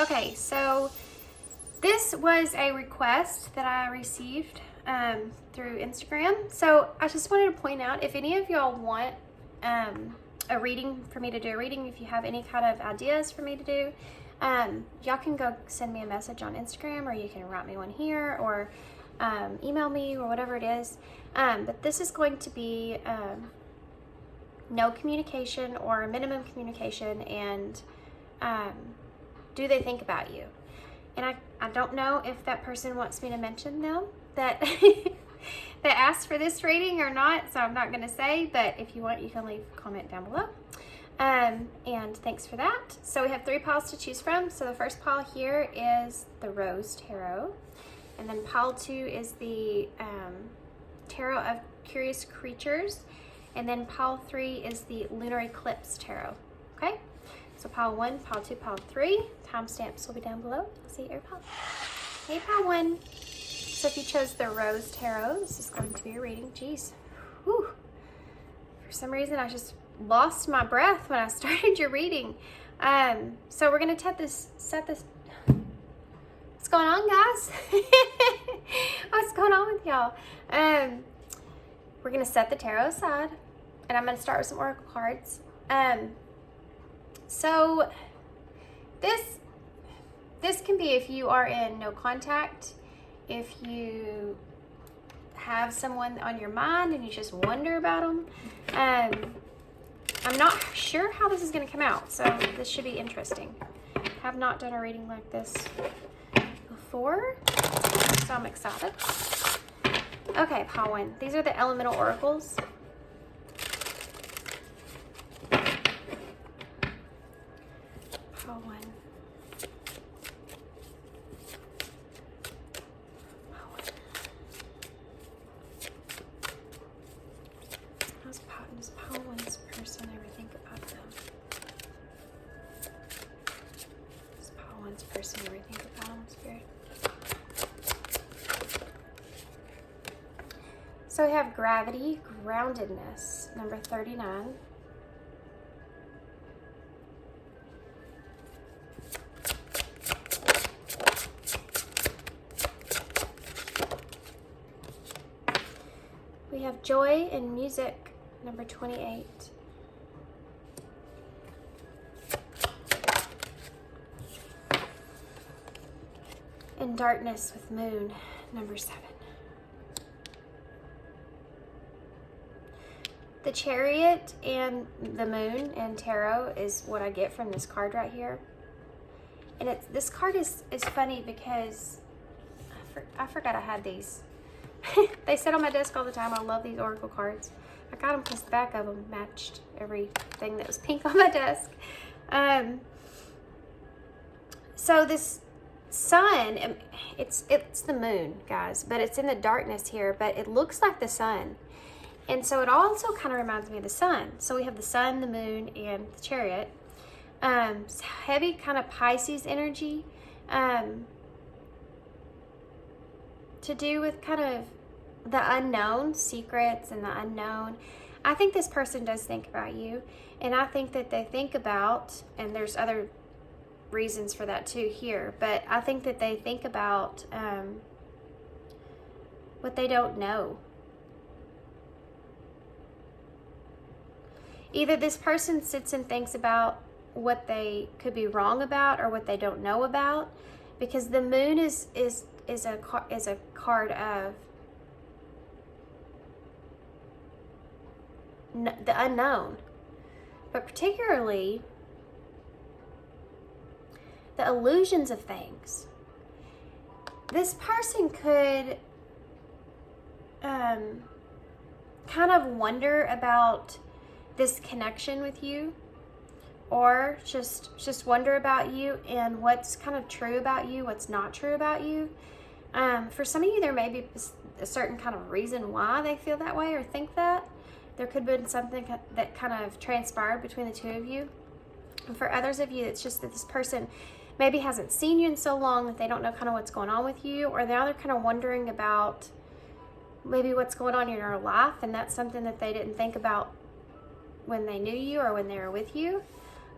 Okay, so this was a request that I received through Instagram. So I just wanted to point out, if any of y'all want a reading, for me to do a reading, if you have any kind of ideas for me to do, y'all can go send me a message on Instagram, or you can write me one here, or email me, or whatever it is. But this is going to be no communication or minimum communication, and do they think about you? And I don't know if that person wants me to mention them that that asked for this reading or not, so I'm not going to say, but if you want, you can leave a comment down below. And thanks for that. So we have 3 piles to choose from. So the first pile here is the Rose Tarot, and then pile 2 is the Tarot of Curious Creatures, and then pile 3 is the Lunar Eclipse Tarot. Okay, so pile 1, pile 2, pile 3. Timestamps will be down below. I'll see your pile. Hey, pile 1. So if you chose the Rose Tarot, this is going to be a reading. Jeez. Whew. For some reason, I just lost my breath when I started your reading. So we're going to set this. What's going on, guys? What's going on with y'all? We're going to set the tarot aside, and I'm going to start with some oracle cards. So this can be if you are in no contact, if you have someone on your mind and you just wonder about them. I'm not sure how this is going to come out, so this should be interesting. I have not done a reading like this before, so I'm excited. Okay, pile 1. These are the elemental oracles. Pile 1. Does pile 1's person ever think about them? Does pile 1's person ever think about them, Spirit? So we have gravity, groundedness, number 39. We have joy and music, number 28. And darkness with moon, number 7. The Chariot and the moon and tarot is what I get from this card right here. And this card is funny because I forgot I had these. They sit on my desk all the time. I love these oracle cards. I got them because the back of them matched everything that was pink on my desk. So this sun, it's the moon, guys, but it's in the darkness here, but it looks like the sun. And so it also kind of reminds me of the sun. So we have the sun, the moon, and the Chariot. It's heavy kind of Pisces energy, to do with kind of the unknown, secrets and the unknown. I think this person does think about you, and I think that they think about, and there's other reasons for that too here, but I think that they think about what they don't know. Either this person sits and thinks about what they could be wrong about or what they don't know about, because the moon is a card of the unknown, but particularly the illusions of things. This person could kind of wonder about this connection with you, or just wonder about you and what's kind of true about you, what's not true about you. For some of you, there may be a certain kind of reason why they feel that way or think that. There could have been something that kind of transpired between the two of you. And for others of you, it's just that this person maybe hasn't seen you in so long that they don't know kind of what's going on with you, or now they're kind of wondering about maybe what's going on in your life, and that's something that they didn't think about when they knew you or when they were with you,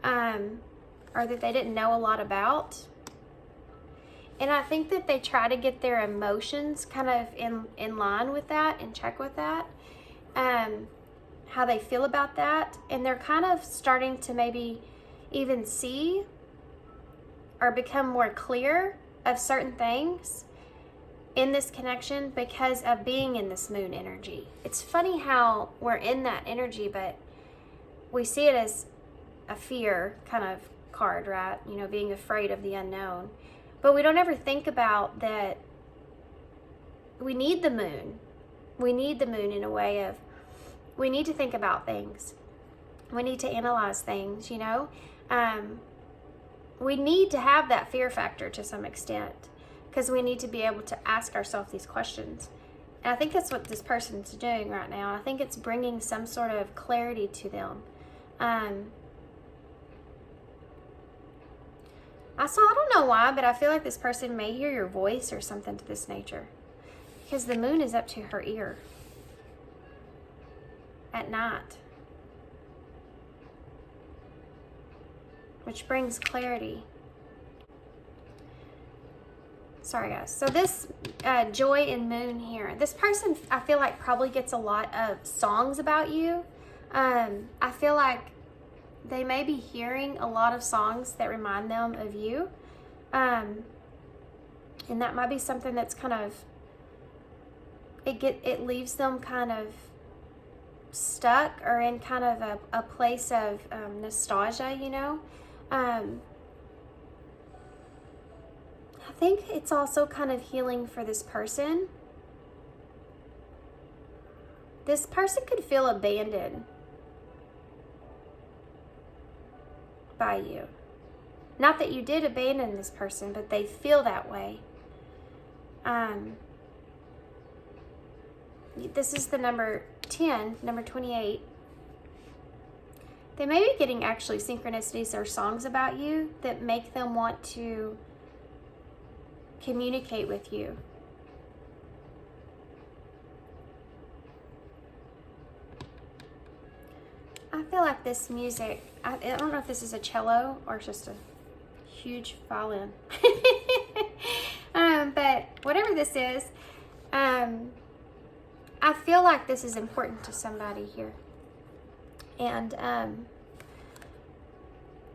or that they didn't know a lot about. And I think that they try to get their emotions kind of in line with that and check with that, how they feel about that. And they're kind of starting to maybe even see or become more clear of certain things in this connection because of being in this moon energy. It's funny how we're in that energy, but we see it as a fear kind of card, right? You know, being afraid of the unknown. But we don't ever think about that we need the moon. We need the moon in a way of, we need to think about things. We need to analyze things, you know. We need to have that fear factor to some extent because we need to be able to ask ourselves these questions. And I think that's what this person's doing right now. I think it's bringing some sort of clarity to them. I don't know why, but I feel like this person may hear your voice or something to this nature. Because the moon is up to her ear at night. Which brings clarity. Sorry guys. So this joy and moon here. This person, I feel like, probably gets a lot of songs about you. I feel like they may be hearing a lot of songs that remind them of you. And that might be something that's kind of, it leaves them kind of stuck or in kind of a place of nostalgia, you know. I think it's also kind of healing for this person. This person could feel abandoned by you. Not that you did abandon this person, but they feel that way. This is the number 10, number 28. They may be getting actually synchronicities or songs about you that make them want to communicate with you. I feel like this music, I don't know if this is a cello or just a huge violin. But whatever this is, I feel like this is important to somebody here. And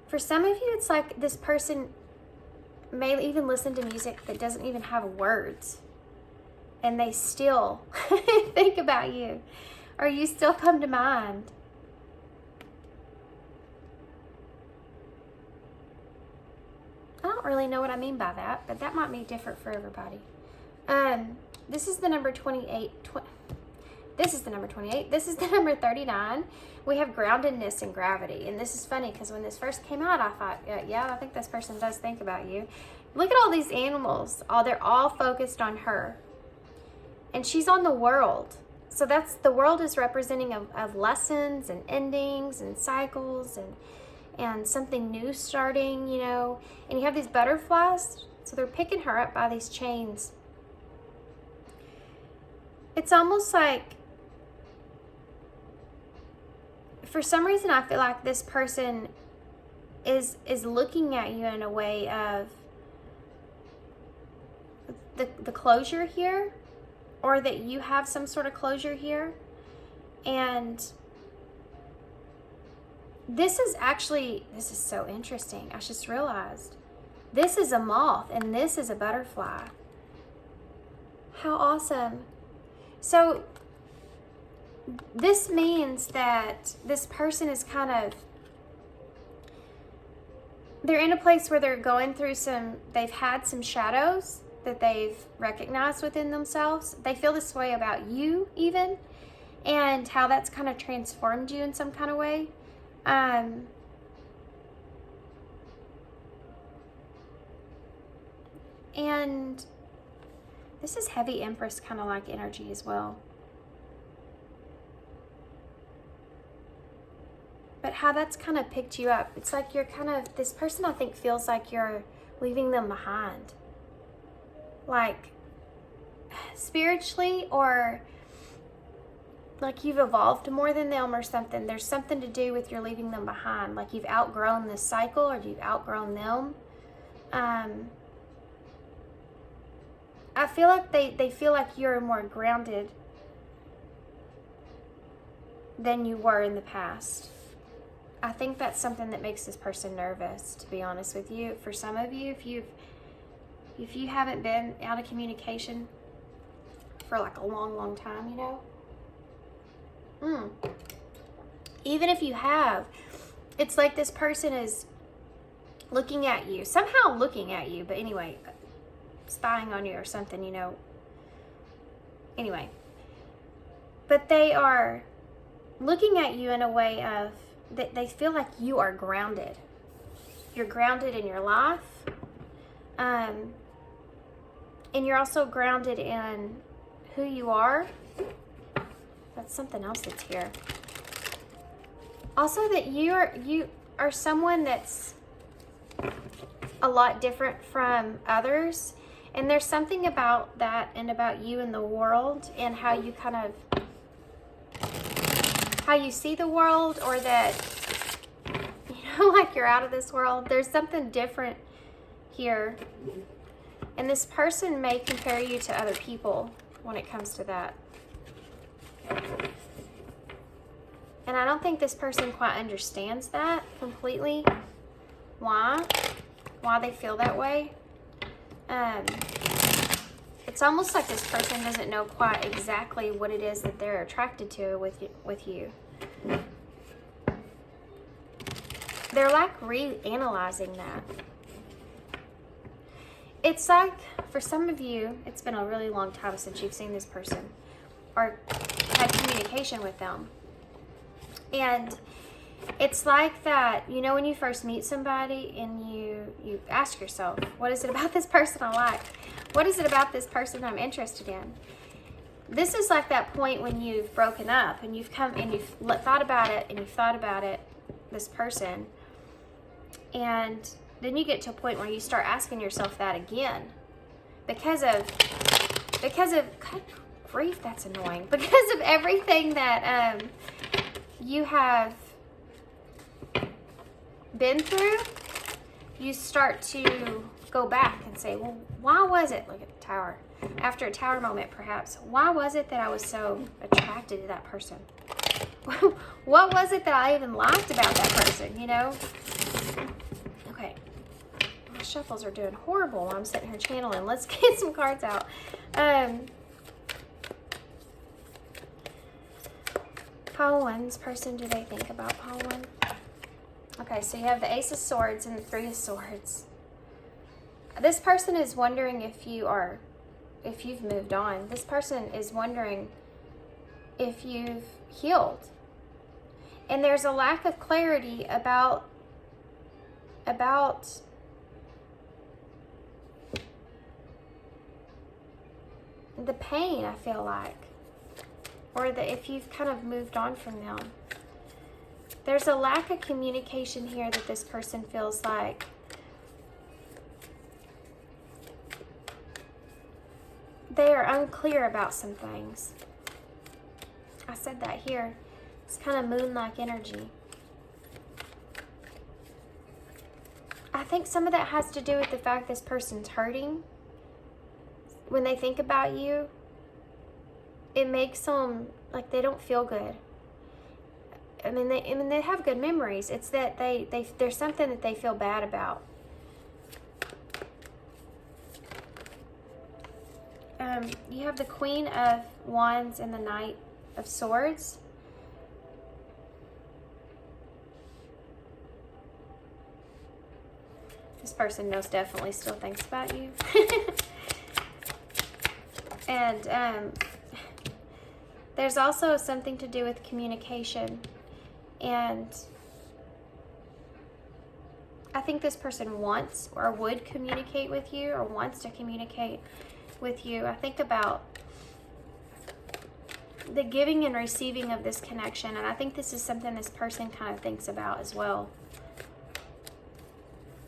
for some of you, it's like this person may even listen to music that doesn't even have words. And they still think about you. Or you still come to mind. I don't really know what I mean by that, but that might be different for everybody. This is the number 28. This is the number 28. This is the number 39. We have groundedness and gravity. And this is funny because when this first came out, I thought, yeah, I think this person does think about you. Look at all these animals. They're all focused on her. And she's on the world. So that's, the world is representing of lessons and endings and cycles and something new starting, you know. And you have these butterflies. So they're picking her up by these chains. It's almost like, for some reason, I feel like this person is looking at you in a way of the closure here, or that you have some sort of closure here. And this is so interesting. I just realized this is a moth and this is a butterfly. How awesome. So this means that this person is kind of, they're in a place where they're going through they've had some shadows that they've recognized within themselves. They feel this way about you even, and how that's kind of transformed you in some kind of way. And this is heavy Empress kind of like energy as well. But how that's kind of picked you up. It's like you're kind of, this person I think feels like you're leaving them behind. Like spiritually, or like you've evolved more than them or something. There's something to do with you're leaving them behind. Like you've outgrown this cycle or you've outgrown them. I feel like they feel like you're more grounded than you were in the past. I think that's something that makes this person nervous, to be honest with you. For some of you, if you haven't been out of communication for like a long time, you know, even if you have, it's like this person is looking at you, somehow looking at you, but anyway, spying on you or something, you know. Anyway, but they are looking at you in a way of that they feel like you are grounded. You're grounded in your life, and you're also grounded in who you are. That's something else that's here. Also, that you are someone that's a lot different from others, and there's something about that and about you in the world and how you kind of how you see the world, or that, you know, like you're out of this world. There's something different here, and this person may compare you to other people when it comes to that. And I don't think this person quite understands that completely, why they feel that way. It's almost like this person doesn't know quite exactly what it is that they're attracted to with you. They're like reanalyzing that. It's like, for some of you, it's been a really long time since you've seen this person or had communication with them. And it's like that, you know, when you first meet somebody and you ask yourself, what is it about this person I like? What is it about this person I'm interested in? This is like that point when you've broken up and you've come and you've thought about it and you've thought about it, this person. And then you get to a point where you start asking yourself that again. Because of, God grief, that's annoying. Because of everything that you have been through, you start to go back and say, well, why was it, look at the tower, after a tower moment perhaps, why was it that I was so attracted to that person? What was it that I even liked about that person, you know? Okay, my shuffles are doing horrible while I'm sitting here channeling. Let's get some cards out. Pile one's person, do they think about pile one? Okay, so you have the Ace of Swords and the Three of Swords. This person is wondering if you've moved on. This person is wondering if you've healed. And there's a lack of clarity about the pain, I feel like. Or if you've kind of moved on from them. There's a lack of communication here that this person feels like they are unclear about some things. I said that here. It's kind of moon-like energy. I think some of that has to do with the fact this person's hurting. When they think about you, it makes them like they don't feel good. I mean, they have good memories. It's that there's something that they feel bad about. You have the Queen of Wands and the Knight of Swords. This person most definitely still thinks about you. And there's also something to do with communication. And I think this person wants or would communicate with you or wants to communicate with you. I think about the giving and receiving of this connection, and I think this is something this person kind of thinks about as well.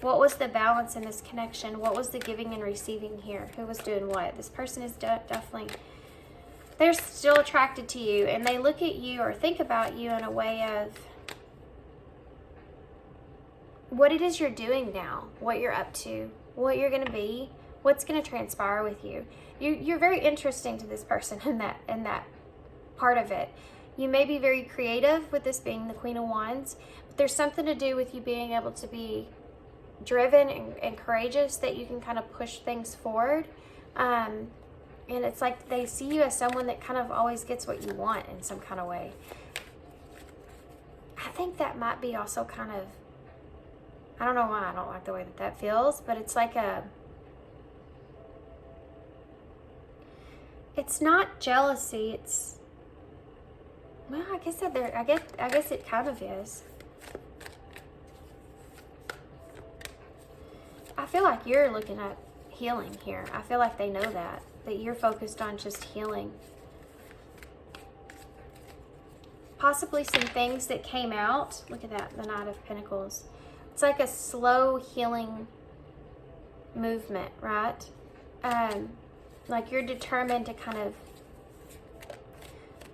What was the balance in this connection? What was the giving and receiving here? Who was doing what? This person is definitely, they're still attracted to you, and they look at you or think about you in a way of what it is you're doing now, what you're up to, what you're going to be, what's going to transpire with you. you're very interesting to this person in that part of it. You may be very creative with this being the Queen of Wands, but there's something to do with you being able to be driven and courageous, that you can kind of push things forward. And it's like they see you as someone that kind of always gets what you want in some kind of way. I think that might be also kind of, I don't know why I don't like the way that feels, but it's like it's not jealousy, it's, well, I guess it kind of is. I feel like you're looking at healing here. I feel like they know that you're focused on just healing. Possibly some things that came out. Look at that, the Knight of Pentacles. It's like a slow healing movement, right? Like you're determined to kind of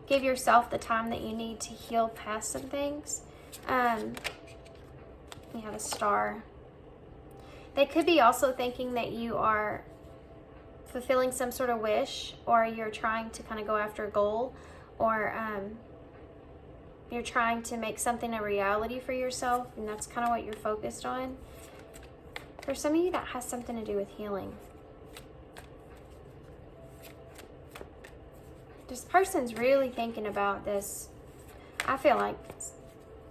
give yourself the time that you need to heal past some things. You have a Star. They could be also thinking that you are fulfilling some sort of wish, or you're trying to kind of go after a goal, or you're trying to make something a reality for yourself, and that's kind of what you're focused on. For some of you, that has something to do with healing. This person's really thinking about this. I feel like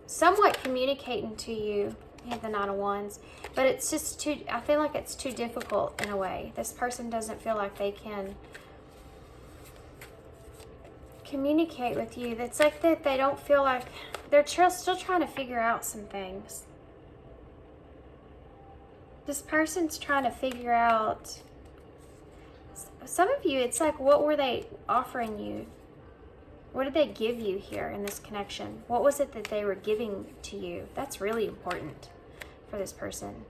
somewhat communicating to you. You have the Nine of Wands, but it's just too, I feel like it's too difficult in a way. This person doesn't feel like they can communicate with you. That's like that they don't feel like, they're still trying to figure out some things. This person's trying to figure out, some of you, it's like, what were they offering you? What did they give you here in this connection? What was it that they were giving to you? That's really important for this person.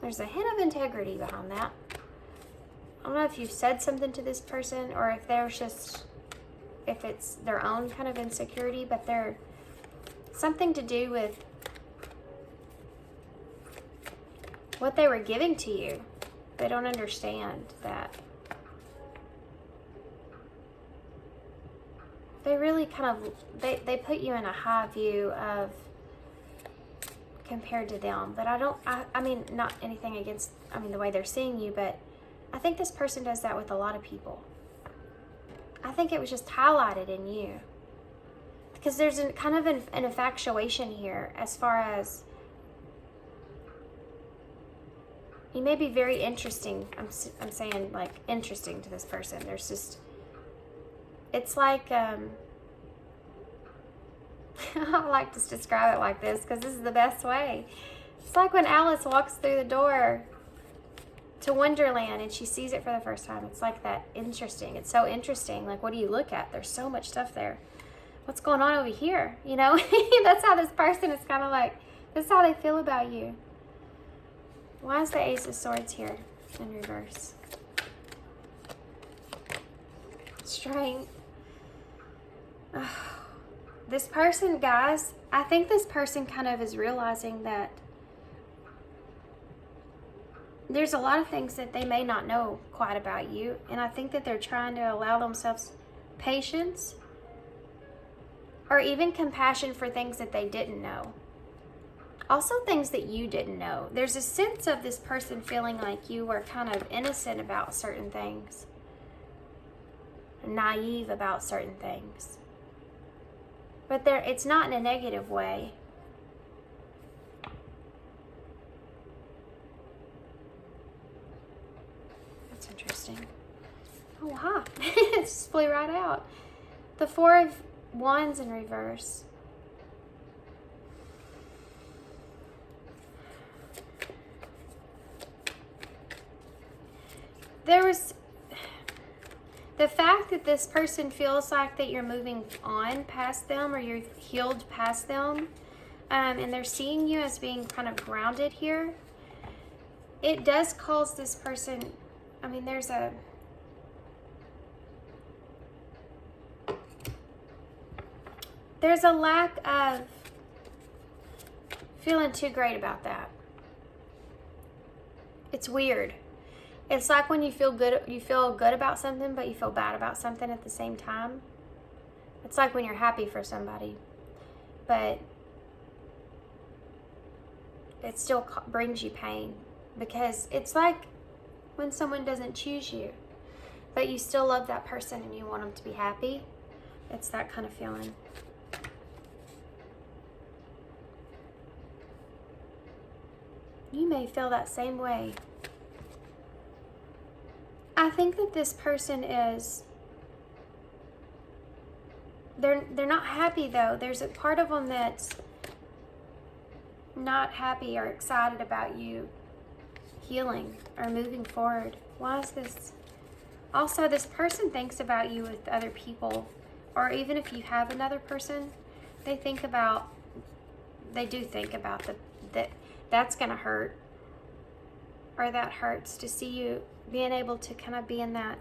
There's a hint of integrity behind that. I don't know if you've said something to this person, or if there's just, if it's their own kind of insecurity, but they're something to do with what they were giving to you. They don't understand that. They really kind of, they put you in a high view of, compared to them. But I mean, not anything against, I mean, the way they're seeing you, but I think this person does that with a lot of people. I think it was just highlighted in you. Because there's kind of an infatuation here, as far as, you may be very interesting. I'm saying like interesting to this person. There's just, it's like, I like to describe it like this because this is the best way. It's like when Alice walks through the door to Wonderland and she sees it for the first time. It's like that interesting. It's so interesting. Like, what do you look at? There's so much stuff there. What's going on over here? You know, that's how this person is kind of like, this is how they feel about you. Why is the Ace of Swords here in reverse? Strength. Oh, this person, guys, I think this person kind of is realizing that there's a lot of things that they may not know quite about you. And I think that they're trying to allow themselves patience or even compassion for things that they didn't know. Also things that you didn't know. There's a sense of this person feeling like you were kind of innocent about certain things, naive about certain things. But it's not in a negative way. That's interesting. Oh, wow. It just flew right out. The Four of Wands in reverse. There was the fact that this person feels like that you're moving on past them, or you're healed past them, and they're seeing you as being kind of grounded here. It does cause this person, I mean, there's a lack of feeling too great about that. It's weird. It's like when you feel good about something, but you feel bad about something at the same time. It's like when you're happy for somebody, but it still brings you pain, because it's like when someone doesn't choose you, but you still love that person and you want them to be happy. It's that kind of feeling. You may feel that same way. I think that this person is, they're not happy though. There's a part of them that's not happy or excited about you healing or moving forward. Why is this? Also, this person thinks about you with other people, or even if you have another person, they do think about that's gonna hurt, or that hurts to see you being able to kind of be in that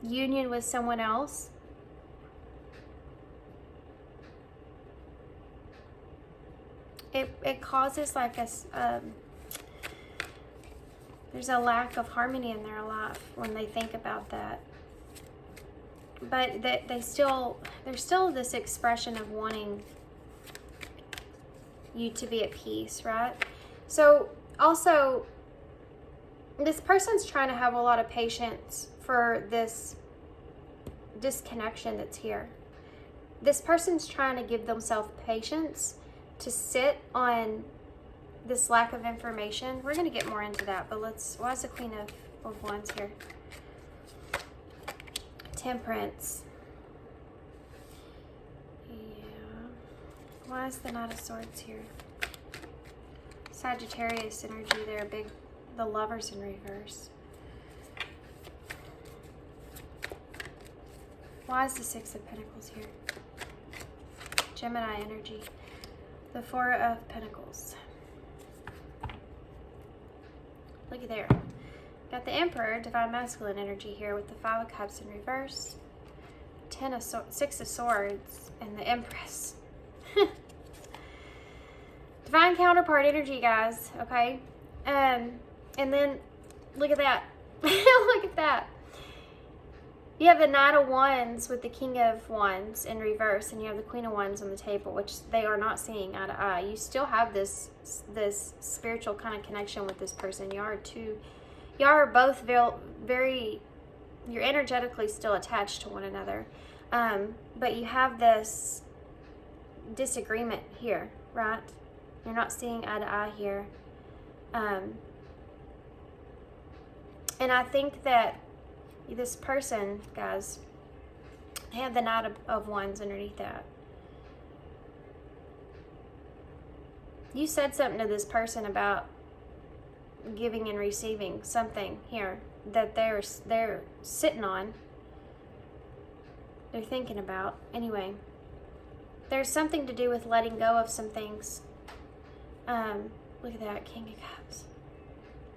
union with someone else. It causes like there's a lack of harmony in their life when they think about that. But there's still this expression of wanting you to be at peace, right? So also, this person's trying to have a lot of patience for this disconnection that's here. This person's trying to give themselves patience to sit on this lack of information. We're going to get more into that, but why is the Queen of Wands here? Temperance. Yeah. Why is the Knight of Swords here? Sagittarius energy there, the Lovers in reverse. Why is the Six of Pentacles here? Gemini energy. The Four of Pentacles. Looky there. Got the Emperor, Divine Masculine energy here with the Five of Cups in reverse. Six of Swords and the Empress. Divine counterpart energy, guys. Okay. And then look at that. Look at that. You have the Knight of Wands with the King of Wands in reverse, and you have the Queen of Wands on the table, which they are not seeing eye to eye. You still have this spiritual kind of connection with this person. You are both very, you're energetically still attached to one another. But you have this disagreement here, right? You're not seeing eye to eye here. And I think that this person, guys, they have the Knight of Wands underneath that. You said something to this person about giving and receiving something here that they're sitting on. They're thinking about. Anyway, there's something to do with letting go of some things. Look at that, King of Cups.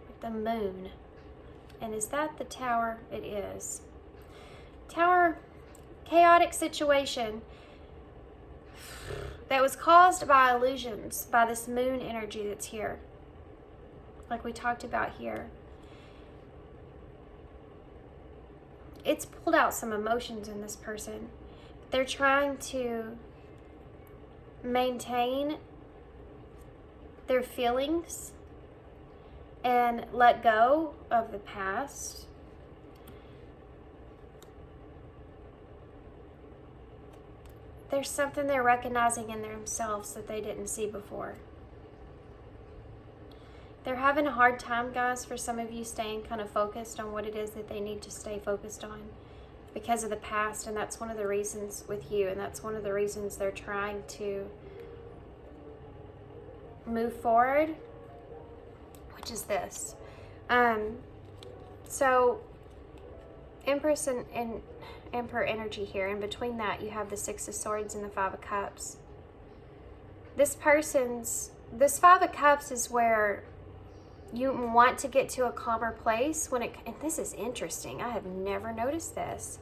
With the Moon. And is that the Tower? It is. Tower, chaotic situation that was caused by illusions, by this Moon energy that's here. Like we talked about here. It's pulled out some emotions in this person. They're trying to maintain their feelings and let go of the past. There's something they're recognizing in themselves that they didn't see before. They're having a hard time, guys, for some of you staying kind of focused on what it is that they need to stay focused on because of the past, and that's one of the reasons with you, and that's one of the reasons they're trying to move forward, which is this. So Empress and Emperor energy here. In between that, you have the Six of Swords and the Five of Cups. This Five of Cups is where you want to get to a calmer place and this is interesting. I have never noticed this.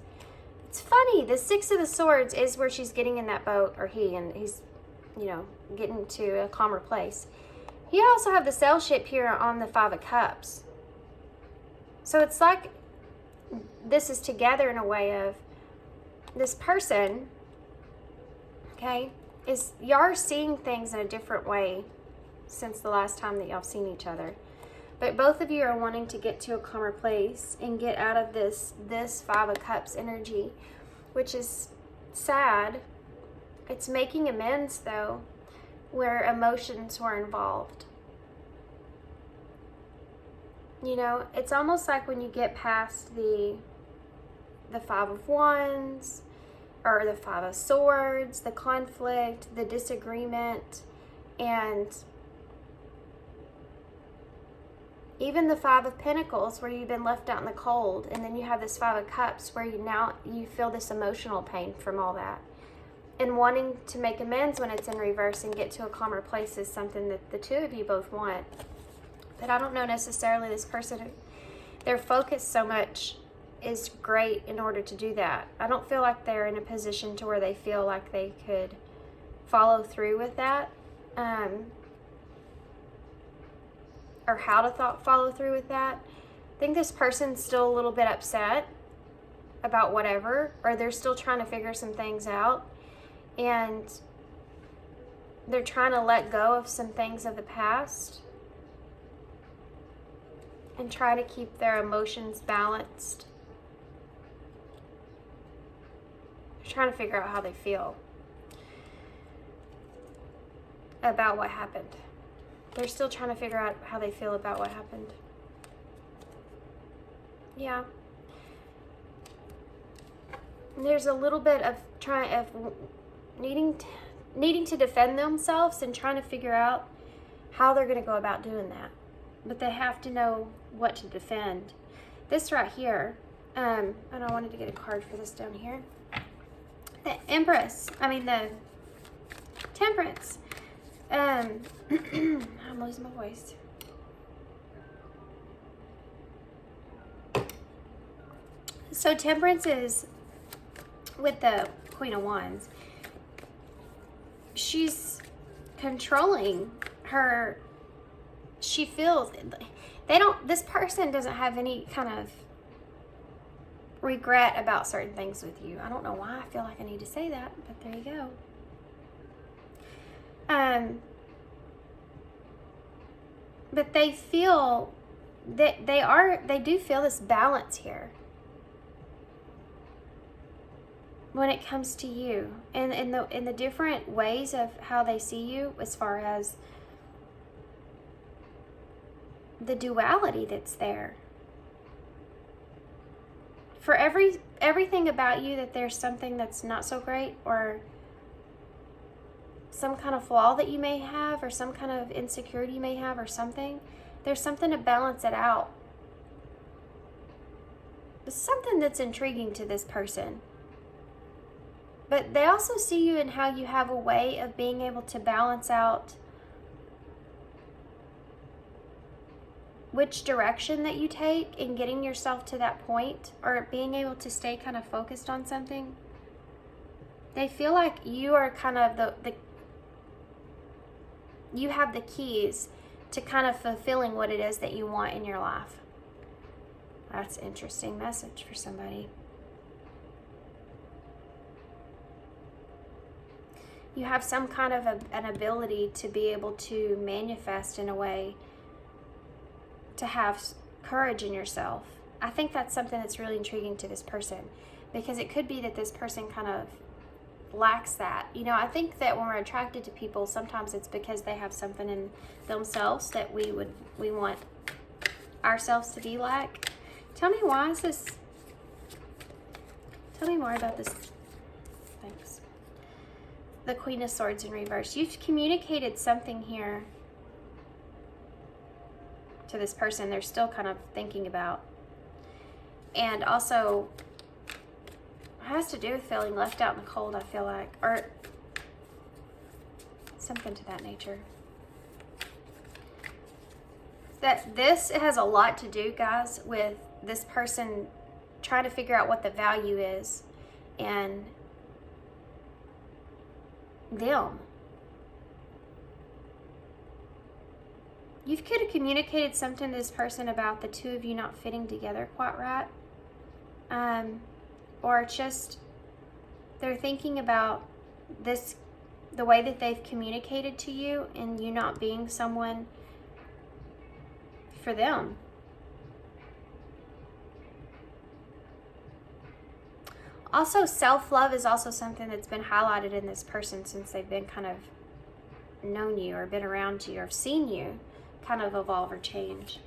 It's funny. The Six of the Swords is where she's getting in that boat, or he's, getting to a calmer place. You also have the sail ship here on the Five of Cups. So it's like this is together in a way of this person, okay, is y'all are seeing things in a different way since the last time that y'all seen each other. But both of you are wanting to get to a calmer place and get out of this Five of Cups energy, which is sad. It's making amends, though, where emotions were involved. You know, it's almost like when you get past the Five of Wands, or the Five of Swords, the conflict, the disagreement, and even the Five of Pentacles, where you've been left out in the cold, and then you have this Five of Cups where you feel this emotional pain from all that. And wanting to make amends when it's in reverse and get to a calmer place is something that the two of you both want. But I don't know necessarily this person, their focus so much is great in order to do that. I don't feel like they're in a position to where they feel like they could follow through with that. Or how to follow through with that. I think this person's still a little bit upset about whatever, or they're still trying to figure some things out, and they're trying to let go of some things of the past and try to keep their emotions balanced. They're trying to figure out how they feel about what happened. They're still trying to figure out how they feel about what happened. Yeah. There's a little bit of needing to defend themselves and trying to figure out how they're going to go about doing that. But they have to know what to defend. This right here, and I wanted to get a card for this down here. The Temperance. I'm losing my voice. So Temperance is with the Queen of Wands. She's controlling her. She feels this person doesn't have any kind of regret about certain things with you. I don't know why I feel like I need to say that, but there you go. But they feel that they do feel this balance here when it comes to you, and in the different ways of how they see you, as far as the duality that's there. For everything about you that there's something that's not so great, or some kind of flaw that you may have, or some kind of insecurity you may have, or something. There's something to balance it out. It's something that's intriguing to this person. But they also see you in how you have a way of being able to balance out which direction that you take in getting yourself to that point, or being able to stay kind of focused on something. They feel like you are kind of you have the keys to kind of fulfilling what it is that you want in your life. That's an interesting message for somebody. You have some kind of an ability to be able to manifest in a way, to have courage in yourself. I think that's something that's really intriguing to this person, because it could be that this person kind of lacks that. You know, I think that when we're attracted to people, sometimes it's because they have something in themselves that we want ourselves to be like. Tell me more about this. Thanks. The Queen of Swords in reverse. You've communicated something here to this person they're still kind of thinking about. And also, it has to do with feeling left out in the cold, I feel like. Or something to that nature. It has a lot to do, guys, with this person trying to figure out what the value is and them. You could have communicated something to this person about the two of you not fitting together quite right. Or just they're thinking about this, the way that they've communicated to you and you not being someone for them. Also, self-love is also something that's been highlighted in this person since they've been kind of known you or been around you or seen you kind of evolve or change.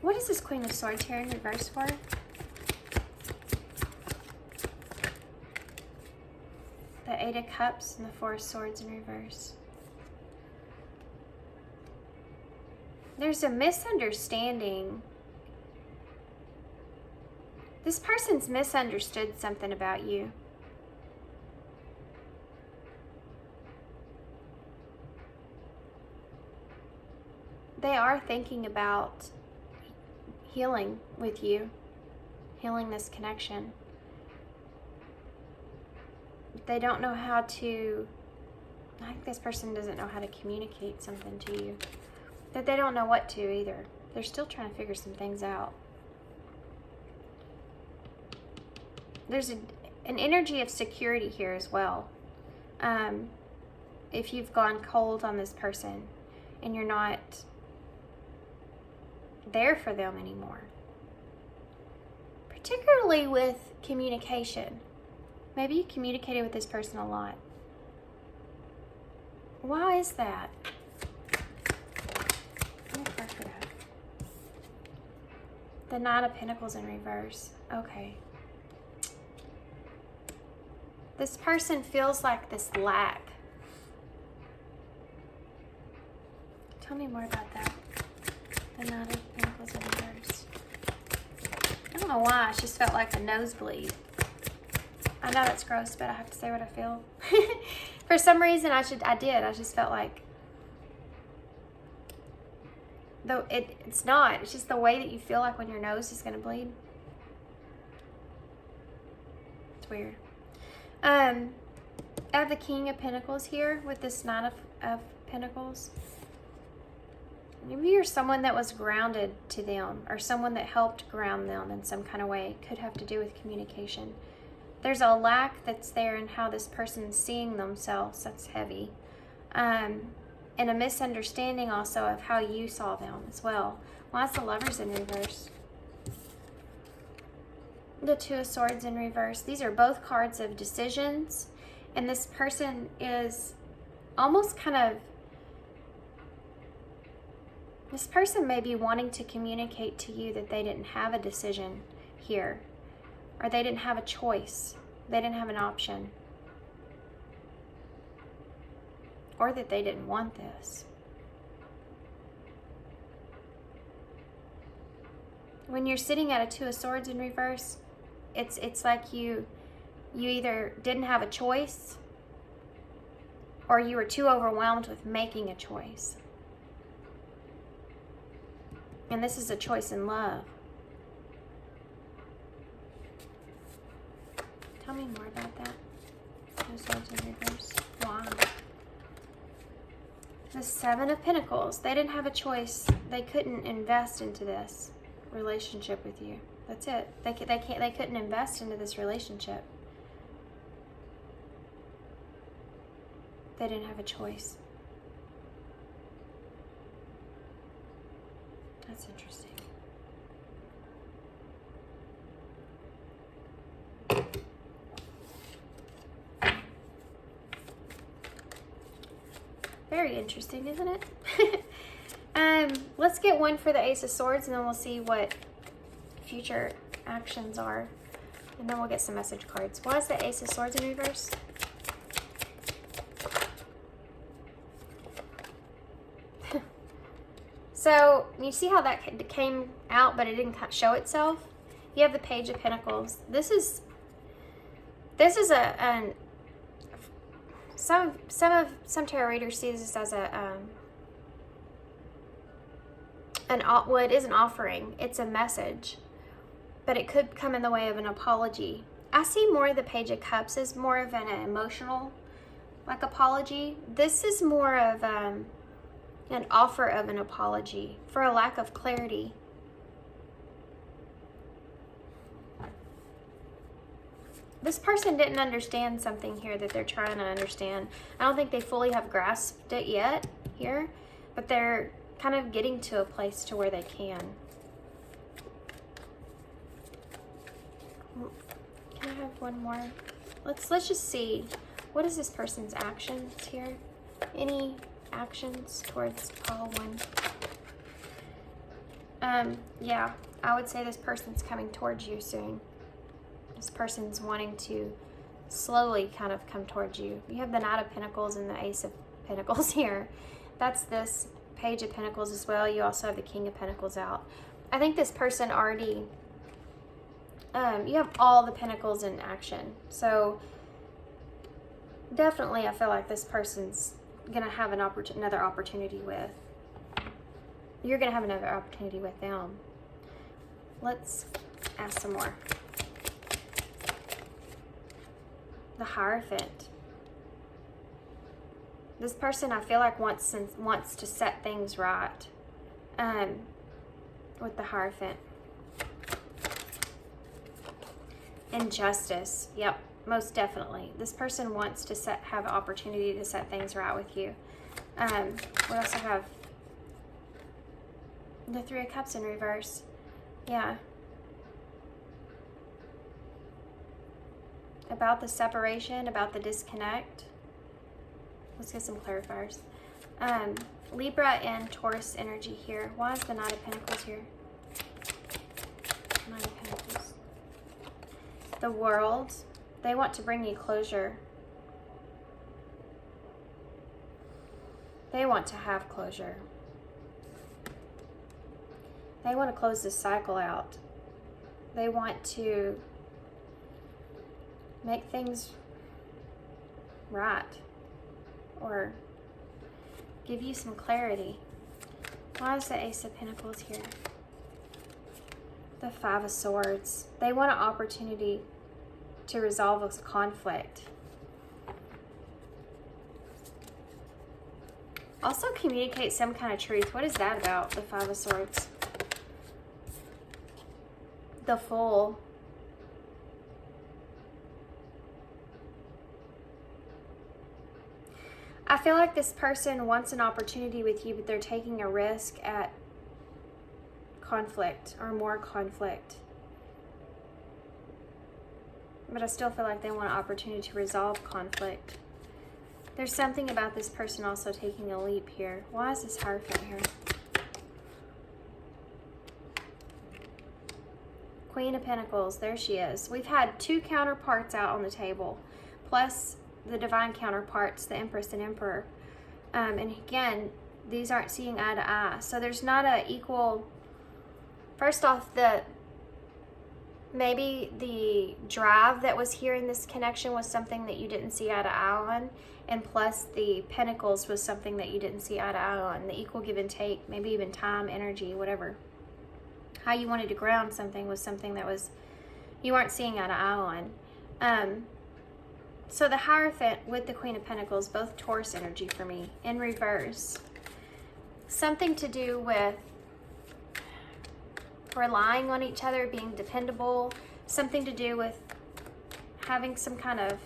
What is this Queen of Swords here in reverse for? The Eight of Cups and the Four of Swords in reverse. There's a misunderstanding. This person's misunderstood something about you. They are thinking about healing with you, healing this connection. They don't know how to, I think this person doesn't know how to communicate something to you. That they don't know what to either. They're still trying to figure some things out. There's an energy of security here as well. If you've gone cold on this person and you're not there for them anymore. Particularly with communication. Maybe you communicated with this person a lot. Why is that? The Nine of Pentacles in reverse. Okay. This person feels like this lack. Tell me more about that. The Nine of Pentacles in reverse. I don't know why. I just felt like a nosebleed. I know that's gross, but I have to say what I feel. For some reason, I did. I just felt like, though it's not. It's just the way that you feel like when your nose is going to bleed. It's weird. I have the King of Pentacles here with this Nine of Pentacles. Maybe you're someone that was grounded to them or someone that helped ground them in some kind of way. It could have to do with communication. There's a lack that's there in how this person's seeing themselves. That's heavy. And a misunderstanding also of how you saw them as well. Why is the Lovers in reverse? The Two of Swords in reverse. These are both cards of decisions. And this person is almost kind of... This person may be wanting to communicate to you that they didn't have a decision here. Or they didn't have a choice. They didn't have an option. Or that they didn't want this. When you're sitting at a Two of Swords in reverse, it's like you either didn't have a choice or you were too overwhelmed with making a choice. And this is a choice in love. Tell me more about that. Two of Swords in reverse. Why? The Seven of Pentacles. They didn't have a choice. They couldn't invest into this relationship with you. That's it. They couldn't invest into this relationship. They didn't have a choice. That's interesting. Very interesting, isn't it? Let's get one for the Ace of Swords and then we'll see what future actions are. And then we'll get some message cards. Why is the Ace of Swords in reverse? So, you see how that came out but it didn't show itself? You have the Page of Pentacles. This is some tarot readers see this as well, it is an offering. It's a message, but it could come in the way of an apology. I see more of the Page of Cups as more of an emotional, like, apology. This is more of an offer of an apology for a lack of clarity. This person didn't understand something here that they're trying to understand. I don't think they fully have grasped it yet here, but they're kind of getting to a place to where they can. Can I have one more? Let's just see. What is this person's actions here? Any actions towards pile 1? Yeah, I would say this person's coming towards you soon. This person's wanting to slowly kind of come towards you. You have the Knight of Pentacles and the Ace of Pentacles here. That's this Page of Pentacles as well. You also have the King of Pentacles out. I think this person already, you have all the Pentacles in action. So definitely I feel like this person's going to have another opportunity with. You're going to have another opportunity with them. Let's ask some more. The Hierophant. This person, I feel like, wants to set things right with the Hierophant. Injustice. Yep, most definitely. This person wants to have an opportunity to set things right with you. We also have the Three of Cups in reverse. Yeah. About the separation, about the disconnect. Let's get some clarifiers. Libra and Taurus energy here. Why is the Knight of Pentacles here? Knight of Pentacles. The World. They want to bring you closure. They want to have closure. They want to close this cycle out. They want to make things right, or give you some clarity. Why is the Ace of Pentacles here? The Five of Swords. They want an opportunity to resolve this conflict. Also communicate some kind of truth. What is that about, the Five of Swords? The Fool. I feel like this person wants an opportunity with you, but they're taking a risk at conflict or more conflict. But I still feel like they want an opportunity to resolve conflict. There's something about this person also taking a leap here. Why is this Hierophant here? Queen of Pentacles, there she is. We've had two counterparts out on the table, plus the divine counterparts, the Empress and Emperor. And again, these aren't seeing eye to eye. So there's not a equal, first off, maybe the drive that was here in this connection was something that you didn't see eye to eye on. And plus the Pentacles was something that you didn't see eye to eye on. The equal give and take, maybe even time, energy, whatever. How you wanted to ground something was something that was, you weren't seeing eye to eye on. So the Hierophant with the Queen of Pentacles, both Taurus energy for me, in reverse. Something to do with relying on each other, being dependable. Something to do with having some kind of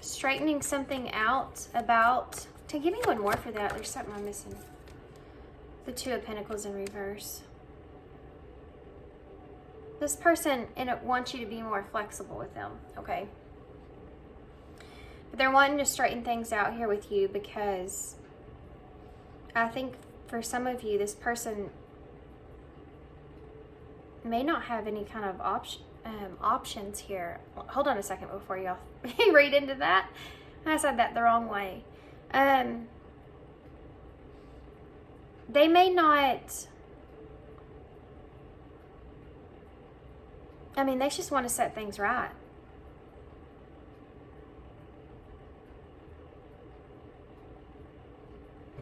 straightening something out about. Give me one more for that. There's something I'm missing. The Two of Pentacles in reverse. This person wants you to be more flexible with them, okay? But they're wanting to straighten things out here with you because I think for some of you, this person may not have any kind of options here. Hold on a second before y'all read into that. I said that the wrong way. They may not... they just want to set things right.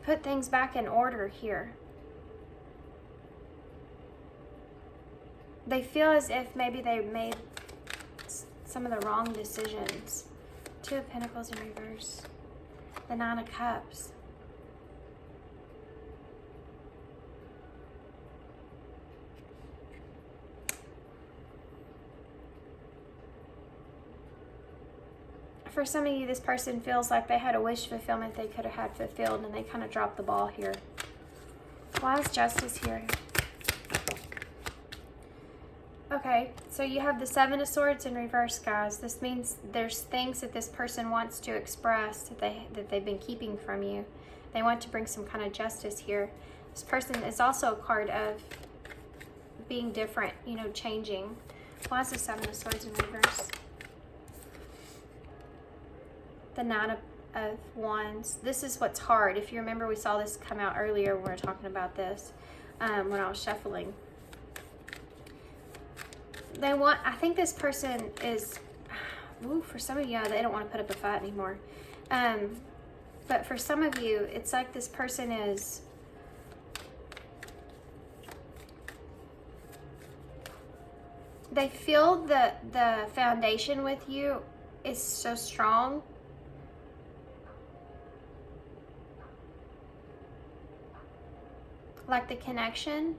Put things back in order here. They feel as if maybe they made some of the wrong decisions. Two of Pentacles in reverse. The Nine of Cups. For some of you, this person feels like they had a wish fulfillment they could have had fulfilled, and they kind of dropped the ball here. Why is Justice here? Okay, so you have the Seven of Swords in reverse, guys. This means there's things that this person wants to express that they've been keeping from you. They want to bring some kind of justice here. This person is also a card of being different, you know, changing. Why is the Seven of Swords in reverse? The Nine of Wands. This is what's hard. If you remember, we saw this come out earlier when we were talking about this when I was shuffling. I think this person is, for some of you, they don't want to put up a fight anymore. But for some of you, it's like this person is, they feel that the foundation with you is so strong. Like the connection.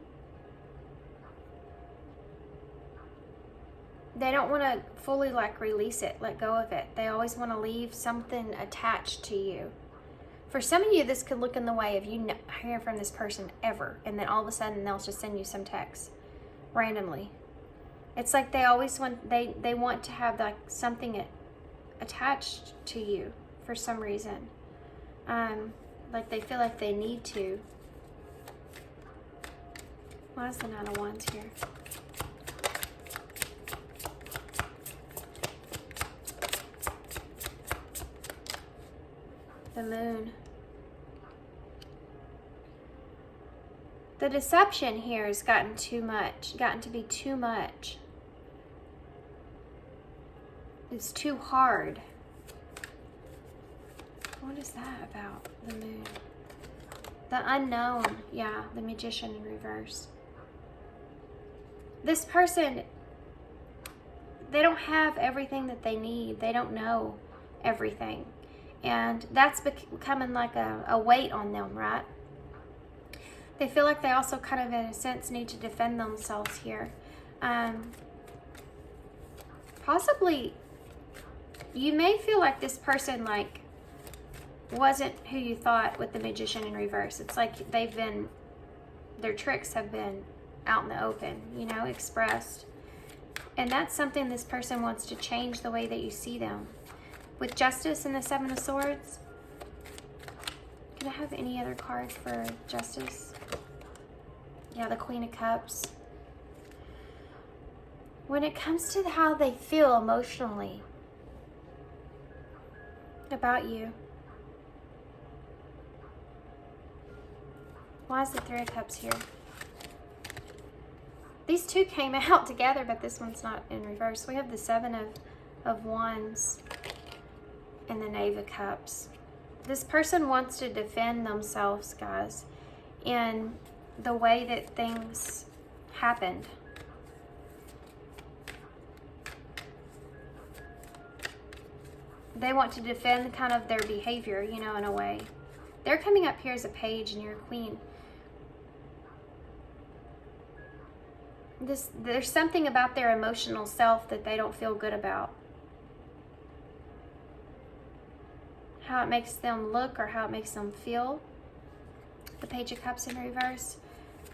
They don't want to fully like release it, let go of it. They always want to leave something attached to you. For some of you, this could look in the way of you not hearing from this person ever, and then all of a sudden they'll just send you some text randomly. It's like they always want, they want to have like something attached to you for some reason. Like they feel like they need to. Why is the Nine of Wands here? The Moon. The deception here has gotten too much, gotten to be too much. It's too hard. What is that about the Moon? The Unknown. Yeah, the Magician in reverse. This person, they don't have everything that they need. They don't know everything. And that's becoming like a weight on them, right? They feel like they also kind of, in a sense, need to defend themselves here. Possibly, you may feel like this person, like, wasn't who you thought with the Magician in reverse. It's like their tricks have been out in the open, you know, expressed. And that's something this person wants to change, the way that you see them. With Justice and the Seven of Swords. Can I have any other card for Justice? Yeah, the Queen of Cups. When it comes to how they feel emotionally about you. Why is the Three of Cups here? These two came out together, but this one's not in reverse. We have the Seven of Wands and the Knave of Cups. This person wants to defend themselves, guys, in the way that things happened. They want to defend kind of their behavior, you know, in a way. They're coming up here as a page and you're a queen. There's something about their emotional self that they don't feel good about. How it makes them look or how it makes them feel. The Page of Cups in reverse.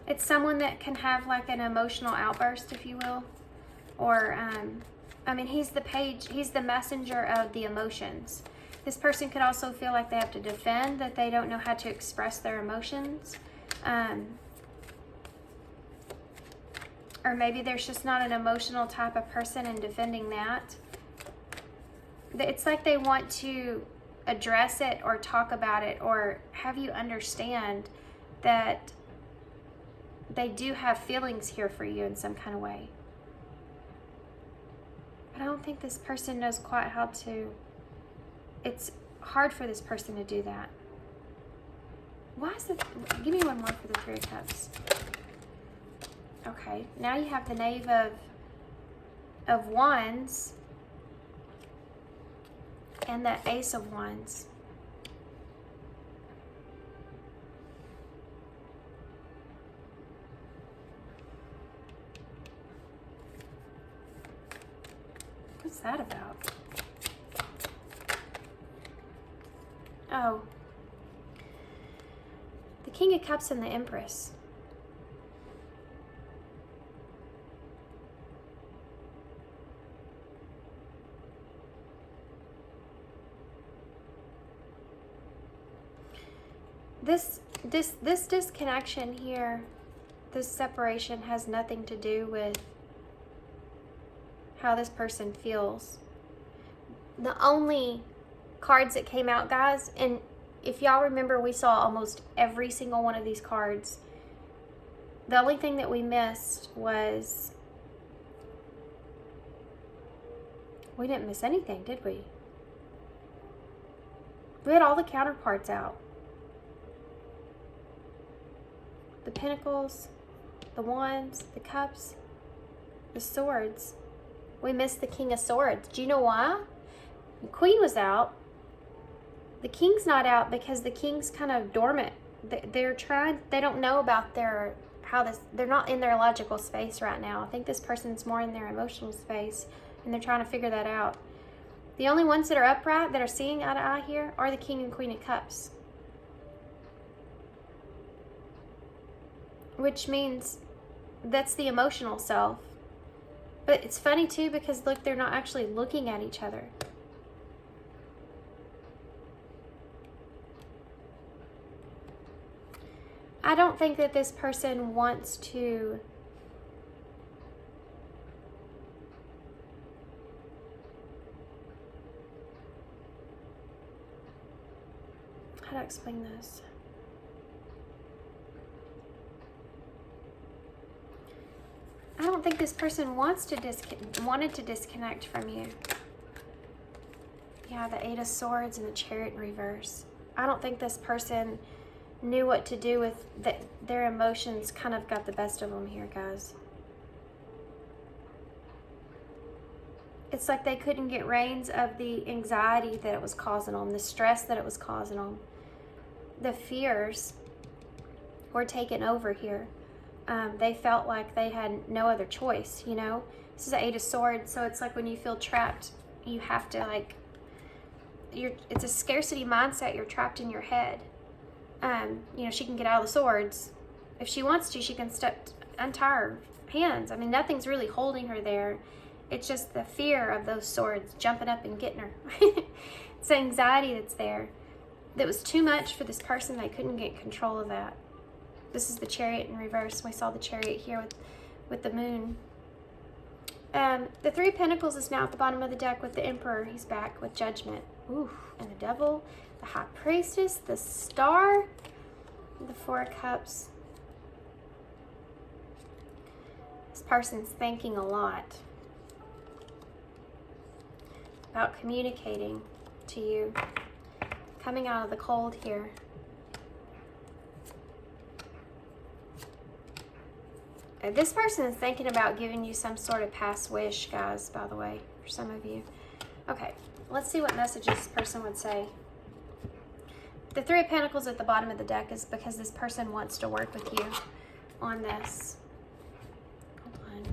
It's someone that can have like an emotional outburst, if you will. Or, I mean, he's the page, he's the messenger of the emotions. This person could also feel like they have to defend, that they don't know how to express their emotions. Or maybe there's just not an emotional type of person in defending that. It's like they want to address it or talk about it or have you understand that they do have feelings here for you in some kind of way. But I don't think this person knows quite how to. It's hard for this person to do that. Why is it? Give me one more for the Three of Cups. Okay, now you have the Knave of Wands and the Ace of Wands. What's that about? Oh, the King of Cups and the Empress. This disconnection here, this separation has nothing to do with how this person feels. The only cards that came out, guys, and if y'all remember, we saw almost every single one of these cards. The only thing that we missed was, we didn't miss anything, did we? We had all the counterparts out. The Pentacles, the Wands, the Cups, the Swords. We missed the King of Swords. Do you know why? The Queen was out. The King's not out because the King's kind of dormant. They don't know about they're not in their logical space right now. I think this person's more in their emotional space, and they're trying to figure that out. The only ones that are upright, that are seeing eye to eye here, are the King and Queen of Cups. Which means that's the emotional self. But it's funny too, because look, they're not actually looking at each other. I don't think that this person wants to how to explain this? I don't think this person wanted to disconnect from you. Yeah, the Eight of Swords and the Chariot in reverse. I don't think this person knew what to do with their emotions. Kind of got the best of them here, guys. It's like they couldn't get reins of the anxiety that it was causing on, the stress that it was causing on. The fears were taken over here. They felt like they had no other choice, you know. This is the Eight of Swords, so it's like when you feel trapped, you have to it's a scarcity mindset. You're trapped in your head. You know, she can get out of the swords. If she wants to, she can untie her hands. I mean, nothing's really holding her there. It's just the fear of those swords jumping up and getting her. It's the anxiety that's there. That was too much for this person. They couldn't get control of that. This is the Chariot in reverse. We saw the Chariot here with the moon. The Three of Pentacles is now at the bottom of the deck with the Emperor. He's back with Judgment. Ooh, and the Devil, the High Priestess, the Star, the Four of Cups. This person's thinking a lot about communicating to you. Coming out of the cold here. This person is thinking about giving you some sort of past wish, guys, by the way, for some of you. Okay, let's see what messages this person would say. The Three of Pentacles at the bottom of the deck is because this person wants to work with you on this. Hold on.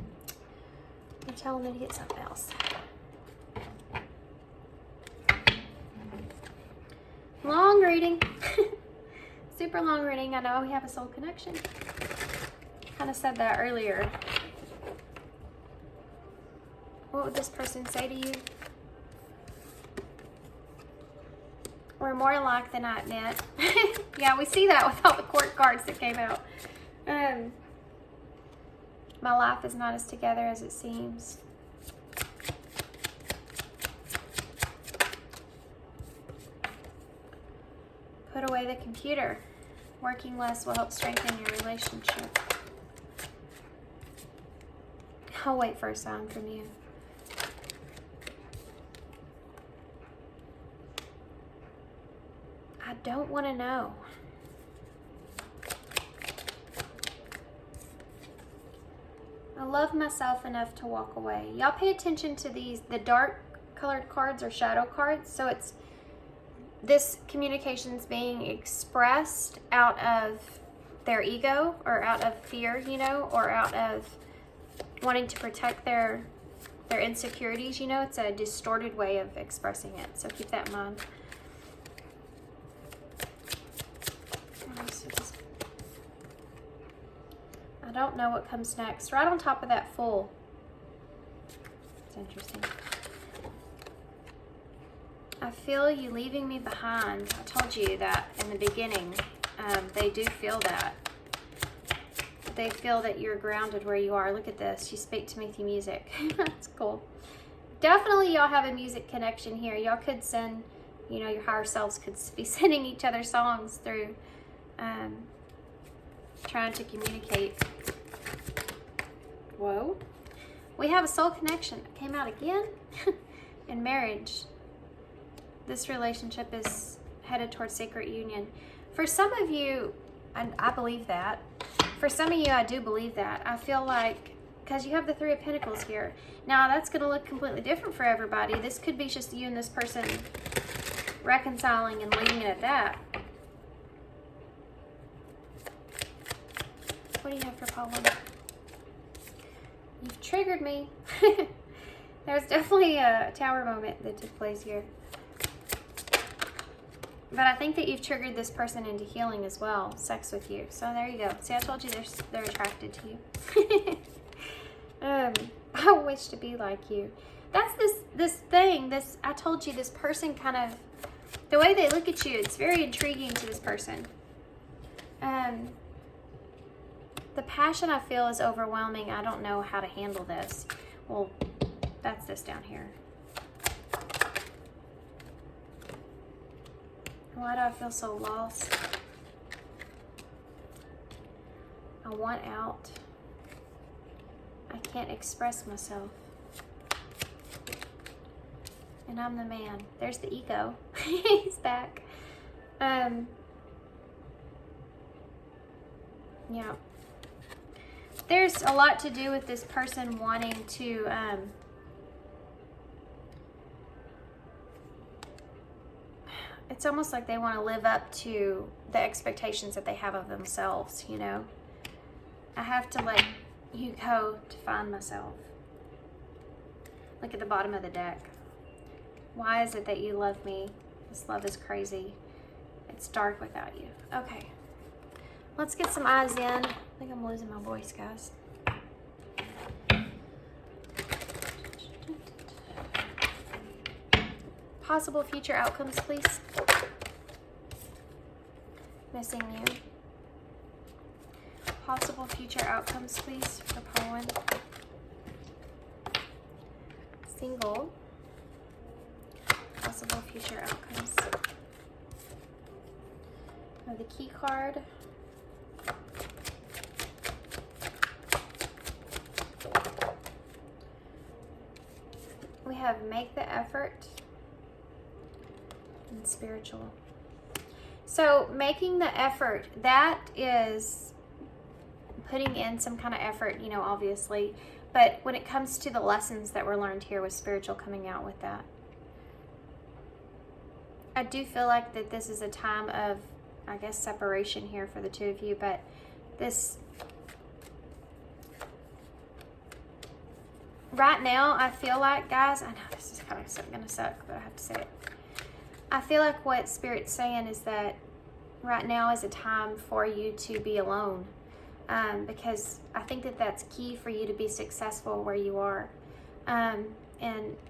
I'm telling them to get something else. Long reading. Super long reading. I know we have a soul connection. Kind of said that earlier. What would this person say to you? We're more alike than I admit. Yeah, we see that with all the court cards that came out. My life is not as together as it seems. Put away the computer. Working less will help strengthen your relationship. I'll wait for a sign from you. I don't want to know. I love myself enough to walk away. Y'all pay attention to these, the dark colored cards or shadow cards. So it's this communication's being expressed out of their ego or out of fear, you know, or out of wanting to protect their insecurities, you know. It's a distorted way of expressing it. So keep that in mind. I don't know what comes next. Right on top of that full. It's interesting. I feel you leaving me behind. I told you that in the beginning. They do feel that. They feel that you're grounded where you are. Look at this. You speak to me through music. That's cool. Definitely y'all have a music connection here. Y'all could send, you know, your higher selves could be sending each other songs through trying to communicate. Whoa. We have a soul connection. It came out again. In marriage. This relationship is headed towards sacred union. For some of you, I believe that. For some of you, I do believe that. I feel like, because you have the Three of Pentacles here. Now, that's going to look completely different for everybody. This could be just you and this person reconciling and leaving it at that. What do you have for Pauline? You've triggered me. There's definitely a tower moment that took place here. But I think that you've triggered this person into healing as well, sex with you. So there you go. See, I told you they're attracted to you. I wish to be like you. That's this thing. I told you, this person kind of, the way they look at you, it's very intriguing to this person. The passion I feel is overwhelming. I don't know how to handle this. Well, that's this down here. Why do I feel so lost? I want out. I can't express myself. And I'm the man. There's the ego. He's back. Yeah. There's a lot to do with this person wanting to it's almost like they want to live up to the expectations that they have of themselves, you know. I have to let you go to find myself. Look at the bottom of the deck. Why is it that you love me? This love is crazy. It's dark without you. Okay. Let's get some eyes in. I think I'm losing my voice, guys. Possible future outcomes, please. Missing you. Possible future outcomes, please, for Pauline. Single. Possible future outcomes. The key card. We have make the effort and spiritual. So making the effort, that is putting in some kind of effort, you know, obviously. But when it comes to the lessons that were learned here with spiritual coming out with that, I do feel like that this is a time of, I guess, separation here for the two of you. But this, right now, I feel like, guys, I know this is kind of going to suck, but I have to say it. I feel like what Spirit's saying is that right now is a time for you to be alone. Because I think that that's key for you to be successful where you are. And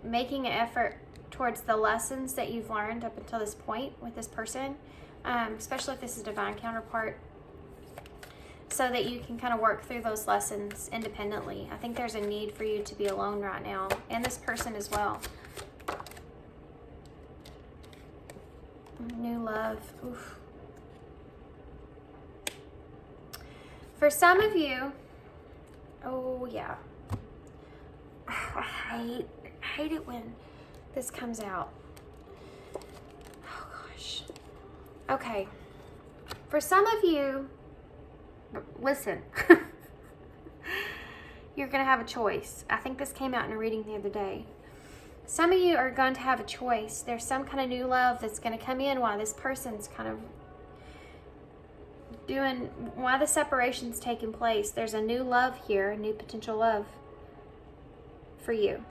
making an effort towards the lessons that you've learned up until this point with this person, especially if this is a divine counterpart, so that you can kind of work through those lessons independently. I think there's a need for you to be alone right now, and this person as well. New love. Oof. For some of you, oh yeah, I hate it when this comes out. Oh gosh. Okay. For some of you, listen. you're going to have a choice. I think this came out in a reading the other day. Some of you are going to have a choice. There's some kind of new love that's going to come in while this person's kind of while the separation's taking place. There's a new love here, a new potential love for you.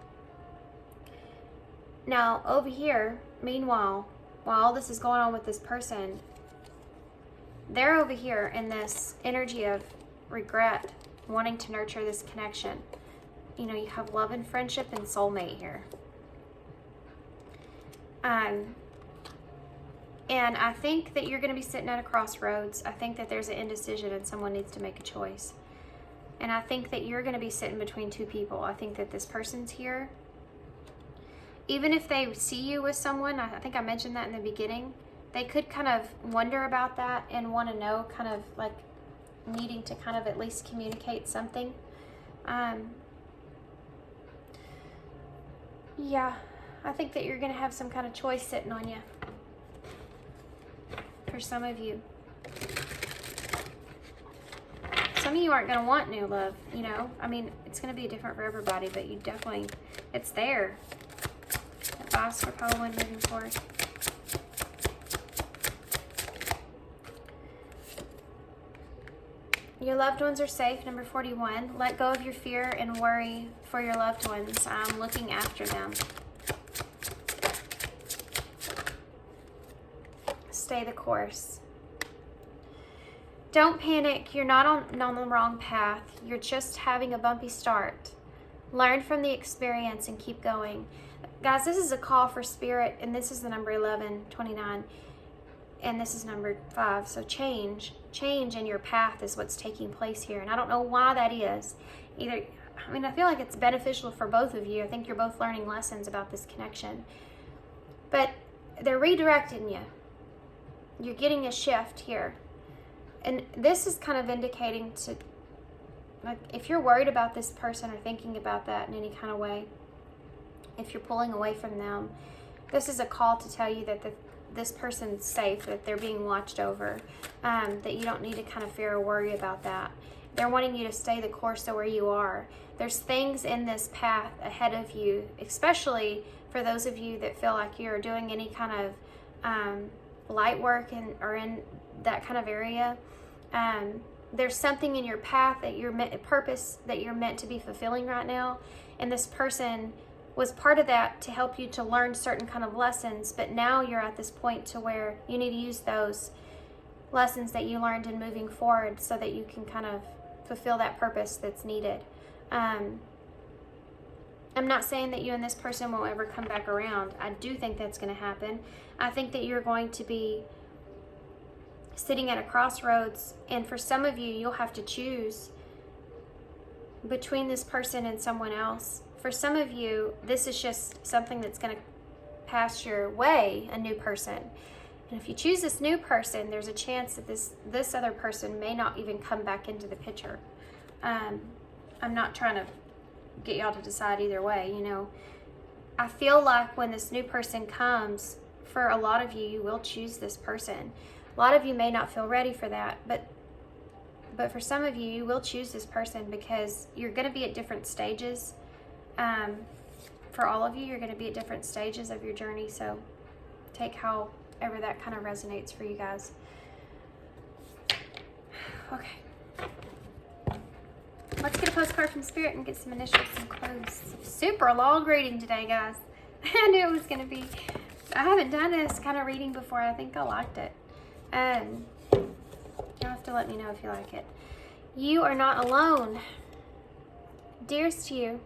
Now, over here, meanwhile, while all this is going on with this person, they're over here in this energy of regret, wanting to nurture this connection. You know, you have love and friendship and soulmate here. And I think that you're going to be sitting at a crossroads. I think that there's an indecision and someone needs to make a choice. And I think that you're going to be sitting between two people. I think that this person's here. Even if they see you with someone, I think I mentioned that in the beginning, they could kind of wonder about that and want to know, kind of like needing to kind of at least communicate something. Yeah, I think that you're going to have some kind of choice sitting on you. For some of you. Some of you aren't going to want new love, you know. I mean, it's going to be different for everybody, but you definitely, it's there. Advice for pile one moving forward. Your loved ones are safe, number 41. Let go of your fear and worry for your loved ones. I'm looking after them. Stay the course. Don't panic. You're not on the wrong path. You're just having a bumpy start. Learn from the experience and keep going. Guys, this is a call for spirit, and this is the number 1129, and this is number 5. So change in your path is what's taking place here, and I don't know why that is. I feel like it's beneficial for both of you. I think you're both learning lessons about this connection, but they're redirecting you. You're getting a shift here. And this is kind of indicating to, like, if you're worried about this person or thinking about that in any kind of way, if you're pulling away from them, this is a call to tell you that this person's safe, that they're being watched over, that you don't need to kind of fear or worry about that. They're wanting you to stay the course of where you are. There's things in this path ahead of you, especially for those of you that feel like you're doing any kind of light work or in that kind of area. There's something in your path that purpose that you're meant to be fulfilling right now, and this person was part of that to help you to learn certain kind of lessons, but now you're at this point to where you need to use those lessons that you learned in moving forward so that you can kind of fulfill that purpose that's needed. I'm not saying that you and this person won't ever come back around. I do think that's going to happen. I think that you're going to be sitting at a crossroads, and for some of you, you'll have to choose between this person and someone else. For some of you, this is just something that's going to pass your way, a new person. And if you choose this new person, there's a chance that this other person may not even come back into the picture. I'm not trying to get y'all to decide either way, you know. I feel like when this new person comes, for a lot of you, you will choose this person. A lot of you may not feel ready for that, but for some of you, you will choose this person because you're going to be at different stages. For all of you, you're going to be at different stages of your journey, so take however that kind of resonates for you guys. Okay. Let's get a postcard from Spirit and get some initials and close. Super long reading today, guys. I knew it was going to be. I haven't done this kind of reading before. I think I liked it. You'll have to let me know if you like it. You are not alone. Dearest to you,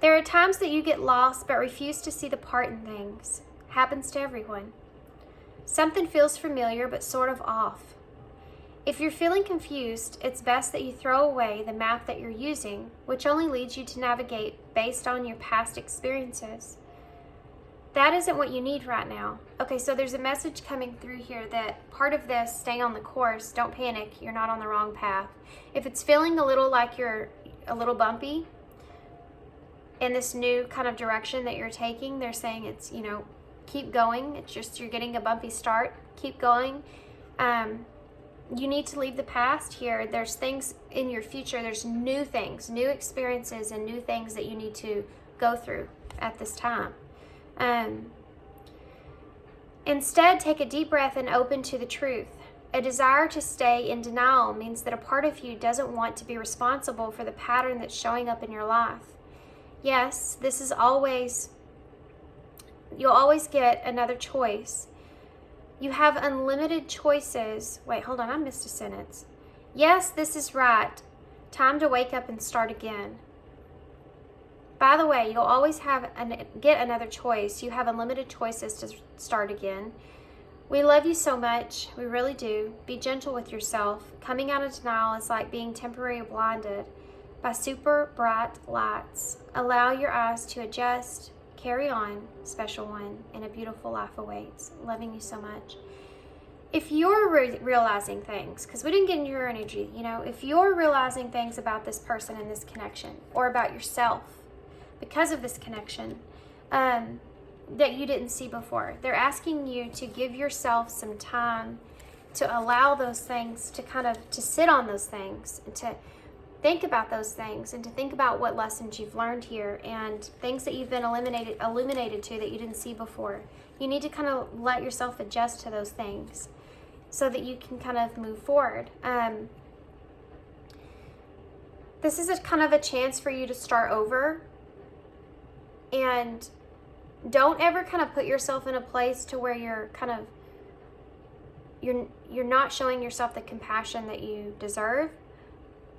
there are times that you get lost but refuse to see the part in things. Happens to everyone. Something feels familiar but sort of off. If you're feeling confused, it's best that you throw away the map that you're using, which only leads you to navigate based on your past experiences. That isn't what you need right now. Okay, so there's a message coming through here that part of this, stay on the course, don't panic, you're not on the wrong path. If it's feeling a little like you're a little bumpy in this new kind of direction that you're taking, they're saying it's, you know, keep going. It's just you're getting a bumpy start. Keep going. you need to leave the past here. There's things in your future. There's new things, new experiences, and new things that you need to go through at this time. Instead, take a deep breath and open to the truth. A desire to stay in denial means that a part of you doesn't want to be responsible for the pattern that's showing up in your life. Yes, this is always, you'll always get another choice. You have unlimited choices. Wait, hold on, I missed a sentence. Yes, this is right. Time to wake up and start again. By the way, you'll always get another choice. You have unlimited choices to start again. We love you so much. We really do. Be gentle with yourself. Coming out of denial is like being temporarily blinded by super bright lights. Allow your eyes to adjust. Carry on, special one, and a beautiful life awaits. Loving you so much. If you're realizing things, because we didn't get into your energy, if you're realizing things about this person and this connection, or about yourself because of this connection, that you didn't see before, they're asking you to give yourself some time to allow those things to sit on those things, and to think about those things, and to think about what lessons you've learned here and things that you've been illuminated to that you didn't see before. You need to kind of let yourself adjust to those things so that you can kind of move forward. This is kind of a chance for you to start over, and don't ever kind of put yourself in a place to where you're not showing yourself the compassion that you deserve.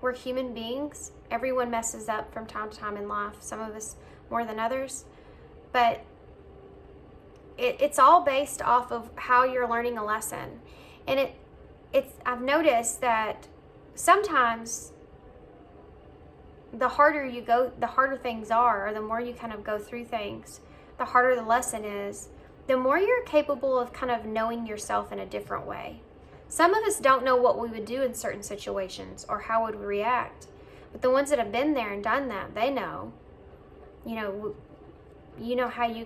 We're human beings. Everyone messes up from time to time in life. Some of us more than others. But it's all based off of how you're learning a lesson. And I've noticed that sometimes the harder you go, the harder things are, or the more you kind of go through things, the harder the lesson is, the more you're capable of kind of knowing yourself in a different way. Some of us don't know what we would do in certain situations or how would we react. But the ones that have been there and done that, they know. You know how you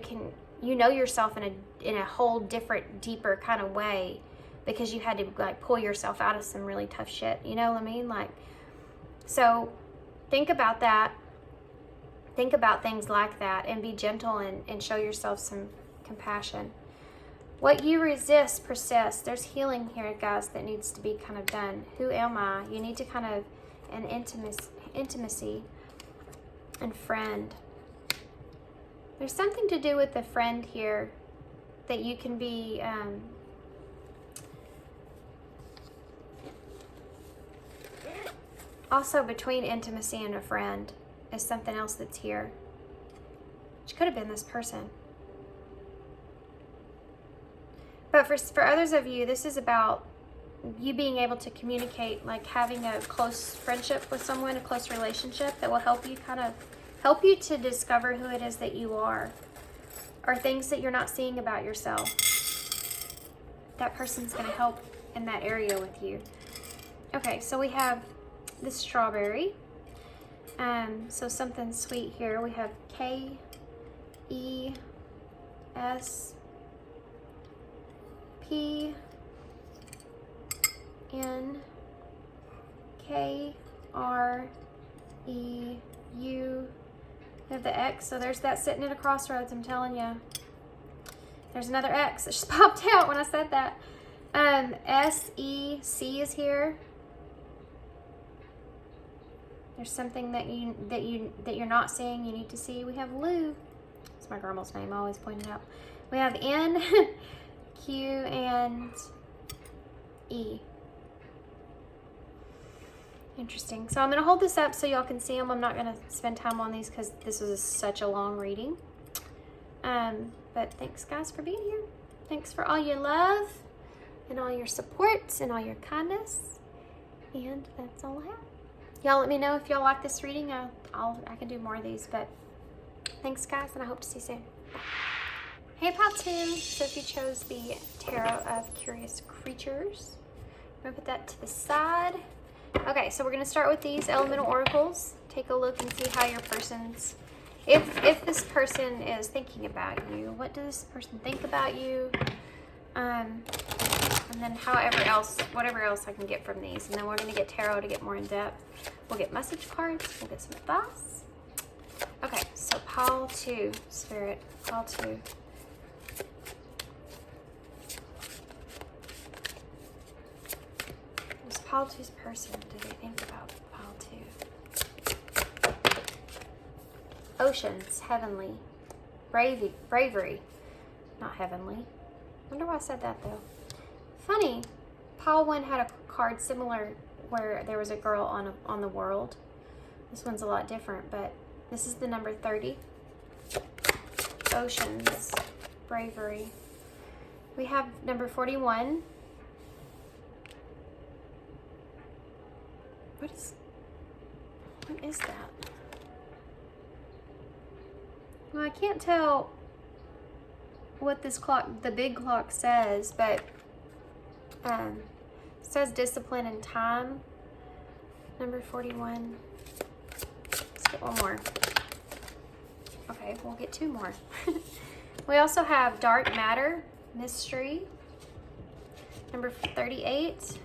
know yourself in a whole different, deeper kind of way, because you had to pull yourself out of some really tough shit. You know what I mean? So think about that. Think about things like that, and be gentle and show yourself some compassion. What you resist persists. There's healing here, guys, that needs to be kind of done. Who am I? You need to kind of, an intimacy and friend. There's something to do with the friend here that you can be, also between intimacy and a friend is something else that's here, which could have been this person. But for others of you, this is about you being able to communicate, like having a close friendship with someone, a close relationship that will help you to discover who it is that you are, or things that you're not seeing about yourself. That person's going to help in that area with you. Okay, so we have this strawberry. So something sweet here. We have KESPNKREU. We have the X, so there's that sitting at a crossroads, I'm telling you. There's another X that just popped out when I said that. SEC is here. There's something that you're not seeing, you need to see. We have Lou. It's my grandma's name, I always point it out. We have N, Q, and E. Interesting. So I'm going to hold this up so y'all can see them. I'm not going to spend time on these because this was such a long reading. But thanks, guys, for being here. Thanks for all your love and all your support and all your kindness. And that's all I have. Y'all let me know if y'all like this reading. I can do more of these, but thanks, guys, and I hope to see you soon. Bye. Hey, Patu. So if you chose the Tarot of Curious Creatures, I'm going to put that to the side. Okay, so we're going to start with these Elemental Oracles. Take a look and see how your person's, if this person is thinking about you, what does this person think about you? And then whatever else I can get from these. And then we're going to get tarot to get more in depth. We'll get message cards. We'll get some advice. Okay, so pile 2, Spirit. Pile 2. What's pile 2's person? Do they think about pile 2? Oceans, heavenly. Bravery. Not heavenly. Wonder why I said that though. Funny. Pile 1 had a card similar where there was a girl on the world. This one's a lot different, but this is the number 30. Oceans, bravery. We have number 41. What is that? Well, I can't tell what this clock, the big clock, says, but it says discipline and time. Number 41. Let's get one more. Okay, we'll get 2 more. We also have dark matter, mystery. Number 38.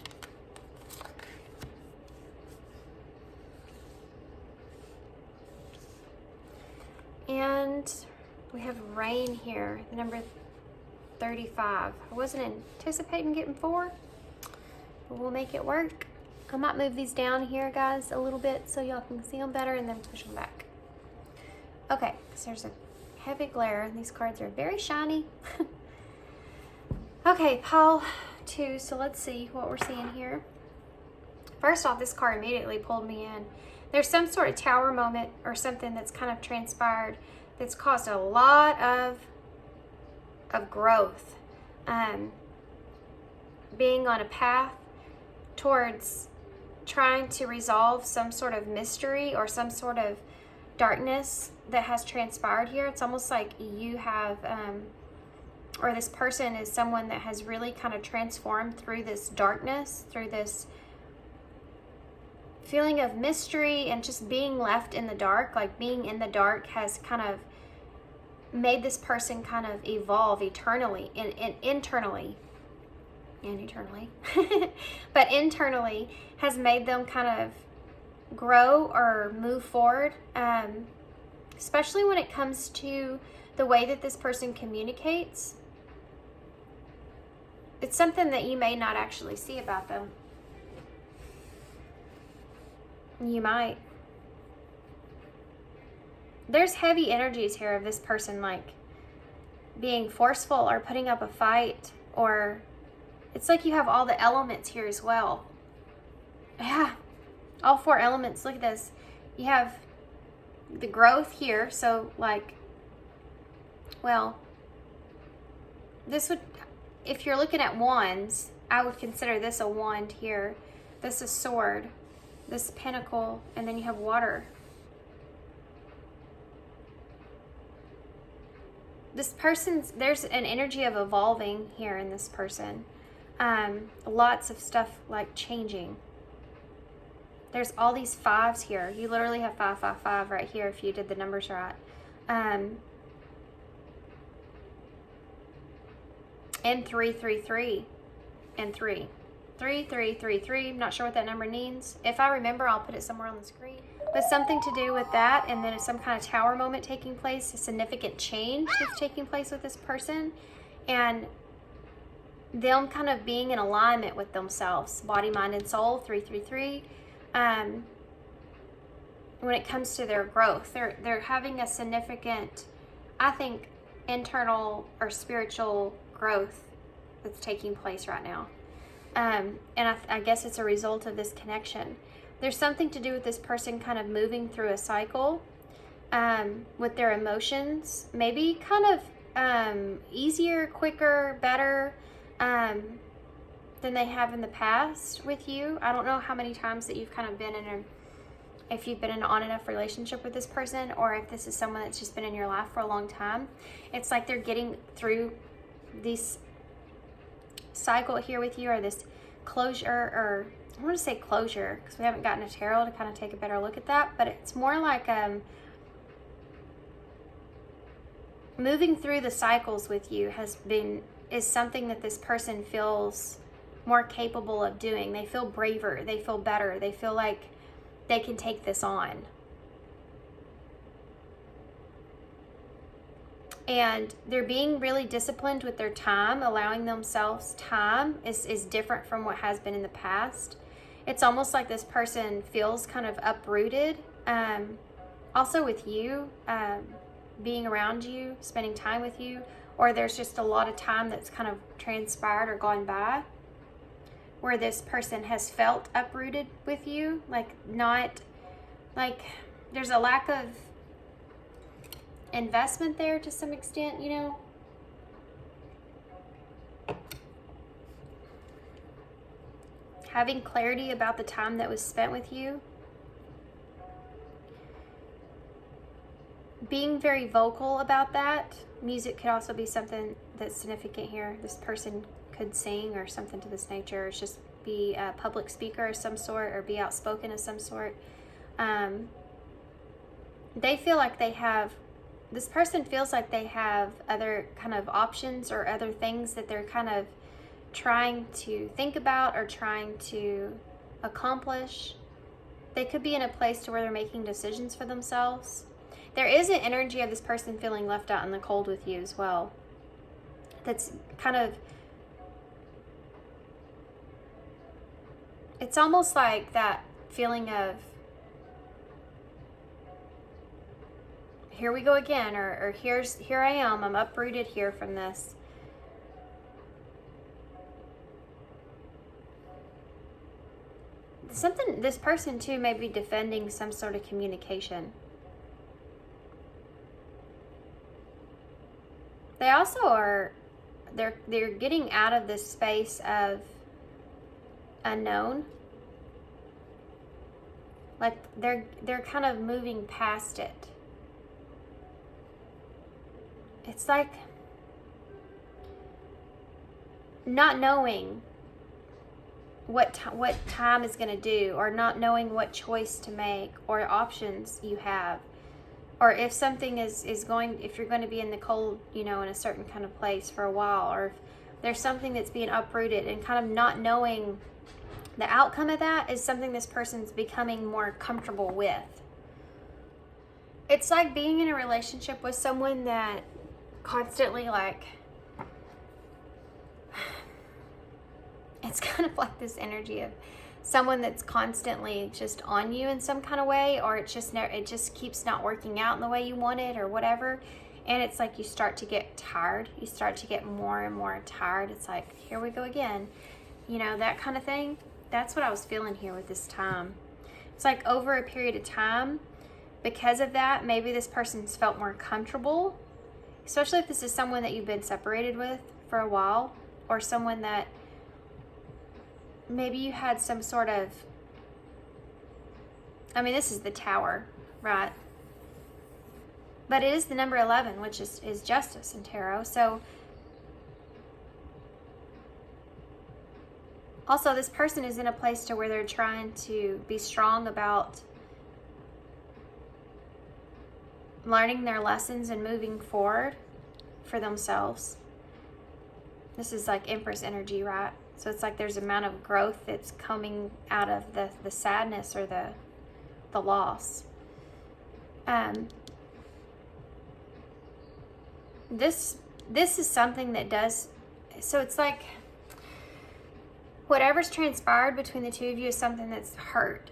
And we have rain here, number 35. I wasn't anticipating getting 4, but we'll make it work. I might move these down here, guys, a little bit so y'all can see them better and then push them back. Okay, so there's a heavy glare. These cards are very shiny. Okay, pile 2. So let's see what we're seeing here. First off, this card immediately pulled me in. There's some sort of tower moment or something that's kind of transpired that's caused a lot of growth. Being on a path towards trying to resolve some sort of mystery or some sort of darkness that has transpired here. It's almost like you have, or this person is someone that has really kind of transformed through this darkness, through this feeling of mystery and just being left in the dark. Like being in the dark has kind of made this person kind of evolve internally but internally has made them kind of grow or move forward, especially when it comes to the way that this person communicates. It's something that you may not actually see about them. You might. There's heavy energies here of this person like being forceful or putting up a fight, or it's like you have all the elements here as well. Yeah, all 4 elements. Look at this. You have the growth here. So like, well, this would, if you're looking at wands, I would consider this a wand here. This is sword, this pentacle, and then you have water. This person's, there's an energy of evolving here in this person. Lots of stuff like changing. There's all these 5s here. You literally have 5, 5, 5 right here if you did the numbers right. And 3, 3, 3, and 3. 3, 3, 3, 3. I'm not sure what that number means. If I remember, I'll put it somewhere on the screen. But something to do with that, and then some kind of tower moment taking place, a significant change that's taking place with this person, and them kind of being in alignment with themselves, body, mind, and soul. 3, 3, 3. When it comes to their growth, they're having a significant, I think, internal or spiritual growth that's taking place right now. And I guess it's a result of this connection. There's something to do with this person kind of moving through a cycle with their emotions, maybe kind of easier, quicker, better than they have in the past with you. I don't know how many times that you've kind of been in if you've been in an on and off relationship with this person, or if this is someone that's just been in your life for a long time. It's like they're getting through this cycle here with you, or this closure, or I want to say closure because we haven't gotten a tarot to kind of take a better look at that, but it's more like moving through the cycles with you is something that this person feels more capable of doing. They feel braver. They feel better. They feel like they can take this on. And they're being really disciplined with their time. Allowing themselves time is different from what has been in the past. It's almost like this person feels kind of uprooted. Also with you, being around you, spending time with you, or there's just a lot of time that's kind of transpired or gone by where this person has felt uprooted with you, there's a lack of investment there to some extent, you know. Having clarity about the time that was spent with you. Being very vocal about that. Music could also be something that's significant here. This person could sing or something to this nature. It's just be a public speaker of some sort or be outspoken of some sort. They feel like this person feels like they have other kind of options or other things that they're kind of trying to think about or trying to accomplish. They could be in a place to where they're making decisions for themselves. There is an energy of this person feeling left out in the cold with you as well. That's kind of, it's almost like that feeling of, here we go again, or here I am, I'm uprooted here from this. This person too may be defending some sort of communication. They also they're getting out of this space of unknown. Like they're kind of moving past it. It's like not knowing what time is going to do, or not knowing what choice to make or options you have, or if something if you're going to be in the cold, you know, in a certain kind of place for a while, or if there's something that's being uprooted, and kind of not knowing the outcome of that is something this person's becoming more comfortable with. It's like being in a relationship with someone that constantly, like, it's kind of like this energy of someone that's constantly just on you in some kind of way, or it just keeps not working out in the way you want it or whatever. And it's like you start to get tired. You start to get more and more tired. It's like, here we go again. You know, that kind of thing. That's what I was feeling here with this time. It's like over a period of time, because of that, maybe this person's felt more comfortable, especially if this is someone that you've been separated with for a while, or someone that maybe you had some sort of, I mean, this is the Tower, right? But it is the number 11, which is justice in tarot. So also this person is in a place to where they're trying to be strong about learning their lessons and moving forward for themselves. This is like Empress energy, right? So it's like there's an amount of growth that's coming out of the sadness or the loss. This is something that does, so it's like whatever's transpired between the two of you is something that's hurt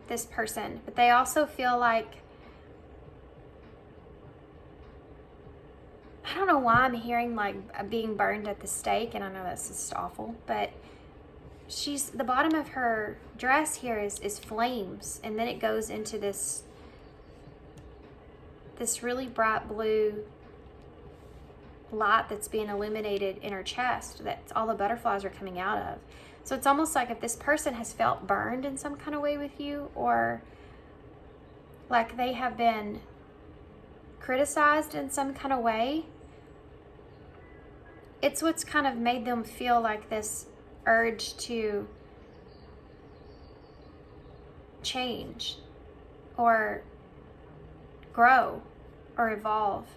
this person. But they also feel like, I don't know why I'm hearing like being burned at the stake, and I know that's just awful, but the bottom of her dress here is flames, and then it goes into this really bright blue light that's being illuminated in her chest, that all the butterflies are coming out of. So it's almost like if this person has felt burned in some kind of way with you, or like they have been criticized in some kind of way, it's what's kind of made them feel like this urge to change or grow or evolve.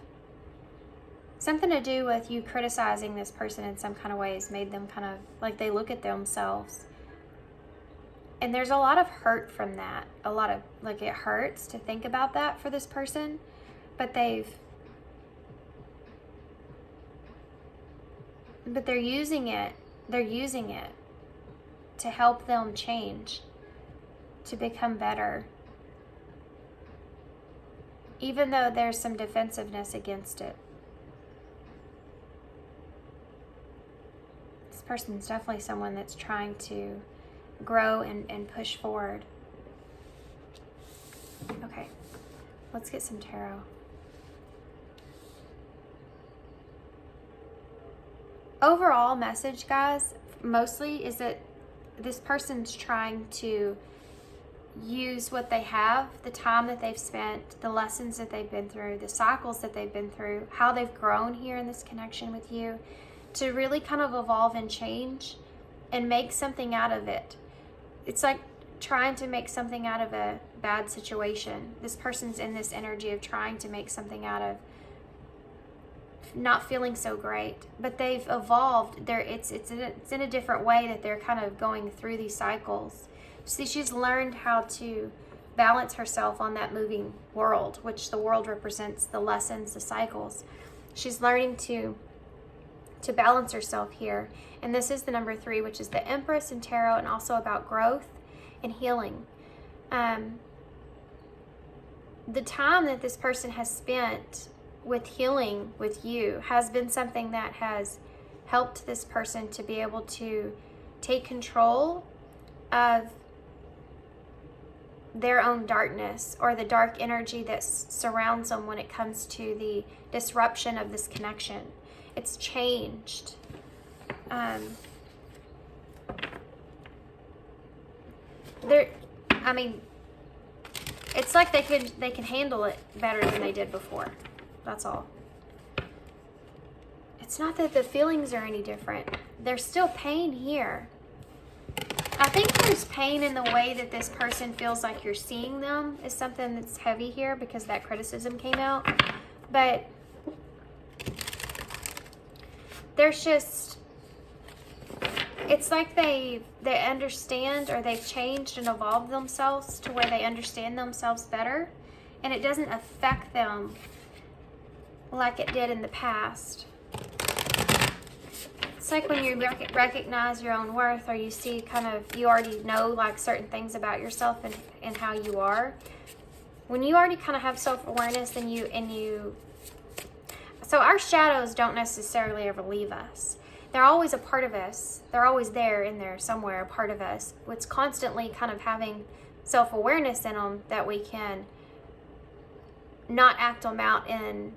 something to do with you criticizing this person in some kind of ways made them kind of like they look at themselves. And there's a lot of hurt from that. A lot of, like, it hurts to think about that for this person. But they're using it. They're using it to help them change, to become better. Even though there's some defensiveness against it. This person's definitely someone that's trying to grow and push forward. Okay, let's get some tarot. Overall message, guys, mostly is that this person's trying to use what they have, the time that they've spent, the lessons that they've been through, the cycles that they've been through, how they've grown here in this connection with you, to really kind of evolve and change and make something out of it. It's like trying to make something out of a bad situation. This person's in this energy of trying to make something out of not feeling so great, but they've evolved. It's in a different way that they're kind of going through these cycles. See, she's learned how to balance herself on that moving world, which the world represents the lessons, the cycles. She's learning to balance herself here. And this is the number 3, which is the Empress in tarot, and also about growth and healing. The time that this person has spent with healing with you has been something that has helped this person to be able to take control of their own darkness, or the dark energy that surrounds them when it comes to the disruption of this connection. It's changed. It's like they can handle it better than they did before. That's all. It's not that the feelings are any different. There's still pain here. I think there's pain in the way that this person feels like you're seeing them is something that's heavy here, because that criticism came out. But there's just, it's like they understand, or they've changed and evolved themselves to where they understand themselves better, and it doesn't affect them like it did in the past. It's like when you recognize your own worth, or you see kind of, you already know like certain things about yourself and how you are. When you already kind of have self-awareness and you, so our shadows don't necessarily ever leave us. They're always a part of us. They're always there in there somewhere, a part of us. It's constantly kind of having self-awareness in them that we can not act them out in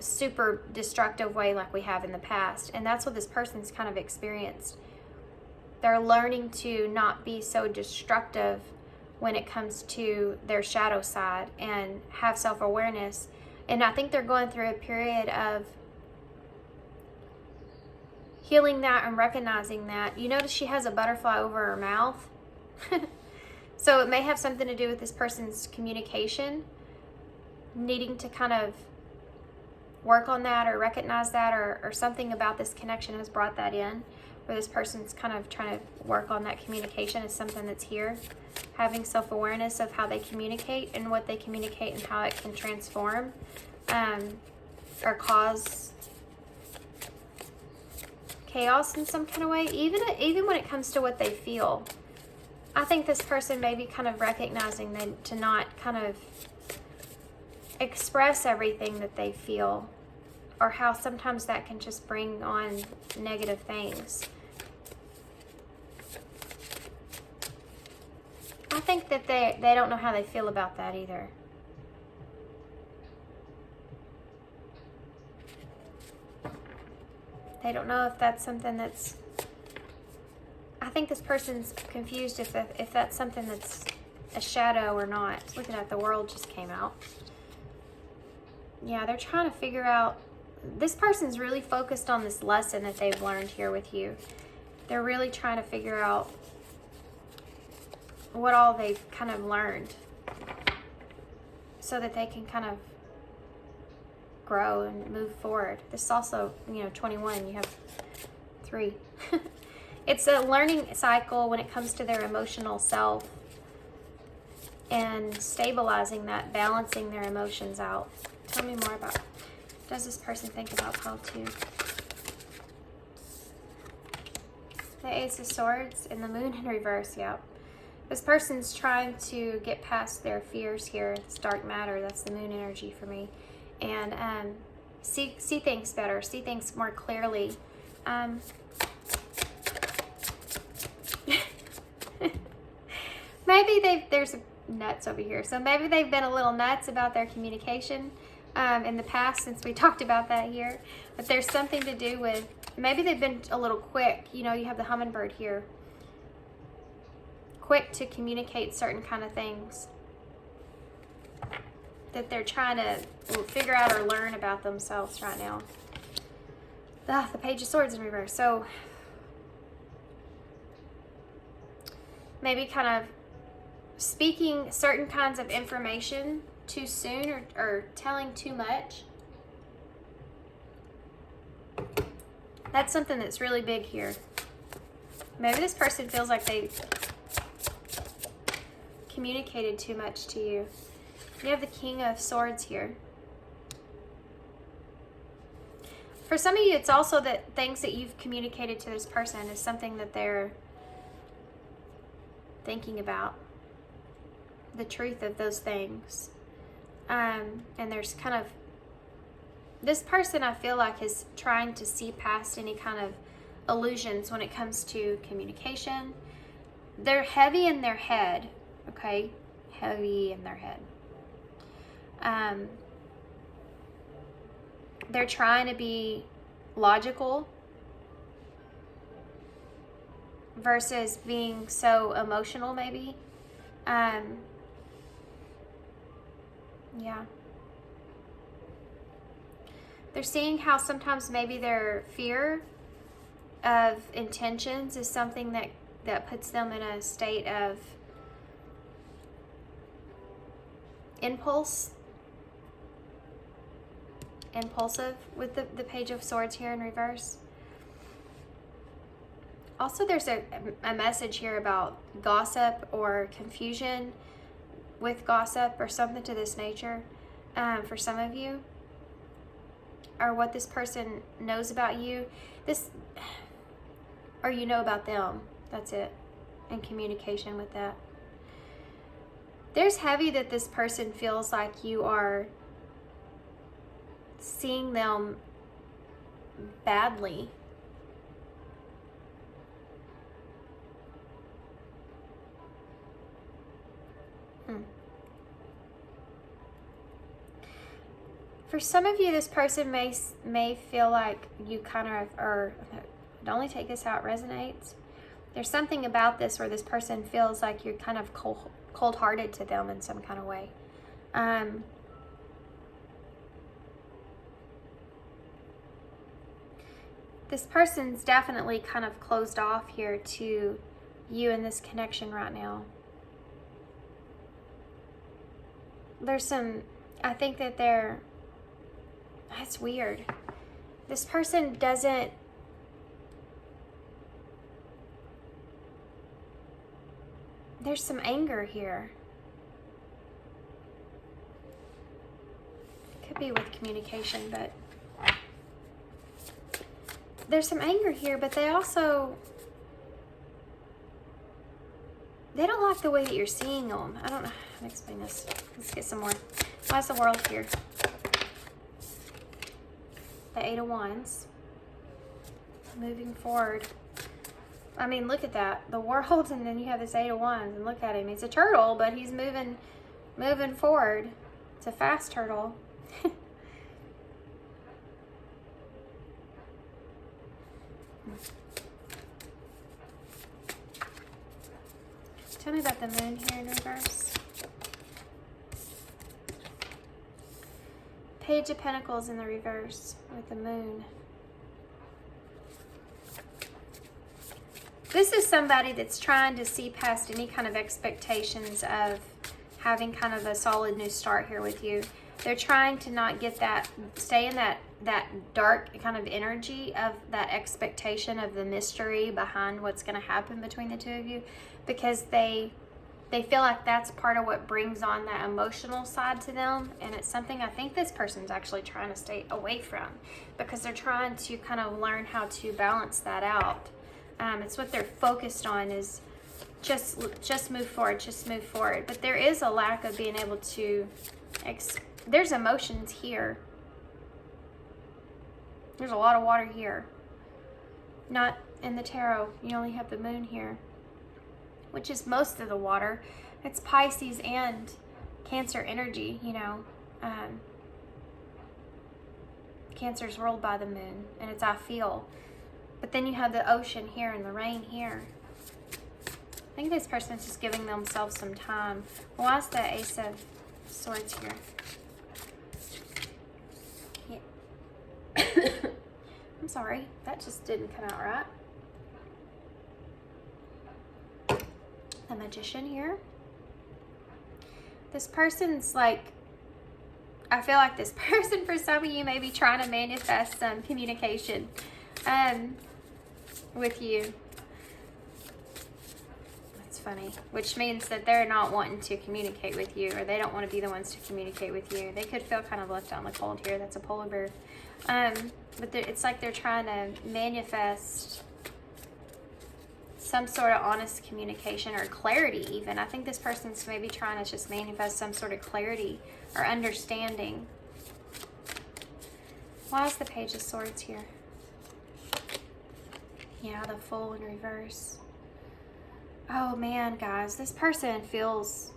super destructive way like we have in the past. And that's what this person's kind of experienced. They're learning to not be so destructive when it comes to their shadow side, and have self-awareness. And I think they're going through a period of healing that and recognizing that. You notice she has a butterfly over her mouth. So it may have something to do with this person's communication, needing to kind of work on that, or recognize that, or something about this connection has brought that in, where this person's kind of trying to work on that communication is something that's here. Having self-awareness of how they communicate and what they communicate and how it can transform or cause chaos in some kind of way, even when it comes to what they feel. I think this person may be kind of recognizing that to not kind of express everything that they feel, or how sometimes that can just bring on negative things. I think that they don't know how they feel about that either. They don't know if that's something that's, I think this person's confused if that's something that's a shadow or not. Look at that, the world just came out. Yeah, they're trying to figure out, this person's really focused on this lesson that they've learned here with you. They're really trying to figure out what all they've kind of learned, so that they can kind of grow and move forward. This is also, you know, 21, you have 3. It's a learning cycle when it comes to their emotional self and stabilizing that, balancing their emotions out. Tell me more about, does this person think about how to? The Ace of Swords and the Moon in reverse, yeah. This person's trying to get past their fears here. It's dark matter, that's the moon energy for me. And see things better, see things more clearly. Maybe there's nuts over here. So maybe they've been a little nuts about their communication in the past, since we talked about that here. But there's something to do with, maybe they've been a little quick. You know, you have the hummingbird here. Quick to communicate certain kind of things that they're trying to figure out or learn about themselves right now. The Page of Swords in reverse. So maybe kind of speaking certain kinds of information too soon, or telling too much. That's something that's really big here. Maybe this person feels like they communicated too much to you. You have the King of Swords here. For some of you, it's also that things that you've communicated to this person is something that they're thinking about. The truth of those things. And there's kind of, this person I feel like is trying to see past any kind of illusions when it comes to communication. They're heavy in their head, okay? Heavy in their head. They're trying to be logical versus being so emotional, maybe. Yeah. They're seeing how sometimes maybe their fear of intentions is something that puts them in a state of impulsive with the Page of Swords here in reverse. Also, there's a message here about gossip or confusion with gossip or something to this nature for some of you, or what this person knows about you, or you know about them. That's it, in communication with that. There's heavy that this person feels like you are seeing them badly. For some of you, this person may feel like you kind of are, only take this how it resonates. There's something about this where this person feels like you're kind of cold-hearted to them in some kind of way. This person's definitely kind of closed off here to you in this connection right now. There's some, I think that that's weird. This person doesn't, there's some anger here. Could be with communication, but there's some anger here, but they also, they don't like the way that you're seeing them. I don't know how to explain this. Let's get some more. Why's the World here? The Eight of Wands. Moving forward. I mean, look at that. The World, and then you have this Eight of Wands, and look at him. He's a turtle, but he's moving forward. It's a fast turtle. Tell me about the Moon here in reverse. Page of Pentacles in the reverse with the Moon. This is somebody that's trying to see past any kind of expectations of having kind of a solid new start here with you. They're trying to not get that, stay in that dark kind of energy of that expectation of the mystery behind what's going to happen between the two of you, because they feel like that's part of what brings on that emotional side to them, and it's something I think this person's actually trying to stay away from, because they're trying to kind of learn how to balance that out. It's what they're focused on, is just move forward, just move forward. But there is a lack of being able to, there's emotions here. There's a lot of water here. Not in the tarot. You only have the moon here, which is most of the water. It's Pisces and Cancer energy, you know. Cancer's ruled by the moon, and it's I feel. But then you have the ocean here and the rain here. I think this person's just giving themselves some time. Why is the Ace of Swords here? Yeah. I'm sorry, that just didn't come out right. The Magician here. This person's like, I feel like this person, for some of you, may be trying to manifest some communication with you. That's funny. Which means that they're not wanting to communicate with you, or they don't want to be the ones to communicate with you. They could feel kind of left out in the cold here. That's a polar bear. But it's like they're trying to manifest some sort of honest communication or clarity even. I think this person's maybe trying to just manifest some sort of clarity or understanding. Why is the Page of Swords here? Yeah, the Fool in reverse. Oh man, guys, this person feels...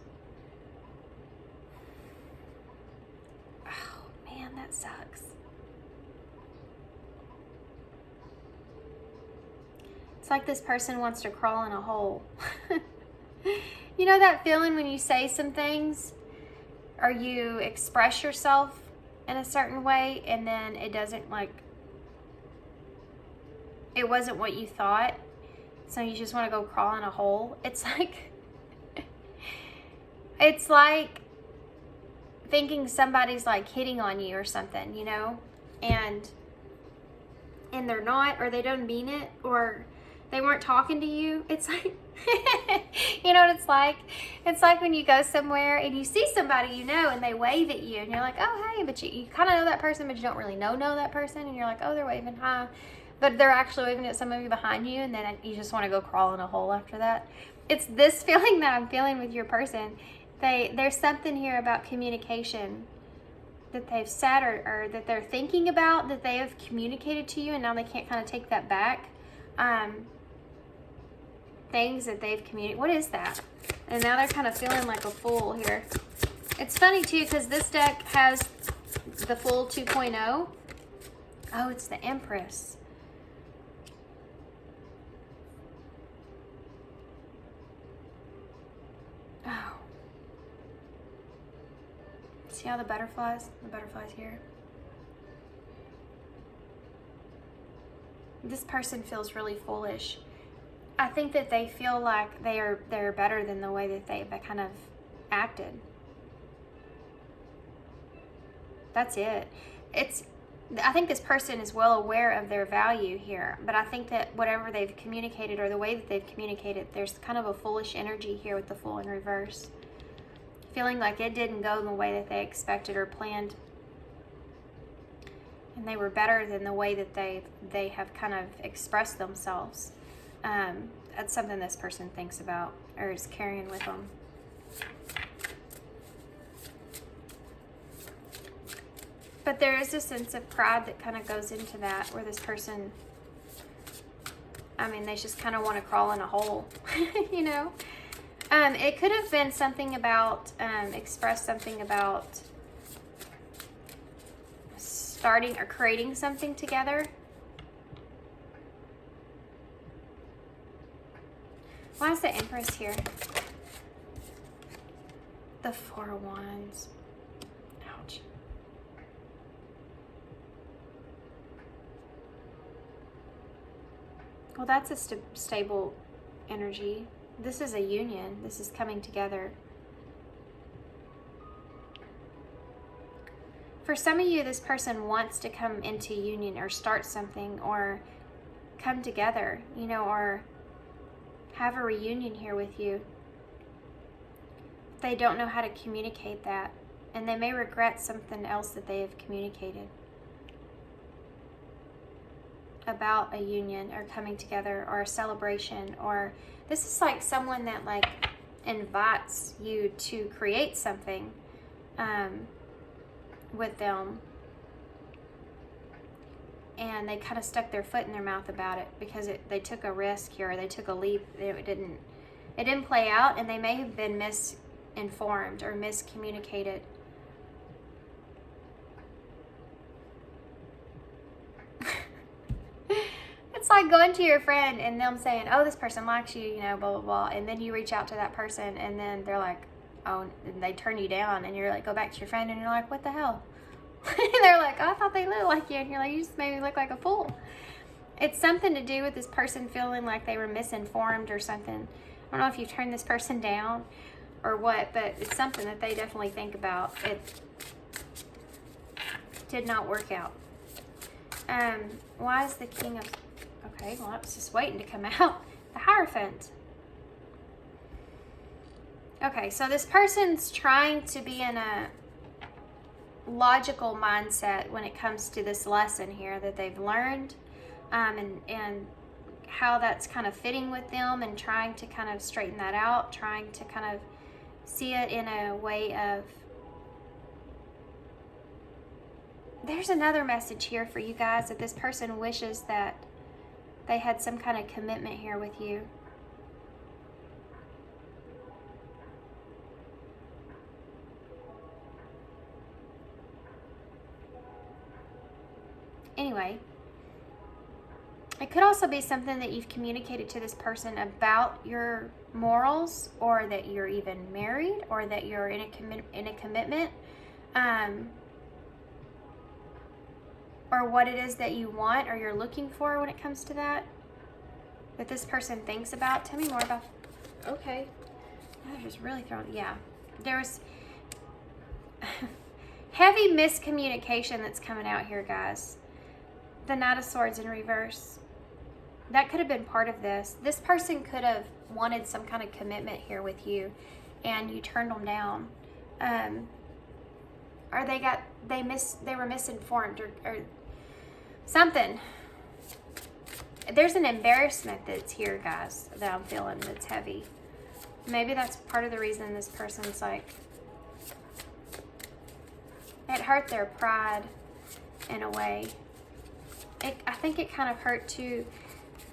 Oh man, that sucks. It's like this person wants to crawl in a hole. You know that feeling when you say some things or you express yourself in a certain way and then it doesn't, like, it wasn't what you thought, so you just want to go crawl in a hole? It's like, it's like thinking somebody's like hitting on you or something, you know, and they're not, or they don't mean it, or they weren't talking to you. It's like, you know what it's like? It's like when you go somewhere and you see somebody you know and they wave at you and you're like, oh, hey, but you kind of know that person, but you don't really know that person, and you're like, oh, they're waving hi, but they're actually waving at somebody behind you, and then you just want to go crawl in a hole after that. It's this feeling that I'm feeling with your person. There's something here about communication that they've said or that they're thinking about, that they have communicated to you, and now they can't kind of take that back. Things that they've communicated. What is that? And now they're kind of feeling like a fool here. It's funny too, because this deck has the Fool 2.0. Oh, it's the Empress. Oh. See how the butterflies here? This person feels really foolish. I think that they feel like they're better than the way that they kind of acted. That's it. I think this person is well aware of their value here, but I think that whatever they've communicated or the way that they've communicated, there's kind of a foolish energy here with the Fool in reverse. Feeling like it didn't go the way that they expected or planned. And they were better than the way that they have kind of expressed themselves. That's something this person thinks about or is carrying with them. But there is a sense of pride that kind of goes into that, where this person, I mean, they just kind of want to crawl in a hole, you know? It could have been something about, express something about starting or creating something together. Why is the Empress here? The Four of Wands. Ouch. Well, that's a stable energy. This is a union. This is coming together. For some of you, this person wants to come into union or start something or come together, you know, or have a reunion here with you. They don't know how to communicate that, and they may regret something else that they have communicated about a union or coming together or a celebration. Or this is like someone that like invites you to create something with them, and they kind of stuck their foot in their mouth about it because they took a risk here, or they took a leap. It didn't play out, and they may have been misinformed or miscommunicated. It's like going to your friend and them saying, oh, this person likes you, you know, blah, blah, blah. And then you reach out to that person, and then they're like, oh, and they turn you down, and you're like, go back to your friend, and you're like, what the hell? And they're like, oh, I thought they looked like you. And you're like, you just made me look like a fool. It's something to do with this person feeling like they were misinformed or something. I don't know if you've turned this person down or what, but it's something that they definitely think about. It did not work out. Why is the King of... Okay, well, I was just waiting to come out. The Hierophant. Okay, so this person's trying to be in a logical mindset when it comes to this lesson here that they've learned, and how that's kind of fitting with them, and trying to kind of straighten that out, trying to kind of see it in a way of... There's another message here for you guys, that this person wishes that they had some kind of commitment here with you. Anyway, it could also be something that you've communicated to this person about your morals, or that you're even married, or that you're in a commitment, or what it is that you want or you're looking for when it comes to that this person thinks about. Tell me more about... Okay, I just really thrown... Yeah, there was heavy miscommunication that's coming out here, guys. The Knight of Swords in reverse. That could have been part of this. This person could have wanted some kind of commitment here with you, and you turned them down. Or they were misinformed, or something. There's an embarrassment that's here, guys, that I'm feeling, that's heavy. Maybe that's part of the reason this person's like... It hurt their pride in a way. I think it kind of hurt too.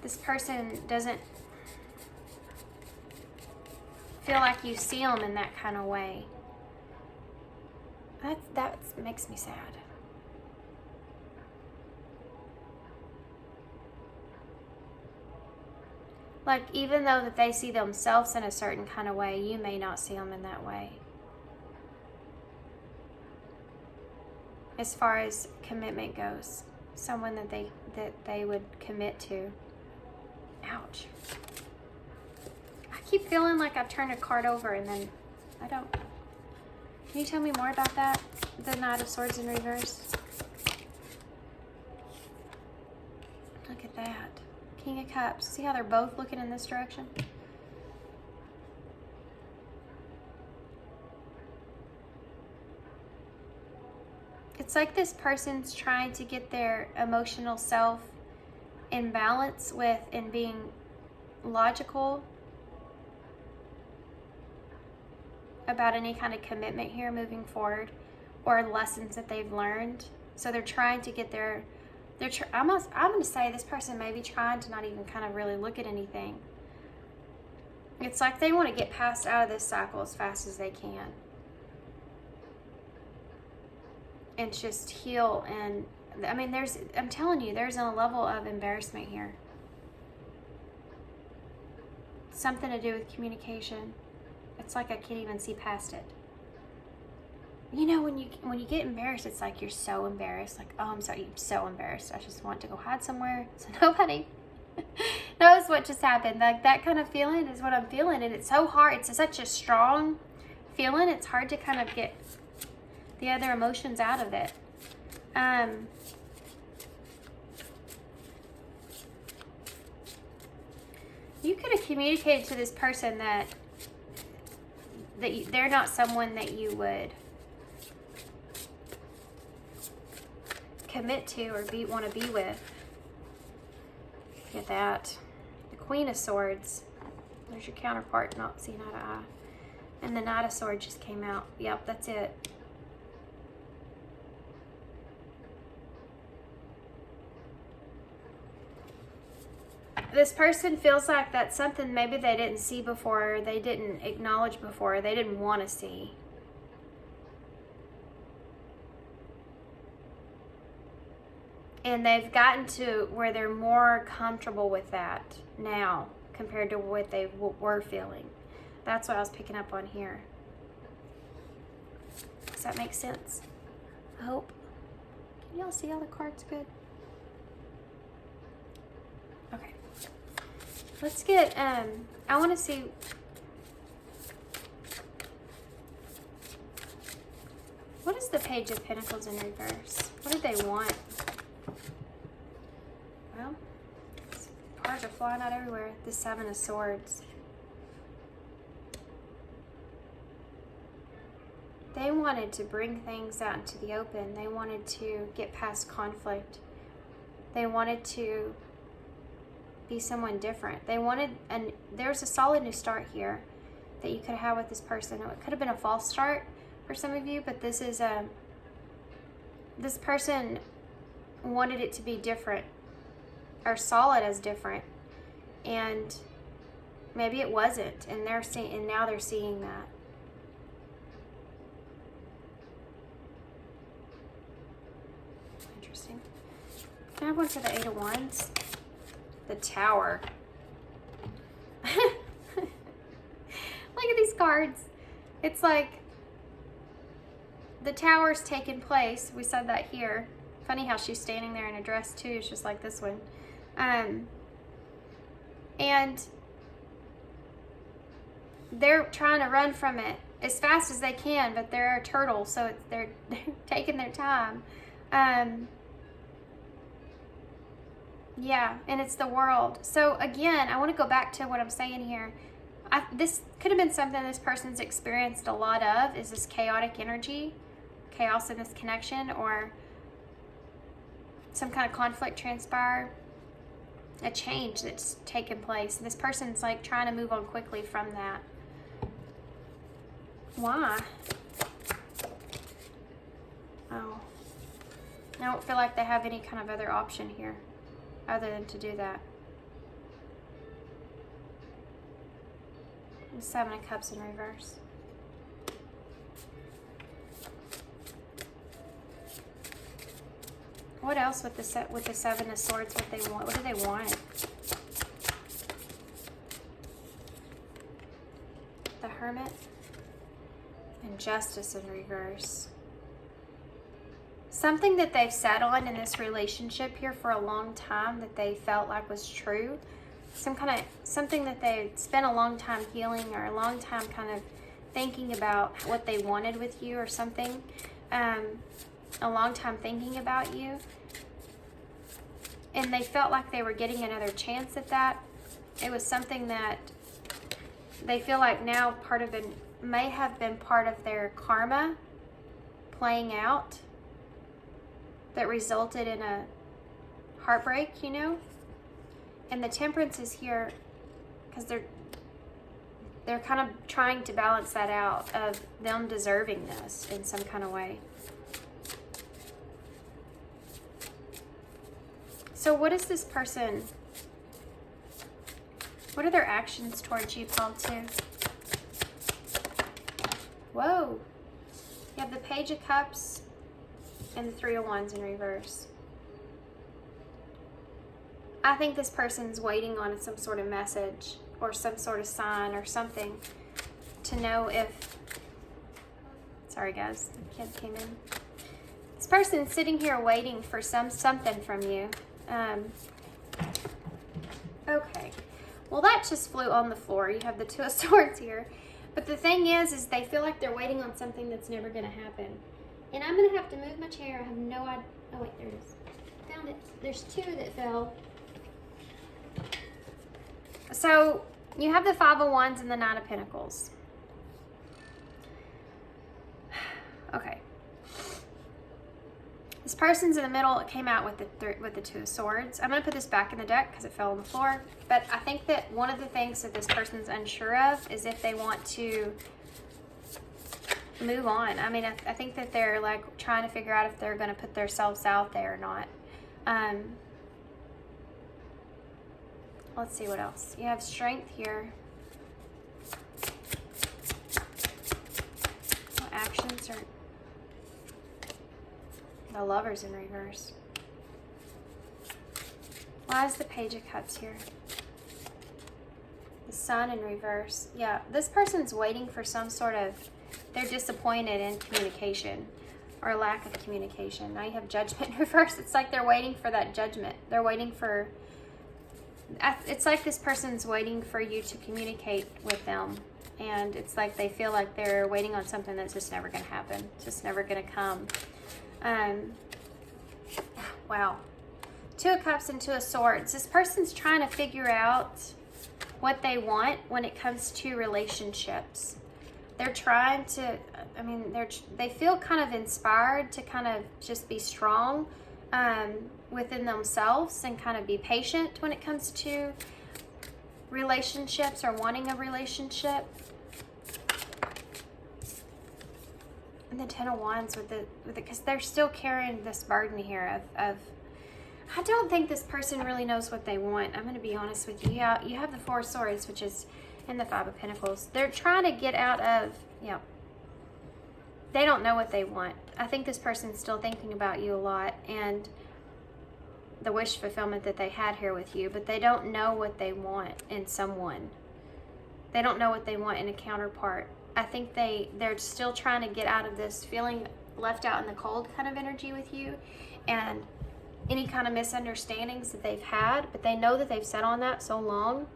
This person doesn't feel like you see them in that kind of way. That makes me sad. Like, even though that they see themselves in a certain kind of way, you may not see them in that way. As far as commitment goes, someone that they would commit to. Ouch. I keep feeling like I've turned a card over and then I don't. Can you tell me more about that? The Knight of Swords in reverse. Look at that. King of Cups. See how they're both looking in this direction? It's like this person's trying to get their emotional self in balance with and being logical about any kind of commitment here moving forward, or lessons that they've learned. So they're trying to get I'm going to say this person may be trying to not even kind of really look at anything. It's like they want to get past out of this cycle as fast as they can. And just heal. And I mean, I'm telling you, there's a level of embarrassment here. Something to do with communication. It's like I can't even see past it. You know, when you get embarrassed, it's like you're so embarrassed. Like, oh, I'm sorry, I'm so embarrassed. I just want to go hide somewhere so nobody knows what just happened. Like, that kind of feeling is what I'm feeling. And it's so hard. It's such a strong feeling. It's hard to kind of get the other emotions out of it. You could have communicated to this person that they're not someone that you would commit to or want to be with. Look at that. The Queen of Swords. There's your counterpart not seeing eye to eye. And the Knight of Swords just came out. Yep, that's it. This person feels like that's something maybe they didn't see before, they didn't acknowledge before, they didn't want to see. And they've gotten to where they're more comfortable with that now compared to what they were feeling. That's what I was picking up on here. Does that make sense? I hope. Can y'all see all the cards good? Okay. Let's get, I want to see. What is the Page of Pentacles in reverse? What do they want? Well, cards are flying out everywhere. The Seven of Swords. They wanted to bring things out into the open. They wanted to get past conflict. They wanted to be someone different. They wanted, and there's a solid new start here that you could have with this person. It could have been a false start for some of you, but this is this person wanted it to be different or saw it as different, and maybe it wasn't, and they're seeing, and now they're seeing that. Interesting. Can I have one for the Eight of Wands? The Tower. Look at these cards. It's like the Tower's taken place. We said that here. Funny how she's standing there in a dress too. It's just like this one. And they're trying to run from it as fast as they can, but they're a turtle, so they're taking their time. Yeah, and it's the World. So again, I want to go back to what I'm saying here. This could have been something this person's experienced a lot of, is this chaotic energy, chaos in this connection, or some kind of conflict transpire, a change that's taken place. This person's like trying to move on quickly from that. Why? Oh, I don't feel like they have any kind of other option here other than to do that. The Seven of Cups in reverse. What else with the Seven of Swords? What they want? What do they want? The Hermit and Justice in reverse. Something that they've sat on in this relationship here for a long time that they felt like was true. Something that they spent a long time healing, or a long time kind of thinking about what they wanted with you or something. A long time thinking about you. And they felt like they were getting another chance at that. It was something that they feel like now part of it may have been part of their karma playing out that resulted in a heartbreak, you know? And the Temperance is here because they're kind of trying to balance that out of them deserving this in some kind of way. So what is this person? What are their actions towards you, Paul, too? Whoa. You have the Page of Cups and the Three of Wands in reverse. I think this person's waiting on some sort of message or some sort of sign or something to know if... Sorry guys, the kid came in. This person's sitting here waiting for something from you. Okay. Well, that just flew on the floor. You have the Two of Swords here. But the thing is they feel like they're waiting on something that's never going to happen. And I'm going to have to move my chair. I have no idea. Oh wait, there it is. Found it. There's 2 that fell. So you have the 5 of Wands and the 9 of Pentacles. Okay. This person's in the middle. It came out with the 2 of Swords. I'm going to put this back in the deck because it fell on the floor. But I think that one of the things that this person's unsure of is if they want to move on. I mean, I think that they're like trying to figure out if they're going to put themselves out there or not. Let's see what else. You have Strength here. What actions are... The Lovers in reverse. Why is the Page of Cups here? The Sun in reverse. Yeah, this person's waiting for some sort of... They're disappointed in communication or lack of communication. Now you have Judgment in reverse. It's like they're waiting for that judgment. They're waiting for... It's like this person's waiting for you to communicate with them. And it's like they feel like they're waiting on something that's just never going to happen. It's just never going to come. Wow. 2 of Cups and 2 of Swords. This person's trying to figure out what they want when it comes to relationships. They're trying to, I mean, they feel kind of inspired to kind of just be strong within themselves and kind of be patient when it comes to relationships or wanting a relationship. And the 10 of Wands with it, because they're still carrying this burden here of I don't think this person really knows what they want. I'm going to be honest with you. Yeah, you have the 4 of Swords, which is in the 5 of Pentacles. They're trying to get out of, they don't know what they want. I think this person's still thinking about you a lot and the wish fulfillment that they had here with you, but they don't know what they want in someone. They don't know what they want in a counterpart. I think they're still trying to get out of this feeling left out in the cold kind of energy with you and any kind of misunderstandings that they've had, but they know that they've sat on that so long.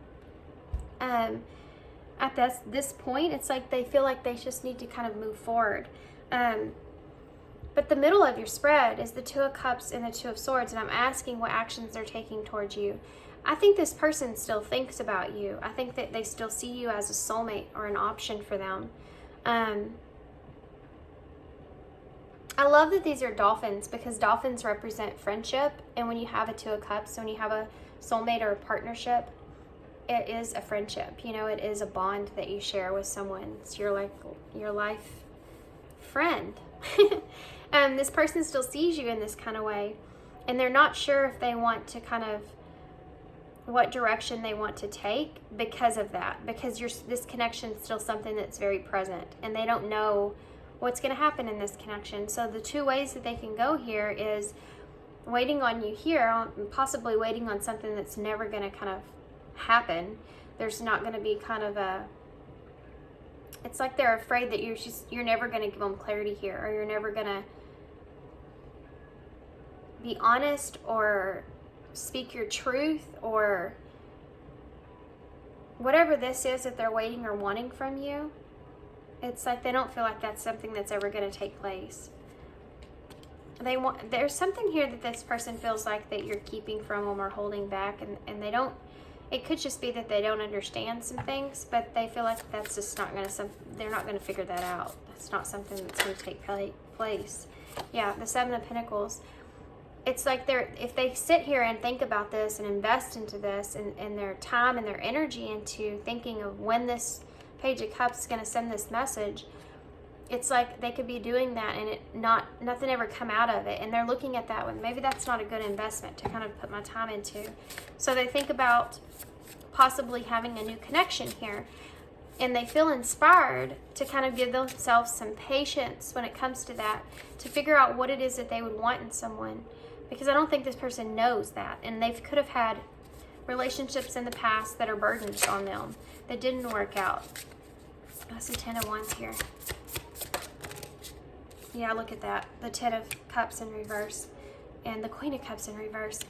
At this point, it's like they feel like they just need to kind of move forward. But the middle of your spread is the 2 of Cups and the 2 of Swords, and I'm asking what actions they're taking towards you. I think this person still thinks about you. I think that they still see you as a soulmate or an option for them. I love that these are dolphins because dolphins represent friendship. And when you have a 2 of Cups, when you have a soulmate or a partnership, it is a friendship. You know, it is a bond that you share with someone. It's your life friend. This person still sees you in this kind of way. And they're not sure if they want to kind of what direction they want to take because of that, because this connection is still something that's very present and they don't know what's going to happen in this connection. So the 2 ways that they can go here is waiting on you here, possibly waiting on something that's never going to kind of happen. There's not going to be kind of it's like they're afraid that you're never going to give them clarity here, or you're never going to be honest or speak your truth, or whatever this is that they're waiting or wanting from you. It's like they don't feel like that's something that's ever going to take place. There's something here that this person feels like that you're keeping from them or holding back, and they don't. It could just be that they don't understand some things, but they feel like that's just not going to. They're not going to figure that out. That's not something that's going to take place. Yeah, the 7 of Pentacles. It's like if they sit here and think about this and invest into this and their time and their energy into thinking of when this Page of Cups is going to send this message, it's like they could be doing that and nothing ever come out of it. And they're looking at that one. Maybe that's not a good investment to kind of put my time into. So they think about possibly having a new connection here. And they feel inspired to kind of give themselves some patience when it comes to that, to figure out what it is that they would want in someone. Because I don't think this person knows that. And they could have had relationships in the past that are burdens on them that didn't work out. That's the 10 of Wands here. Yeah, look at that. The 10 of Cups in reverse and the Queen of Cups in reverse.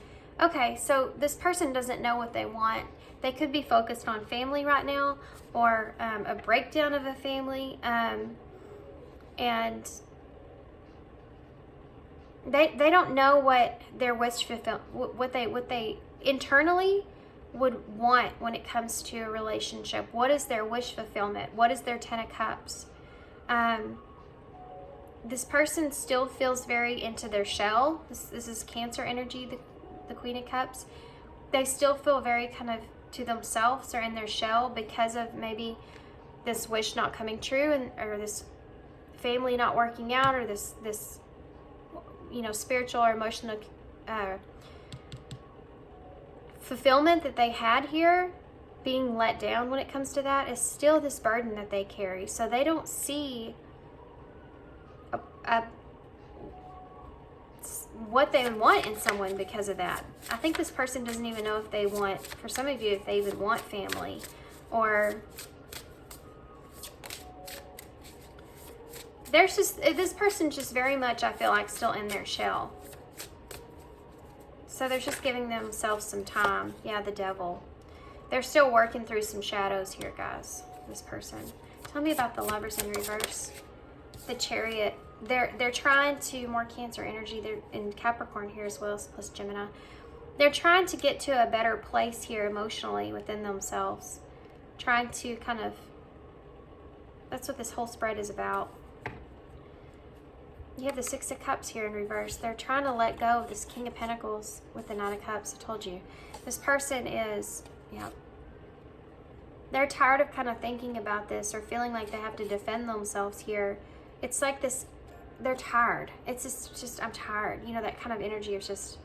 Okay, so this person doesn't know what they want. They could be focused on family right now, or a breakdown of a family. And they don't know what their wish fulfill, what they internally would want when it comes to a relationship. What is their wish fulfillment? What is their 10 of Cups? This person still feels very into their shell. This is Cancer energy, the Queen of Cups. They still feel very kind of to themselves or in their shell because of maybe this wish not coming true, or this family not working out, or this you know, spiritual or emotional fulfillment that they had here being let down when it comes to that is still this burden that they carry. So they don't see what they want in someone because of that. I think this person doesn't even know if they want, for some of you, if they even want family, or there's just, this person's just very much, I feel like, still in their shell. So they're just giving themselves some time. Yeah, the Devil. They're still working through some shadows here, guys, this person. Tell me about the Lovers in reverse. The Chariot. They're trying to, more Cancer energy. They're in Capricorn here as well, plus Gemini. They're trying to get to a better place here emotionally within themselves. Trying to kind of, that's what this whole spread is about. You have the Six of Cups here in reverse. They're trying to let go of this King of Pentacles with the Nine of Cups. I told you. This person is, yeah, they're tired of kind of thinking about this or feeling like they have to defend themselves here. It's like this, they're tired. It's just I'm tired. You know, that kind of energy of just,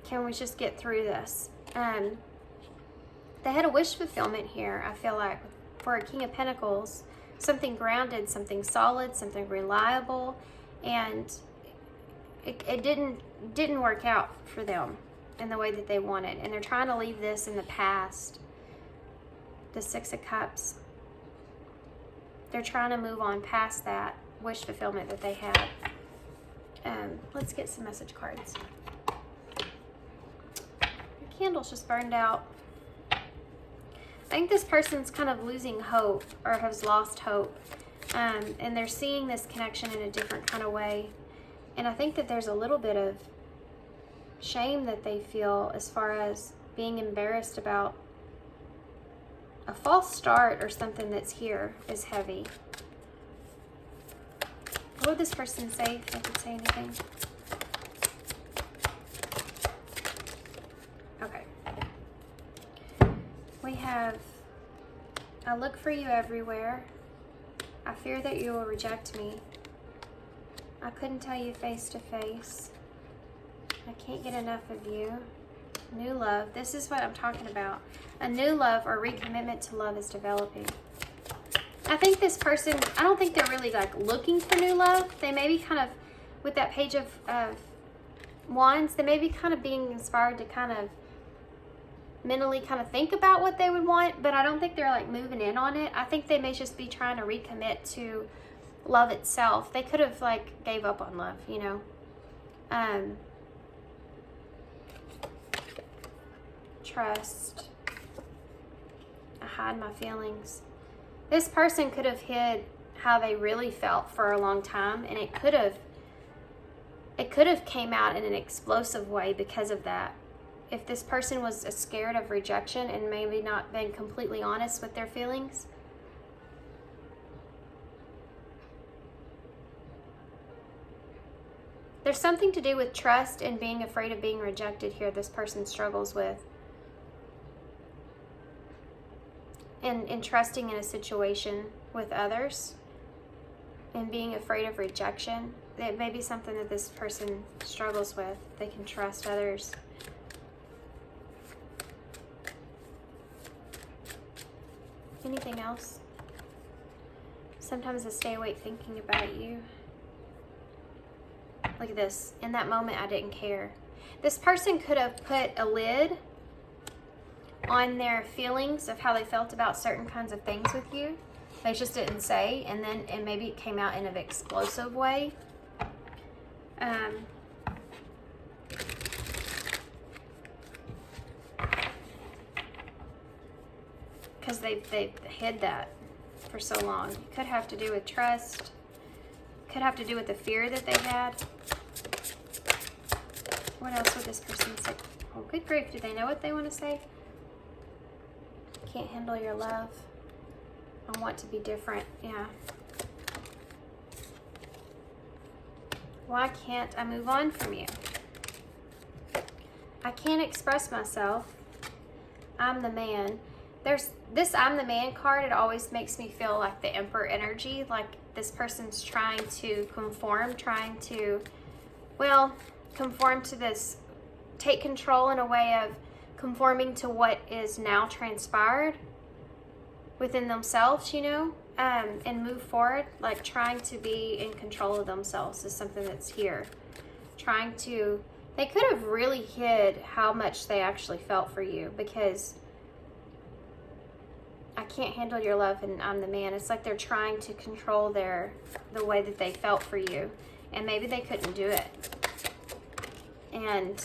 can we just get through this? They had a wish fulfillment here, I feel like, for a King of Pentacles. Something grounded, something solid, something reliable, and it didn't work out for them in the way that they wanted, and they're trying to leave this in the past. The Six of Cups. They're trying to move on past that wish fulfillment that they had. Let's get some message cards. Your candle's just burned out. I think this person's kind of losing hope, or has lost hope, and they're seeing this connection in a different kind of way. And I think that there's a little bit of shame that they feel as far as being embarrassed about a false start or something that's here is heavy. What would this person say if they could say anything? Okay. We have, I look for you everywhere. I fear that you will reject me. I couldn't tell you face to face. I can't get enough of you. New love. This is what I'm talking about. A new love or recommitment to love is developing. I think this person, I don't think they're really like looking for new love. They may be kind of, with that Page of Wands, they may be kind of being inspired to kind of mentally kind of think about what they would want, but I don't think they're like moving in on it. I think they may just be trying to recommit to love itself. They could have like gave up on love, you know. Trust. I hide my feelings. This person could have hid how they really felt for a long time, and it could have came out in an explosive way because of that. If this person was scared of rejection and maybe not been completely honest with their feelings. There's something to do with trust and being afraid of being rejected here this person struggles with. And trusting in a situation with others and being afraid of rejection. It may be something that this person struggles with. They can trust others. Anything else? Sometimes I stay awake thinking about you. Look at this. In that moment, I didn't care. This person could have put a lid on their feelings of how they felt about certain kinds of things with you. They just didn't say, and maybe it came out in an explosive way. Because they've hid that for so long. It could have to do with trust. Could have to do with the fear that they had. What else would this person say? Oh, good grief. Do they know what they want to say? Can't handle your love. I want to be different. Yeah. Why can't I move on from you? I can't express myself. I'm the man. There's this I'm the man card. It always makes me feel like the Emperor energy. Like this person's trying to conform, trying to, well, conform to this, take control in a way of conforming to what is now transpired within themselves, you know, and move forward. Like trying to be in control of themselves is something that's here. Trying to, they could have really hid how much they actually felt for you, because I can't handle your love and I'm the man. It's like they're trying to control the way that they felt for you, and maybe they couldn't do it. And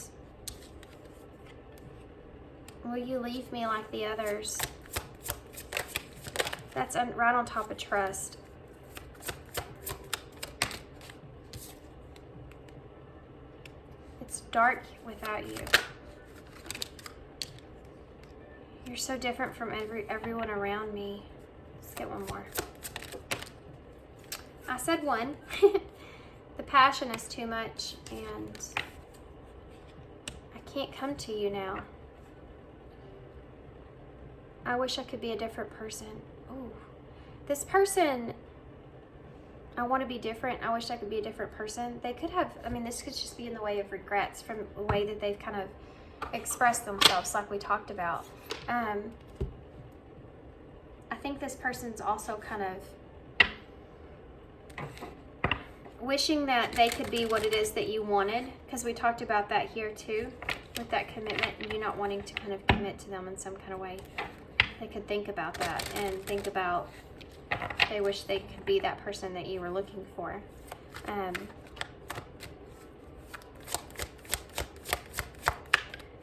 will you leave me like the others? That's right on top of trust. It's dark without you. You're so different from everyone around me. Let's get one more. I said one. The passion is too much, and I can't come to you now. I wish I could be a different person. Oh, this person, I want to be different. I wish I could be a different person. They could have, I mean, this could just be in the way of regrets from the way that they've kind of expressed themselves, like we talked about. I think this person's also kind of wishing that they could be what it is that you wanted, because we talked about that here too, with that commitment and you not wanting to kind of commit to them in some kind of way. They could think about that and think about, they wish they could be that person that you were looking for.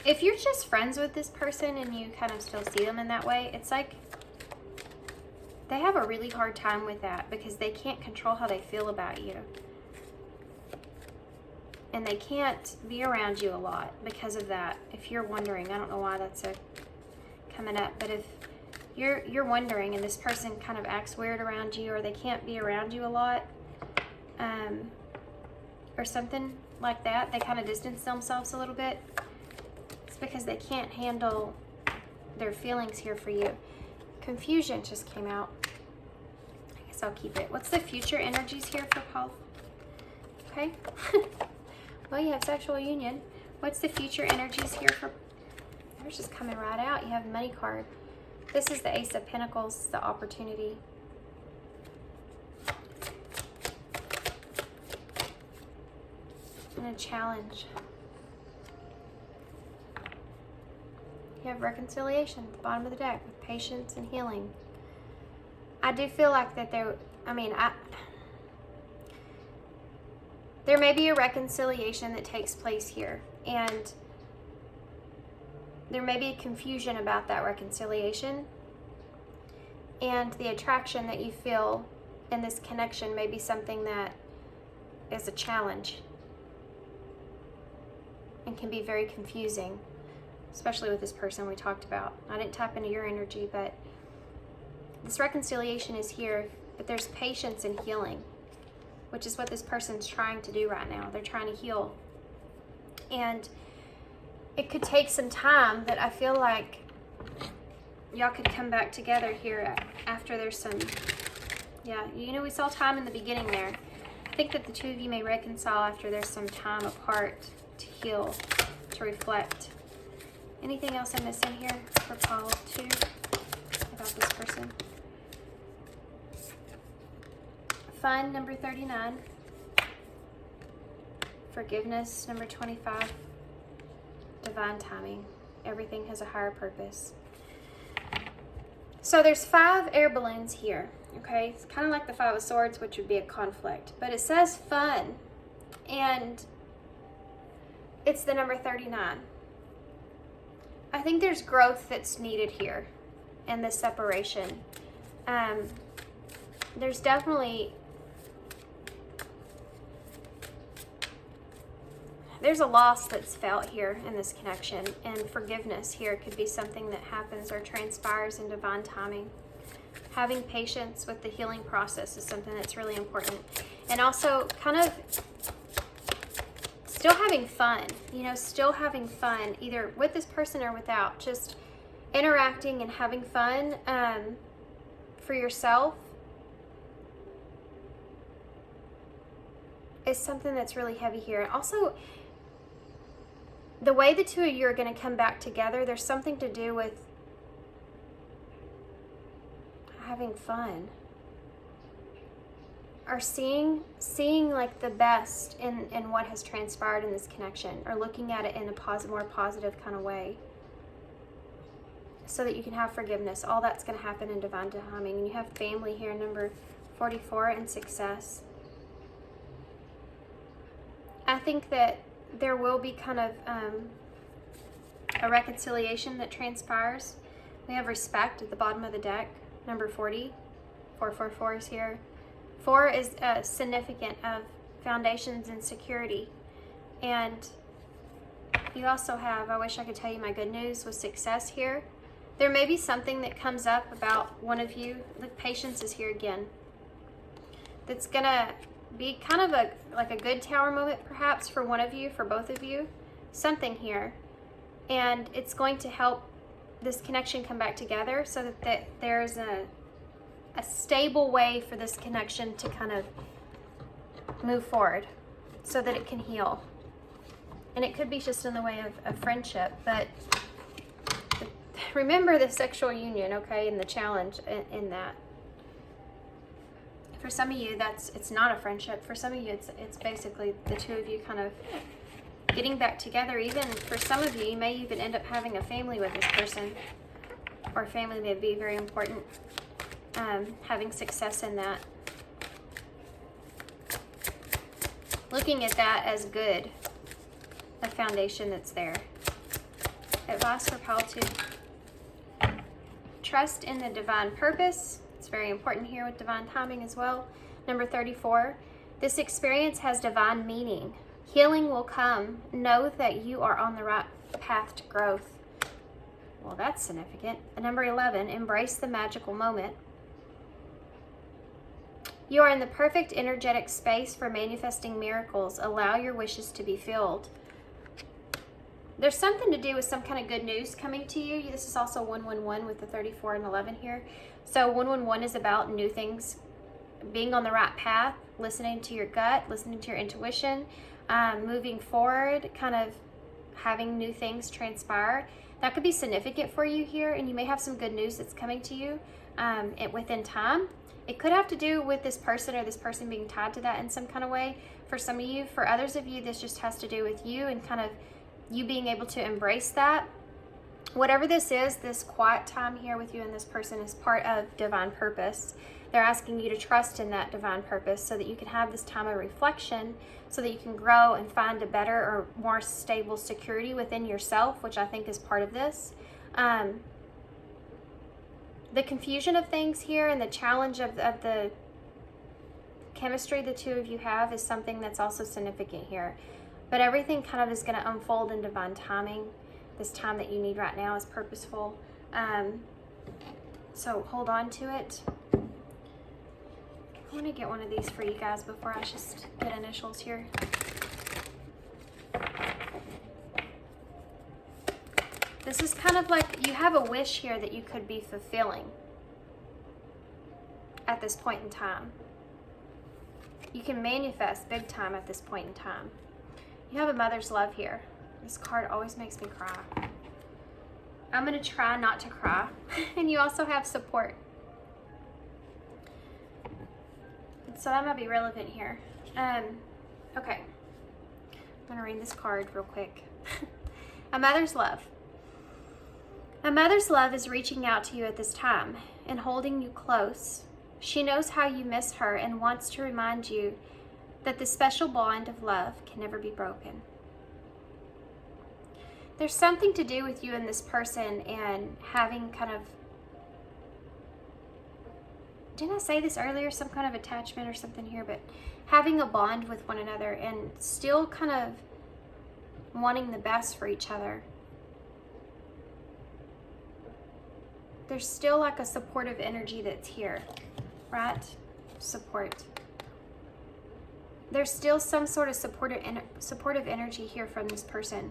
If you're just friends with this person and you kind of still see them in that way, it's like they have a really hard time with that, because they can't control how they feel about you. And they can't be around you a lot because of that. If you're wondering, I don't know why that's coming up, but if you're wondering and this person kind of acts weird around you, or they can't be around you a lot, or something like that, they kind of distance themselves a little bit, it's because they can't handle their feelings here for you. Confusion just came out. I guess I'll keep it. What's the future energies here for Paul? Okay. Well, you have sexual union. What's the future energies here for... They're just coming right out. You have money card. This is the Ace of Pentacles, the opportunity. And a challenge. You have reconciliation at the bottom of the deck with patience and healing. I do feel like that there may be a reconciliation that takes place here, and there may be confusion about that reconciliation, and the attraction that you feel in this connection may be something that is a challenge and can be very confusing, especially with this person we talked about. I didn't tap into your energy, but this reconciliation is here, but there's patience and healing, which is what this person's trying to do right now. They're trying to heal. And it could take some time, but I feel like y'all could come back together here after there's some, yeah, you know, we saw time in the beginning there. I think that the two of you may reconcile after there's some time apart to heal, to reflect. Anything else I'm missing here for Paul too about this person? Fun, number 39. Forgiveness, number 25. Divine timing. Everything has a higher purpose. So there's 5 air balloons here, okay? It's kind of like the 5 of Swords, which would be a conflict. But it says fun, and it's the number 39. I think there's growth that's needed here in this separation. There's definitely there's a loss that's felt here in this connection, and forgiveness here could be something that happens or transpires in divine timing. Having patience with the healing process is something that's really important. And also kind of still having fun, you know, still having fun, either with this person or without, just interacting and having fun for yourself is something that's really heavy here. And also, the way the two of you are going to come back together, there's something to do with having fun, or seeing like the best in what has transpired in this connection, or looking at it in a more positive kind of way, so that you can have forgiveness. All that's going to happen in divine timing. And you have family here, number 44, and success. I think that there will be kind of a reconciliation that transpires. We have respect at the bottom of the deck, number 40. 444 is here. 4 is significant of foundations and security. And you also have, I wish I could tell you my good news, with success here. There may be something that comes up about one of you. The patience is here again. That's gonna be kind of like a good tower moment perhaps for one of you, for both of you. Something here. And it's going to help this connection come back together, so that there's a stable way for this connection to kind of move forward, so that it can heal. And it could be just in the way of friendship, but remember the sexual union, okay, and the challenge in that. For some of you, it's not a friendship. For some of you, it's basically the two of you kind of getting back together. Even for some of you, you may even end up having a family with this person, or family may be very important. Having success in that. Looking at that as good, a foundation that's there. Advice for pile 2. Trust in the divine purpose. It's very important here with divine timing as well. Number 34. This experience has divine meaning. Healing will come. Know that you are on the right path to growth. Well, that's significant. And number 11. Embrace the magical moment. You are in the perfect energetic space for manifesting miracles. Allow your wishes to be filled. There's something to do with some kind of good news coming to you. This is also 111 with the 34 and 11 here. So 111 is about new things, being on the right path, listening to your gut, listening to your intuition, moving forward, kind of having new things transpire. That could be significant for you here, and you may have some good news that's coming to you within time. It could have to do with this person, or this person being tied to that in some kind of way for some of you. For others of you, this just has to do with you and kind of you being able to embrace that. Whatever this is, this quiet time here with you and this person is part of divine purpose. They're asking you to trust in that divine purpose so that you can have this time of reflection, so that you can grow and find a better or more stable security within yourself, which I think is part of this. The confusion of things here and the challenge of the chemistry the two of you have is something that's also significant here. But everything kind of is going to unfold in divine timing. This time that you need right now is purposeful. So hold on to it. I want to get one of these for you guys before I just get initials here. This is kind of like you have a wish here that you could be fulfilling at this point in time. You can manifest big time at this point in time. You have a mother's love here. This card always makes me cry. I'm going to try not to cry. And you also have support. So that might be relevant here. Okay. I'm going to read this card real quick. A mother's love. A mother's love is reaching out to you at this time and holding you close. She knows how you miss her and wants to remind you that the special bond of love can never be broken. There's something to do with you and this person and having kind of, didn't I say this earlier, some kind of attachment or something here, but having a bond with one another and still kind of wanting the best for each other. There's still like a supportive energy that's here, right? Support. There's still some sort of supportive energy here from this person.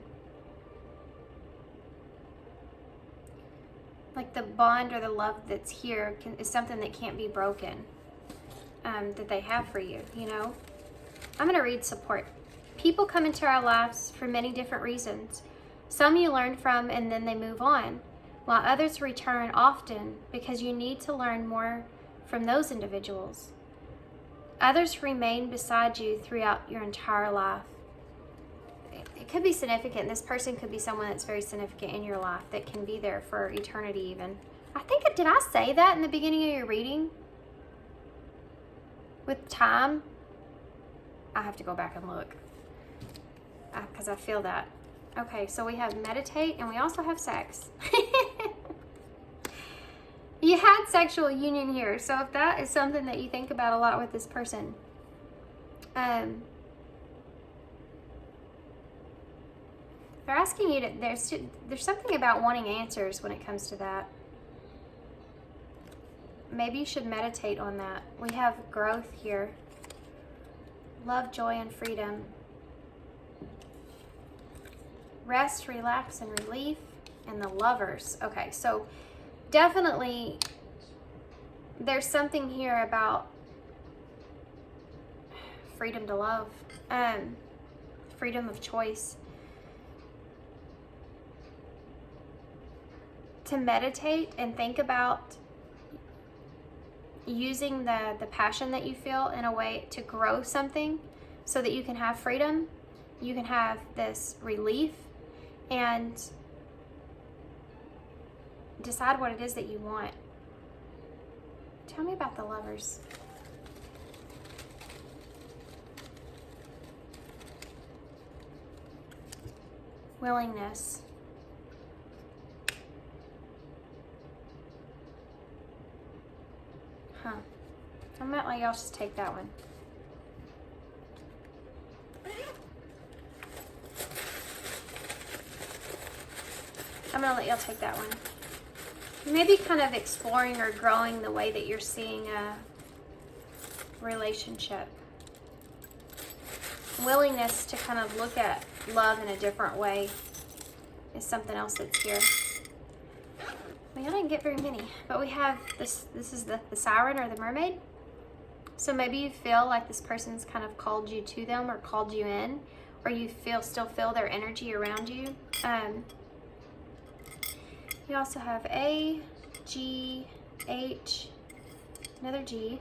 Like the bond or the love that's here is something that can't be broken, that they have for you, you know? I'm going to read support. People come into our lives for many different reasons. Some you learn from and then they move on, while others return often because you need to learn more from those individuals. Others remain beside you throughout your entire life. It could be significant. This person could be someone that's very significant in your life that can be there for eternity even. I think, did I say that in the beginning of your reading? With time? I have to go back and look because I feel that. Okay, so we have meditate and we also have sex. You had sexual union here, so if that is something that you think about a lot with this person, they're asking you to, there's something about wanting answers when it comes to that. Maybe you should meditate on that. We have growth here. Love, joy, and freedom. Rest, relax, and relief. And the lovers. Okay, so definitely there's something here about freedom to love. Freedom of choice. To meditate and think about using the passion that you feel in a way to grow something so that you can have freedom, you can have this relief, and decide what it is that you want. Tell me about the lovers. Willingness. Huh. I'm gonna let y'all just take that one. I'm gonna let y'all take that one. Maybe kind of exploring or growing the way that you're seeing a relationship. Willingness to kind of look at love in a different way is something else that's here. I didn't get very many, but we have this is the siren or the mermaid. So maybe you feel like this person's kind of called you to them or called you in, or you still feel their energy around you. You also have A, G, H, another G,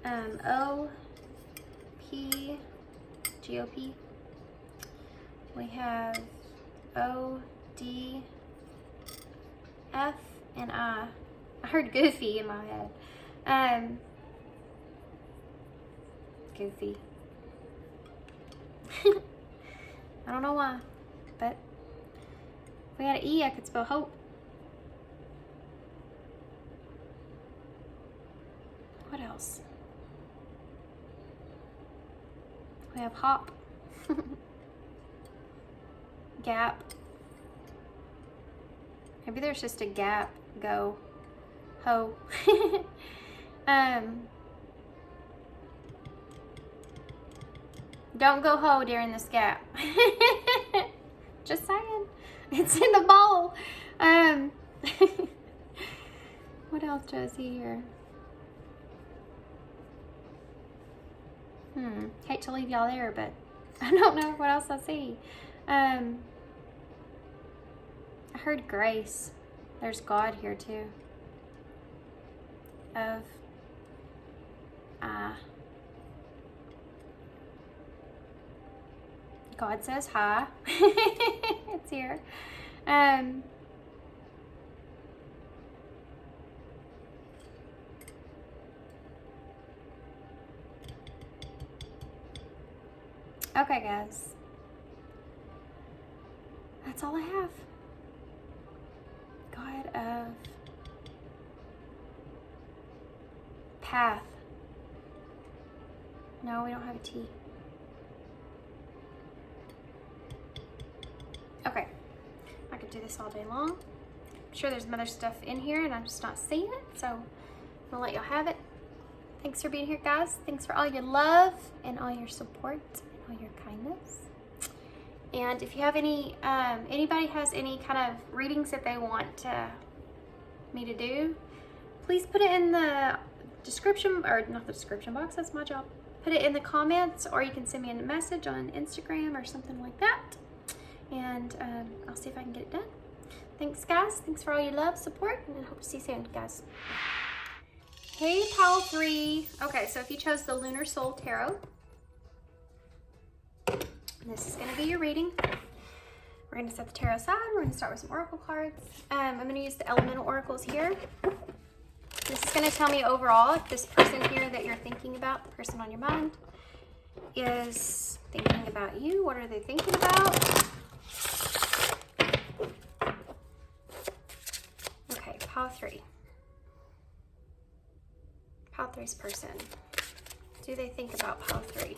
O, P, G-O-P. We have O, D, F, and I. I heard Goofy in my head. Goofy. I don't know why, but if we had an E, I could spell hope. What else? We have hop. Gap. Maybe there's just a gap. Go. Ho. Don't go ho during this gap. Just saying. It's in the bowl. What else do I see here? Hate to leave y'all there, but I don't know what else I see. I heard grace. There's God here too. Of God says hi. It's here. Okay, guys. That's all I have. God of path. No, we don't have a T. this all day long. I'm sure there's some other stuff in here and I'm just not seeing it, so I'm gonna let y'all have it. Thanks for being here, guys. Thanks for all your love and all your support and all your kindness. And if you have any, anybody has any kind of readings that they want me to do, please put it in the description, or not the description box, that's my job. Put it in the comments, or you can send me a message on Instagram or something like that. And I'll see if I can get it done. Thanks, guys. Thanks for all your love, support, and I hope to see you soon, guys. Hey, Pile 3. Okay, so if you chose the Lunar Soul Tarot, this is going to be your reading. We're going to set the tarot aside. We're going to start with some oracle cards. I'm going to use the elemental oracles here. This is going to tell me overall if this person here that you're thinking about, the person on your mind, is thinking about you. What are they thinking about? Okay, Pile 3. Pile 3's person. Do they think about Pile 3?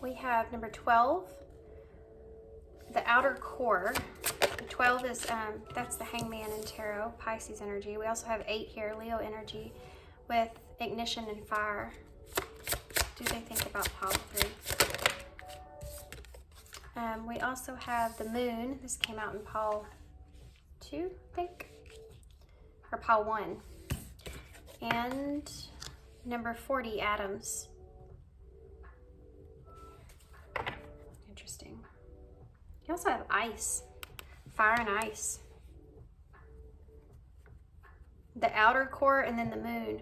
We have number 12, the outer core. 12 is, that's the Hangman in Tarot, Pisces energy. We also have 8 here, Leo energy, with ignition and fire. Do they think about Pile 3? We also have the moon. This came out in Pile 2, I think, or Pile 1. And number 40, atoms. Interesting. You also have ice, fire and ice. The outer core and then the moon.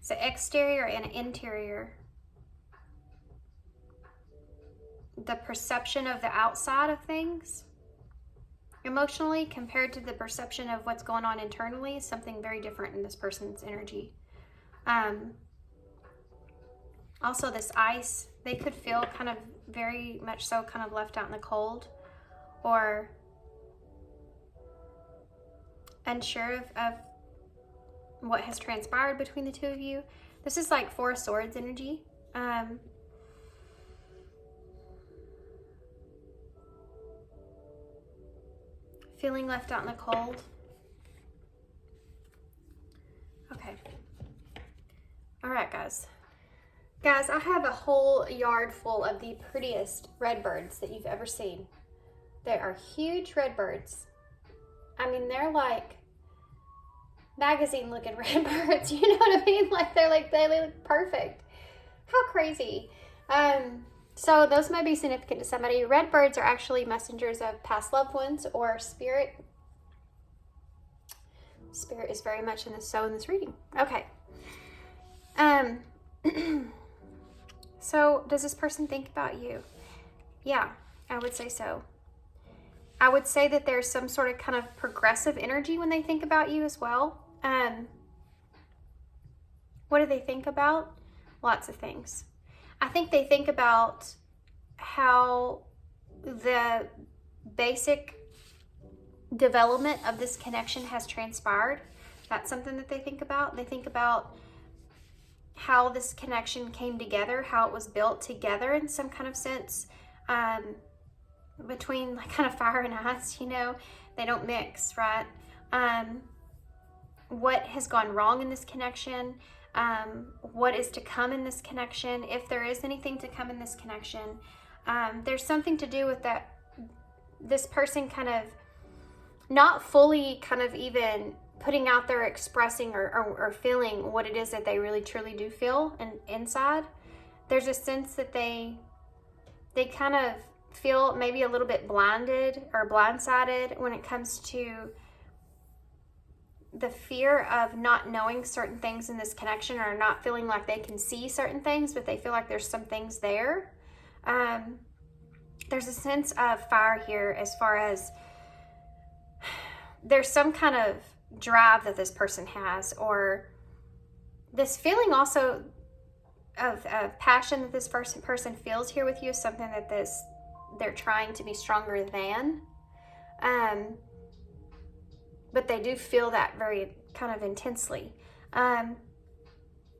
So exterior and interior. The perception of the outside of things emotionally compared to the perception of what's going on internally is something very different in this person's energy. Also this ice, they could feel kind of very much so kind of left out in the cold, or unsure of what has transpired between the two of you. This is like 4 of Swords energy. Feeling left out in the cold. Okay. All right, guys. Guys, I have a whole yard full of the prettiest redbirds that you've ever seen. They are huge redbirds. I mean, they're like magazine looking redbirds, you know what I mean? Like they look perfect. How crazy. So those might be significant to somebody. Redbirds are actually messengers of past loved ones or spirit. Spirit is very much in this reading. Okay. So does this person think about you? Yeah, I would say so. I would say that there's some sort of kind of progressive energy when they think about you as well. What do they think about? Lots of things. I think they think about how the basic development of this connection has transpired. That's something that they think about. They think about how this connection came together, how it was built together in some kind of sense, between like kind of fire and ice, you know, they don't mix, right? What has gone wrong in this connection, what is to come in this connection, if there is anything to come in this connection. There's something to do with that, this person kind of not fully kind of even putting out there, expressing or feeling what it is that they really truly do feel and inside. There's a sense that they kind of feel maybe a little bit blinded or blindsided when it comes to the fear of not knowing certain things in this connection, or not feeling like they can see certain things, but they feel like there's some things there. There's a sense of fire here, as far as there's some kind of drive that this person has, or this feeling also of passion that this person feels here with you is something that they're trying to be stronger than. But they do feel that very kind of intensely.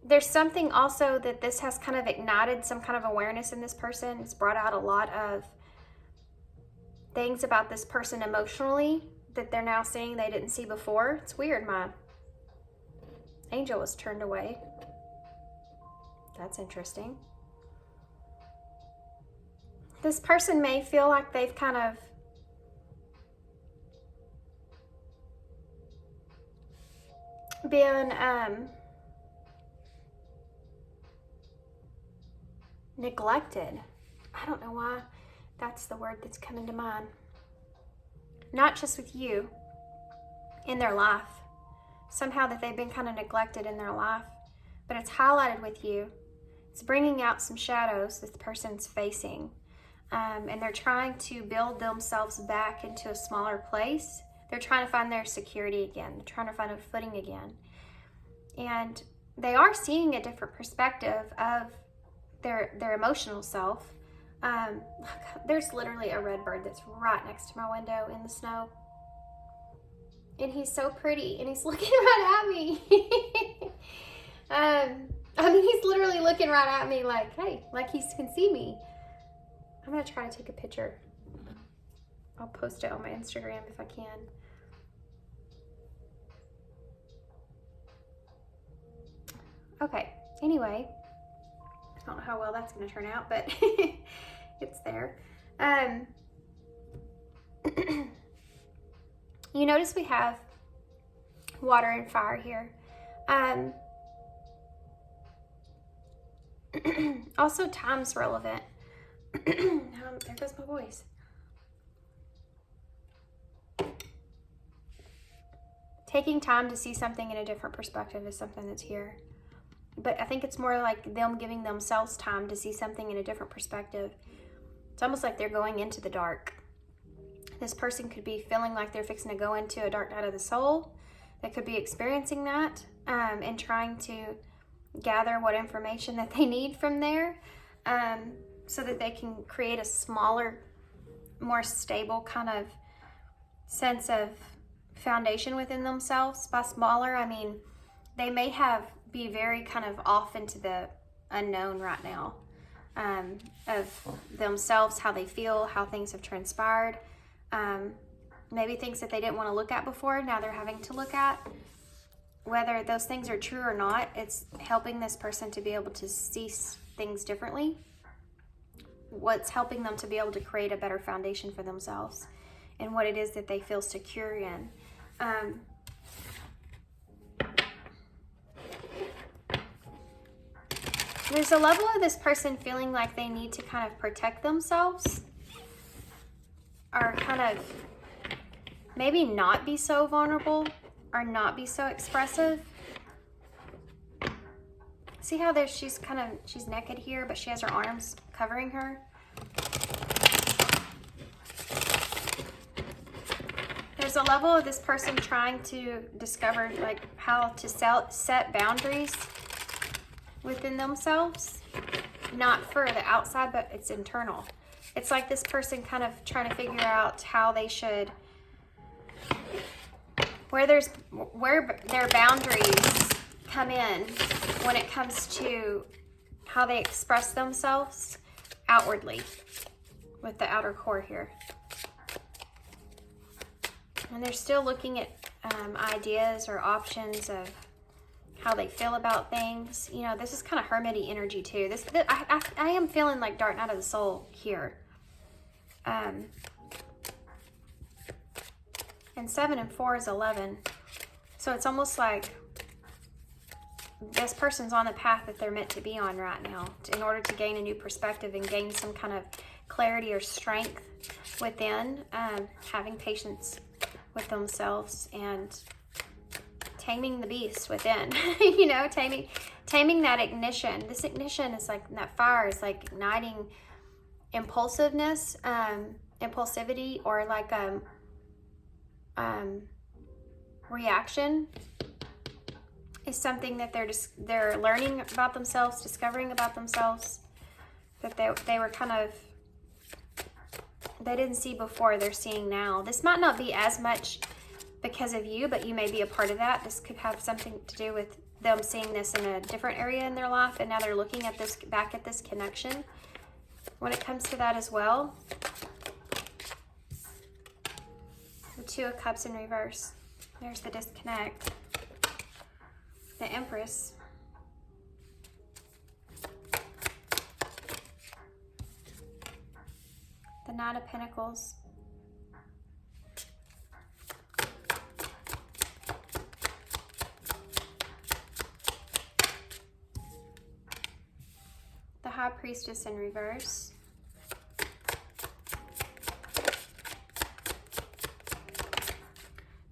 There's something also that this has kind of ignited some kind of awareness in this person. It's brought out a lot of things about this person emotionally that they're now seeing they didn't see before. It's weird, my angel was turned away. That's interesting. This person may feel like they've kind of been neglected. I don't know why that's the word that's coming to mind. Not just with you, in their life. Somehow that they've been kind of neglected in their life, but it's highlighted with you. It's bringing out some shadows that the person's facing, and they're trying to build themselves back into a smaller place. They're trying to find their security again. They're trying to find a footing again. And they are seeing a different perspective of their emotional self. There's literally a red bird that's right next to my window in the snow. And he's so pretty, and he's looking right at me. I mean, he's literally looking right at me like, hey, like he can see me. I'm gonna try to take a picture. I'll post it on my Instagram if I can. Okay, anyway, I don't know how well that's gonna turn out, but it's there. You notice we have water and fire here. Also, time's relevant. There goes my voice. Taking time to see something in a different perspective is something that's here. But I think it's more like them giving themselves time to see something in a different perspective. It's almost like they're going into the dark. This person could be feeling like they're fixing to go into a dark night of the soul. They could be experiencing that and trying to gather what information that they need from there so that they can create a smaller, more stable kind of sense of foundation within themselves. By smaller, I mean they may be very kind of off into the unknown right now of themselves, how they feel, how things have transpired. Maybe things that they didn't want to look at before, now they're having to look at. Whether those things are true or not, it's helping this person to be able to see things differently. What's helping them to be able to create a better foundation for themselves and what it is that they feel secure in. There's a level of this person feeling like they need to kind of protect themselves, or kind of maybe not be so vulnerable or not be so expressive. See how she's naked here, but she has her arms covering her. There's a level of this person trying to discover like how to set boundaries within themselves, not for the outside, but it's internal. It's like this person kind of trying to figure out how they should, where their boundaries come in when it comes to how they express themselves outwardly with the outer core here. And they're still looking at ideas or options of how they feel about things. You know, this is kind of hermity energy too. I am feeling like dark night of the soul here. And 7 and 4 is 11. So it's almost like this person's on the path that they're meant to be on right now in order to gain a new perspective and gain some kind of clarity or strength within, having patience with themselves and taming the beast within. You know, taming that ignition. This ignition is like, that fire is like igniting impulsiveness, impulsivity, or like reaction is something that they're learning about themselves, discovering about themselves, that they were kind of, they didn't see before, they're seeing now. This might not be as much because of you, but you may be a part of that. This could have something to do with them seeing this in a different area in their life, and now they're looking at this, back at this connection when it comes to that as well. Two of Cups in reverse. There's the disconnect. The Empress. The Knight of Pentacles. The High Priestess in reverse.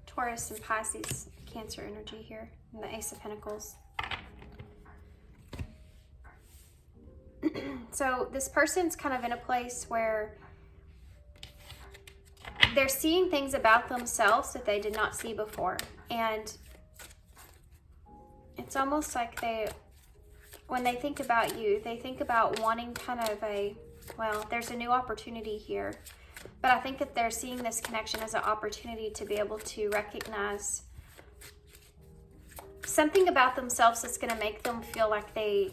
Taurus and Pisces, Cancer energy here, and the Ace of Pentacles. So this person's kind of in a place where they're seeing things about themselves that they did not see before. And it's almost like when they think about you, they think about wanting kind of well, there's a new opportunity here. But I think that they're seeing this connection as an opportunity to be able to recognize something about themselves that's going to make them feel like they're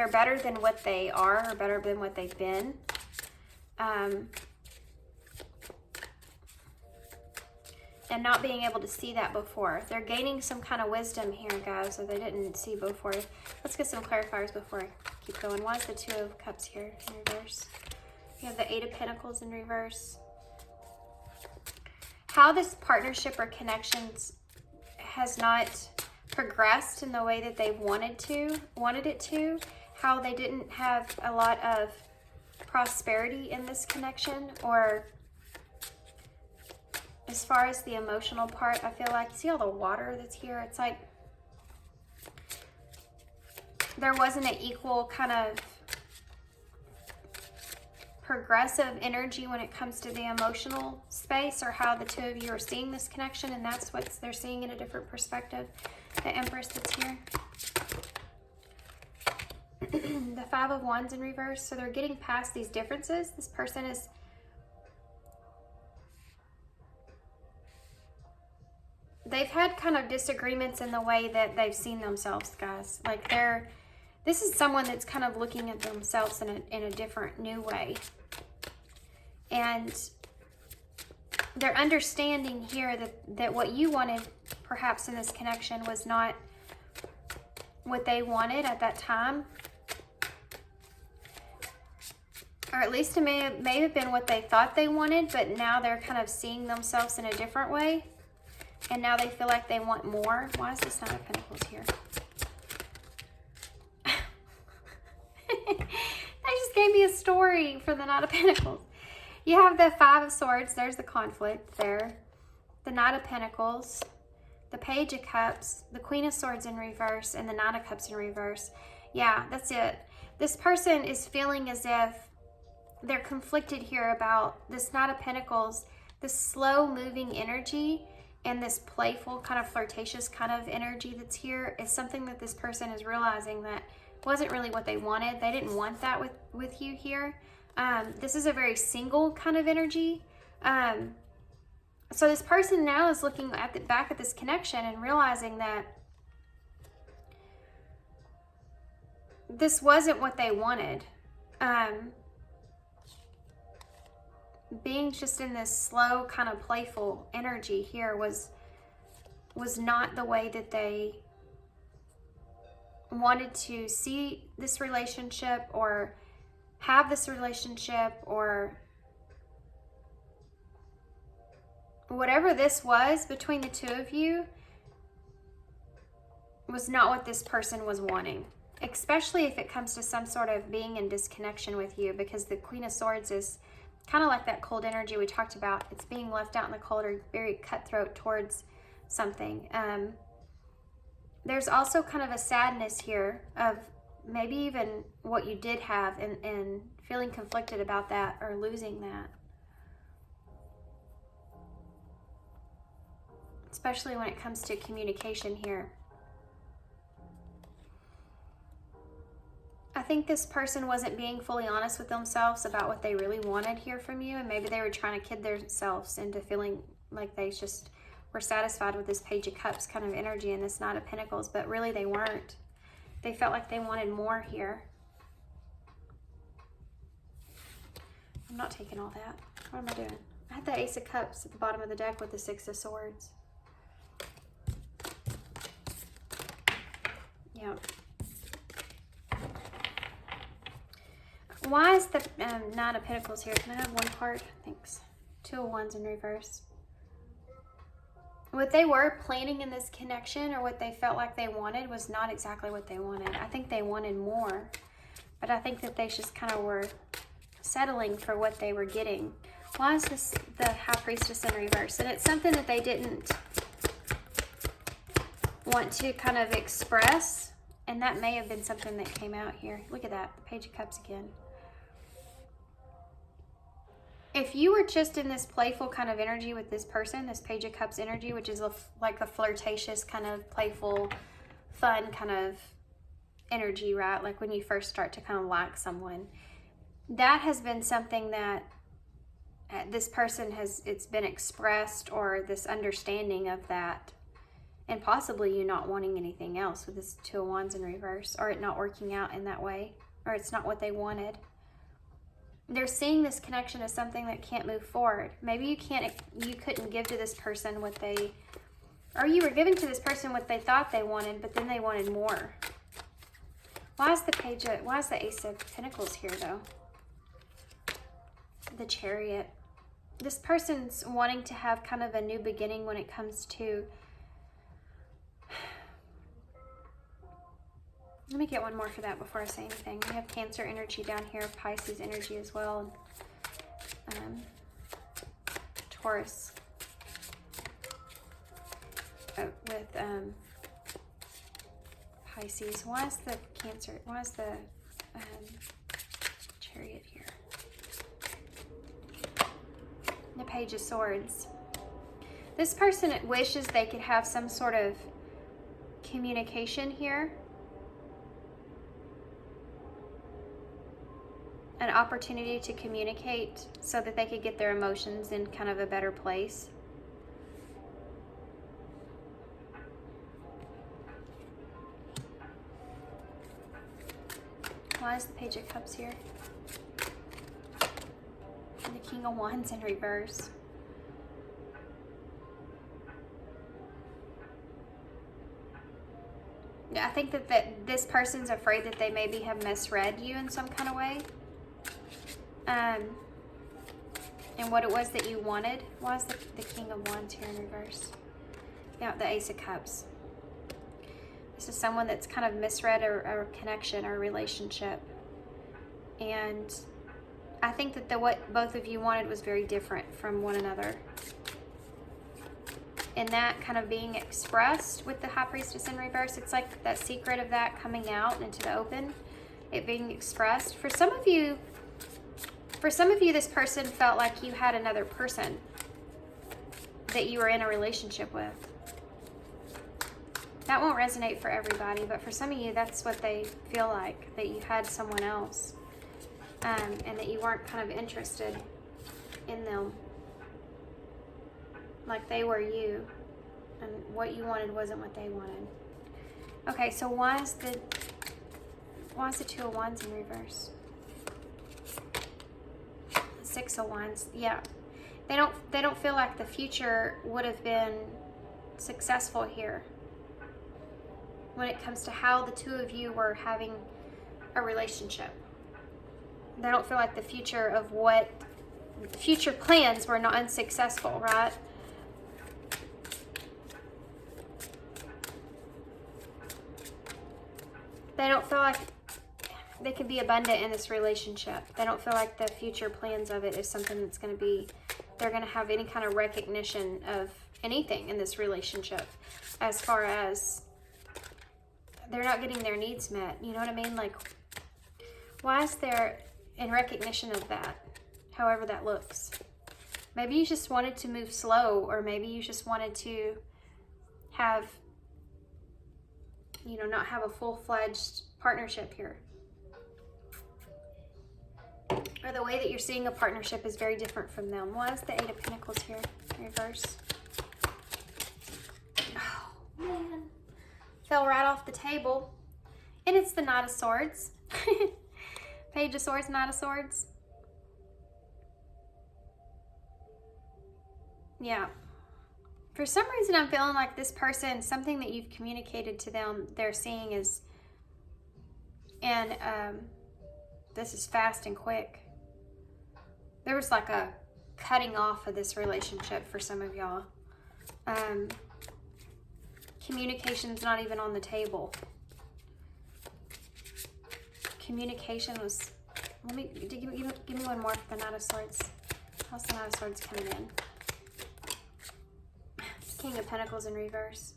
better than what they are, or better than what they've been. And not being able to see that before. They're gaining some kind of wisdom here, guys, that they didn't see before. Let's get some clarifiers before I keep going. Why is the Two of Cups here in reverse? You have the Eight of Pentacles in reverse. How this partnership or connections has not progressed in the way that they've wanted it to. How they didn't have a lot of prosperity in this connection, or as far as the emotional part, I feel like, see all the water that's here? It's like there wasn't an equal kind of progressive energy when it comes to the emotional space, or how the two of you are seeing this connection, and that's what they're seeing in a different perspective. The Empress that's here. The Five of Wands in reverse. So they're getting past these differences. This person is they've had kind of disagreements in the way that they've seen themselves, guys. Like this is someone that's kind of looking at themselves in a different, new way. And they're understanding here that what you wanted perhaps in this connection was not what they wanted at that time. Or at least it may have been what they thought they wanted, but now they're kind of seeing themselves in a different way. And now they feel like they want more. Why is this Knight of Pentacles here? They just gave me a story for the Knight of Pentacles. You have the Five of Swords. There's the conflict there. The Knight of Pentacles. The Page of Cups. The Queen of Swords in reverse. And the Nine of Cups in reverse. Yeah, that's it. This person is feeling as if they're conflicted here about this Knight of Pentacles. This slow moving energy and this playful kind of flirtatious kind of energy that's here is something that this person is realizing that wasn't really what they wanted. They didn't want that with you here. This is a very single kind of energy. So this person now is looking back at this connection and realizing that this wasn't what they wanted. Being just in this slow kind of playful energy here was not the way that they wanted to see this relationship or have this relationship, or whatever this was between the two of you was not what this person was wanting, especially if it comes to some sort of being in disconnection with you, because the Queen of Swords is kind of like that cold energy we talked about. It's being left out in the cold, or very cutthroat towards something. There's also kind of a sadness here of maybe even what you did have, and feeling conflicted about that or losing that. Especially when it comes to communication here. I think this person wasn't being fully honest with themselves about what they really wanted here from you, and maybe they were trying to kid themselves into feeling like they just were satisfied with this Page of Cups kind of energy and this Knight of Pentacles, but really they weren't. They felt like they wanted more here. I'm not taking all that. What am I doing? I had the Ace of Cups at the bottom of the deck with the Six of Swords. Yeah. Why is the Nine of Pentacles here? Can I have one card? Thanks. Two of Wands in reverse. What they were planning in this connection, or what they felt like they wanted, was not exactly what they wanted. I think they wanted more, but I think that they just kind of were settling for what they were getting. Why is this the High Priestess in reverse? And it's something that they didn't want to kind of express, and that may have been something that came out here. Look at that, the Page of Cups again. If you were just in this playful kind of energy with this person, this Page of Cups energy, which is like a flirtatious kind of playful, fun kind of energy, right? Like when you first start to kind of like someone. That has been something that this person it's been expressed, or this understanding of that, and possibly you not wanting anything else with this Two of Wands in reverse, or it not working out in that way, or it's not what they wanted. They're seeing this connection as something that can't move forward. Maybe you couldn't give to this person what they, or you were giving to this person what they thought they wanted, but then they wanted more. Why is the Ace of Pentacles here though? The Chariot. This person's wanting to have kind of a new beginning when it comes to, let me get one more for that before I say anything. We have Cancer energy down here, Pisces energy as well, Taurus with Pisces. Why is the Cancer, why is the Chariot here? The Page of Swords. This person wishes they could have some sort of communication here. An opportunity to communicate so that they could get their emotions in kind of a better place. Why is the Page of Cups here? And the King of Wands in reverse. Yeah, I think that this person's afraid that they maybe have misread you in some kind of way. And what it was that you wanted. Why is the King of Wands here in reverse? Yeah, the Ace of Cups. This is someone that's kind of misread a connection or a relationship. And I think that what both of you wanted was very different from one another. And that kind of being expressed with the High Priestess in reverse, it's like that secret of that coming out into the open, it being expressed. For some of you, this person felt like you had another person that you were in a relationship with. That won't resonate for everybody, but for some of you, that's what they feel like, that you had someone else, and that you weren't kind of interested in them like they were you, and what you wanted wasn't what they wanted. Okay, so why is the Two of Wands in reverse? Six of Wands. Yeah, they don't feel like the future would have been successful here when it comes to how the two of you were having a relationship. They don't feel like the future of what future plans were not unsuccessful, right? They don't feel like they can be abundant in this relationship. They don't feel like the future plans of it is something that's going to be, they're going to have any kind of recognition of anything in this relationship, as far as they're not getting their needs met. You know what I mean? Like, why is there in recognition of that, however that looks? Maybe you just wanted to move slow, or maybe you just wanted to have, you know, not have a full-fledged partnership here. Or the way that you're seeing a partnership is very different from them. Why is the Eight of Pentacles here in reverse? Oh, man. Fell right off the table. And it's the Knight of Swords. Page of Swords, Knight of Swords. Yeah. For some reason, I'm feeling like this person, something that you've communicated to them, they're seeing is, and this is fast and quick. There was like a cutting off of this relationship for some of y'all. Communication's not even on the table. Communication was, give me one more for the Knight of Swords. How's the Knight of Swords coming in? King of Pentacles in reverse.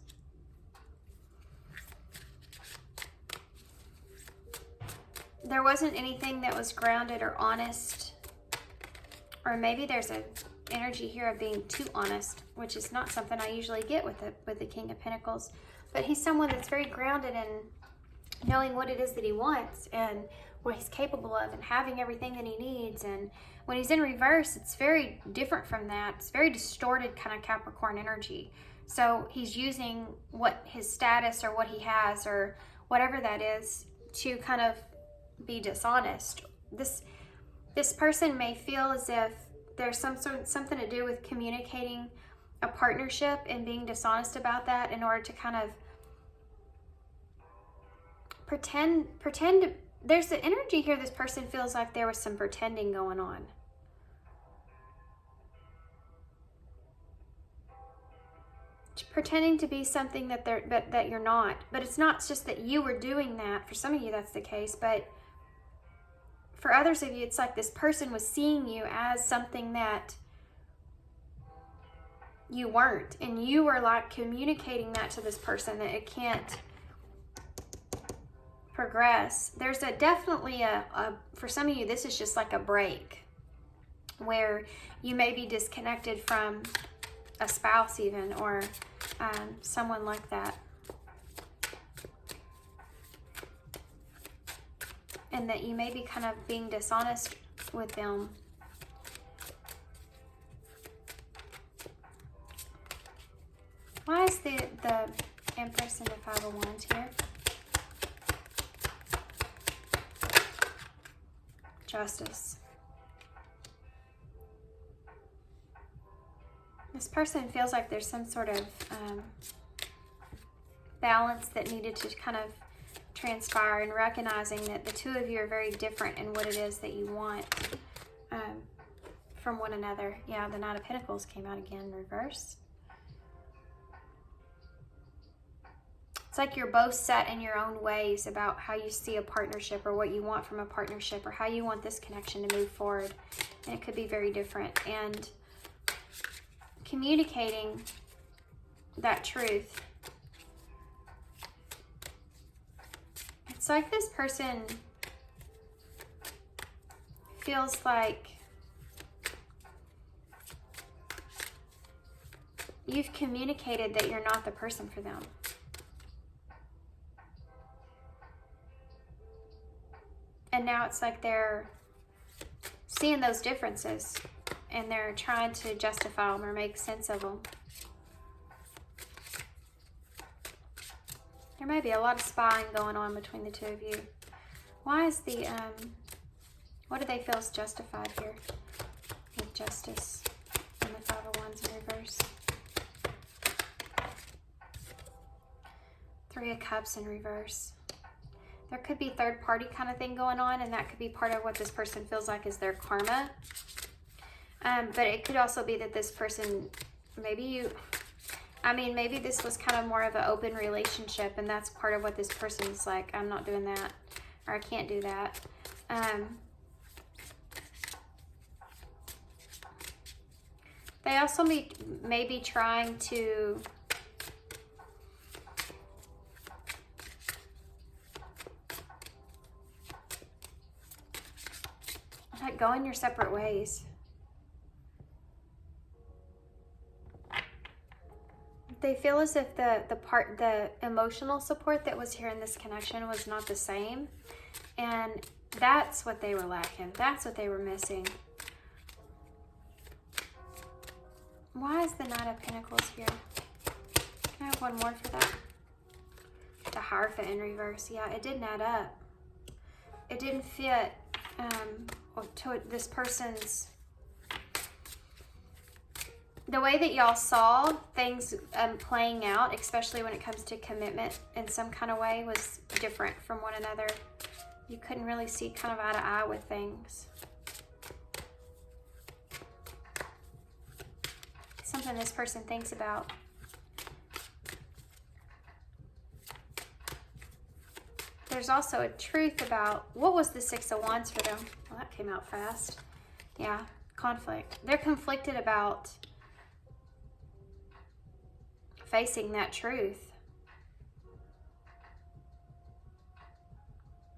There wasn't anything that was grounded or honest. Or maybe there's an energy here of being too honest, which is not something I usually get with the King of Pentacles. But he's someone that's very grounded in knowing what it is that he wants and what he's capable of and having everything that he needs. And when he's in reverse, it's very different from that. It's very distorted kind of Capricorn energy. So he's using what his status or what he has or whatever that is to kind of be dishonest. This person may feel as if there's something to do with communicating a partnership and being dishonest about that in order to kind of pretend. There's the energy here. This person feels like there was some pretending going on. Pretending to be something that you're not. But it's not just that you were doing that. For some of you, that's the case. But for others of you, it's like this person was seeing you as something that you weren't. And you were like communicating that to this person that it can't progress. There's definitely for some of you, this is just like a break where you may be disconnected from a spouse even, or someone like that. And that you may be kind of being dishonest with them. Why is the Empress and the Five of Wands here? Justice. This person feels like there's some sort of balance that needed to kind of transpire, and recognizing that the two of you are very different in what it is that you want from one another. Yeah, the Knight of Pentacles came out again in reverse. It's like you're both set in your own ways about how you see a partnership or what you want from a partnership or how you want this connection to move forward. And it could be very different. And communicating that truth. It's like this person feels like you've communicated that you're not the person for them. And now it's like they're seeing those differences and they're trying to justify them or make sense of them. There may be a lot of spying going on between the two of you. Why is the, what do they feel is justified here? With Justice and the Five of Wands in reverse. Three of Cups in reverse. There could be third party kind of thing going on, and that could be part of what this person feels like is their karma. But it could also be that this person, maybe this was kind of more of an open relationship, and that's part of what this person's like, I'm not doing that, or I can't do that. They also may be trying to like go in your separate ways. They feel as if the emotional support that was here in this connection was not the same. And that's what they were lacking. That's what they were missing. Why is the Knight of Pentacles here? Can I have one more for that? The Hierophant in reverse. Yeah, it didn't add up. It didn't fit to this person's the way that y'all saw things playing out, especially when it comes to commitment in some kind of way, was different from one another. You couldn't really see kind of eye to eye with things. Something this person thinks about. There's also a truth about, what was the Six of Wands for them? Well, that came out fast. Yeah, conflict. They're conflicted about facing that truth.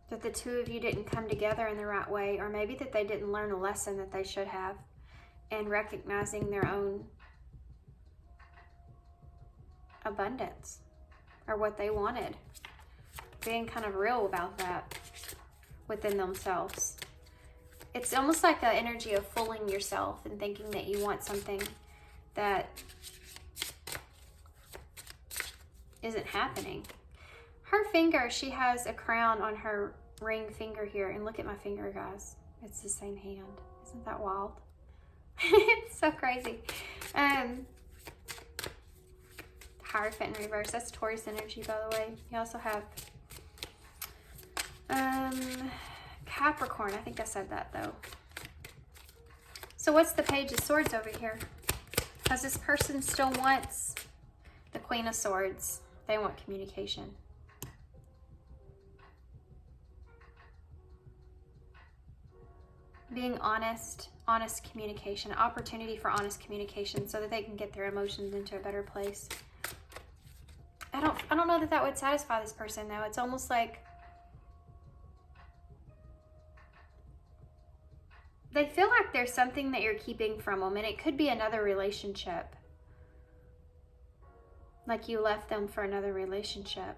That the two of you didn't come together in the right way, or maybe that they didn't learn a lesson that they should have, and recognizing their own abundance, or what they wanted. Being kind of real about that within themselves. It's almost like the energy of fooling yourself and thinking that you want something that isn't happening. Her finger, she has a crown on her ring finger here. And look at my finger, guys. It's the same hand. Isn't that wild? It's so crazy. Hierophant in reverse. That's Taurus energy, by the way. You also have Capricorn. I think I said that, though. So what's the Page of Swords over here? Because this person still wants the Queen of Swords. They want communication. Being honest communication, opportunity for honest communication so that they can get their emotions into a better place. I don't know that would satisfy this person, though. It's almost like they feel like there's something that you're keeping from them, and it could be another relationship. Like you left them for another relationship.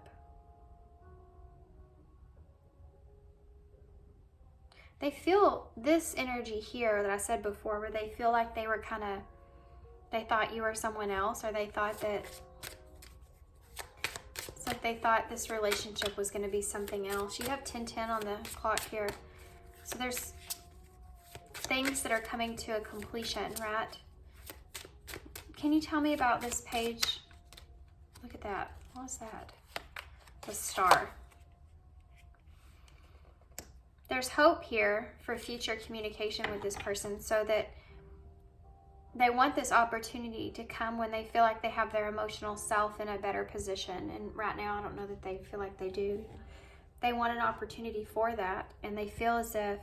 They feel this energy here that I said before, where they feel like they were they thought you were someone else, or they thought that, it's like they thought this relationship was going to be something else. You have 1010 on the clock here. So there's things that are coming to a completion, right? Can you tell me about this page? Look at that. What was that? The Star. There's hope here for future communication with this person, so that they want this opportunity to come when they feel like they have their emotional self in a better position. And right now, I don't know that they feel like they do. They want an opportunity for that, and they feel as if,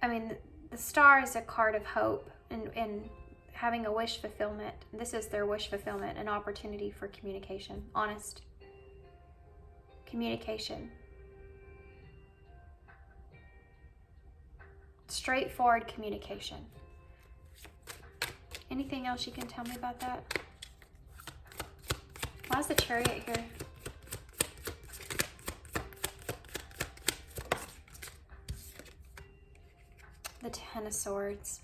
I mean, the Star is a card of hope and having a wish fulfillment. This is their wish fulfillment, an opportunity for communication, honest communication. Straightforward communication. Anything else you can tell me about that? Why is the Chariot here? The Ten of Swords.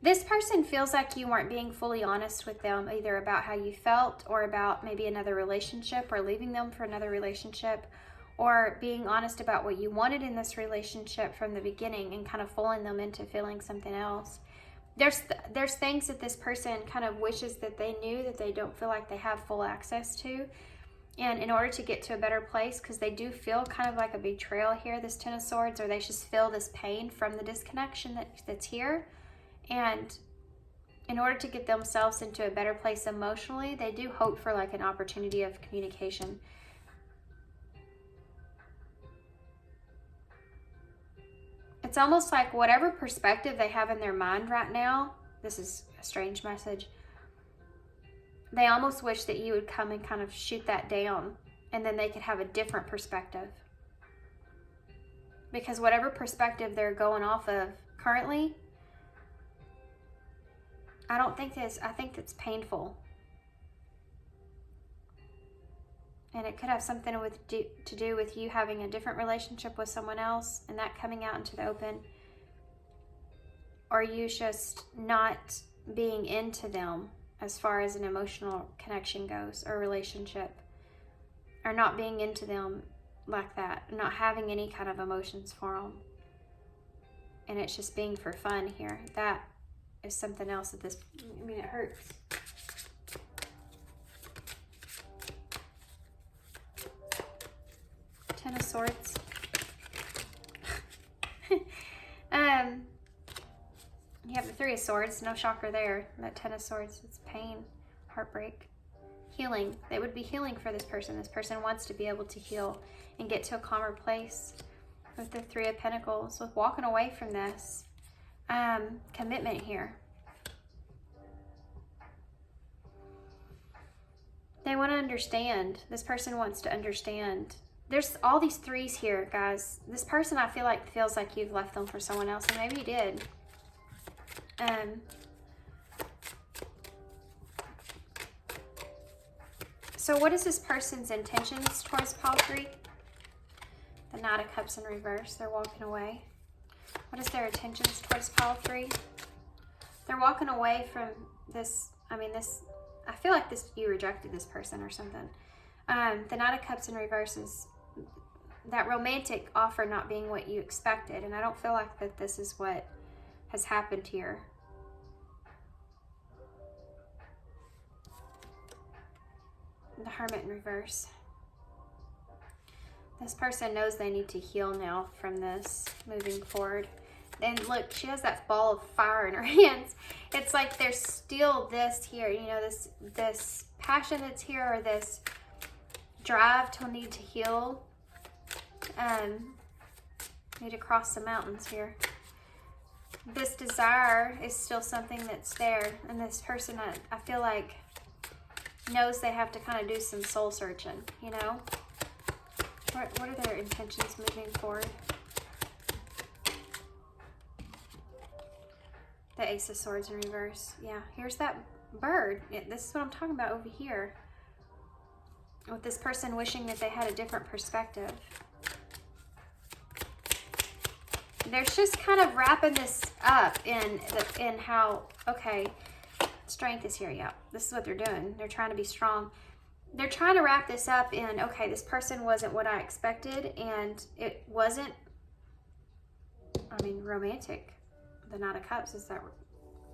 This person feels like you weren't being fully honest with them, either about how you felt, or about maybe another relationship, or leaving them for another relationship, or being honest about what you wanted in this relationship from the beginning and kind of fooling them into feeling something else. There's things that this person kind of wishes that they knew that they don't feel like they have full access to. And in order to get to a better place, because they do feel kind of like a betrayal here, this Ten of Swords, or they just feel this pain from the disconnection that's here. And in order to get themselves into a better place emotionally, they do hope for like an opportunity of communication. It's almost like whatever perspective they have in their mind right now, this is a strange message, they almost wish that you would come and kind of shoot that down, and then they could have a different perspective. Because whatever perspective they're going off of currently, I think it's painful. And it could have something to do with you having a different relationship with someone else and that coming out into the open. Or you just not being into them as far as an emotional connection goes, or relationship. Or not being into them like that. Not having any kind of emotions for them. and it's just being for fun here. That is something else that this, I mean, it hurts. Ten of Swords. You have the Three of Swords, no shocker there. That Ten of Swords, it's pain, heartbreak, healing. It would be healing for this person. This person wants to be able to heal and get to a calmer place. With the Three of Pentacles, with walking away from this. Commitment here. They want to understand. This person wants to understand. There's all these threes here, guys. This person, I feel like, feels like you've left them for someone else, and maybe you did. So what is this person's intentions towards pile 3? The Knight of Cups in reverse. They're walking away. What is their intentions towards pile 3? They're walking away from this. I mean, this. I feel like this. You rejected this person or something. The Knight of Cups in reverse is that romantic offer not being what you expected, and I don't feel like that this is what has happened here. The Hermit in reverse. This person knows they need to heal now from this, moving forward. And look, she has that ball of fire in her hands. It's like there's still this here, you know, this passion that's here, or this drive to need to heal. Need to cross the mountains here. This desire is still something that's there. And this person, I feel like, knows they have to kind of do some soul searching, you know? What are their intentions moving forward? The Ace of Swords in reverse. Yeah, here's that bird. This is what I'm talking about over here. With this person wishing that they had a different perspective. They're just kind of wrapping this up in how, okay, strength is here. Yeah, this is what they're doing. They're trying to be strong. They're trying to wrap this up in, okay, this person wasn't what I expected, and it wasn't, I mean, romantic. The Knight of Cups is that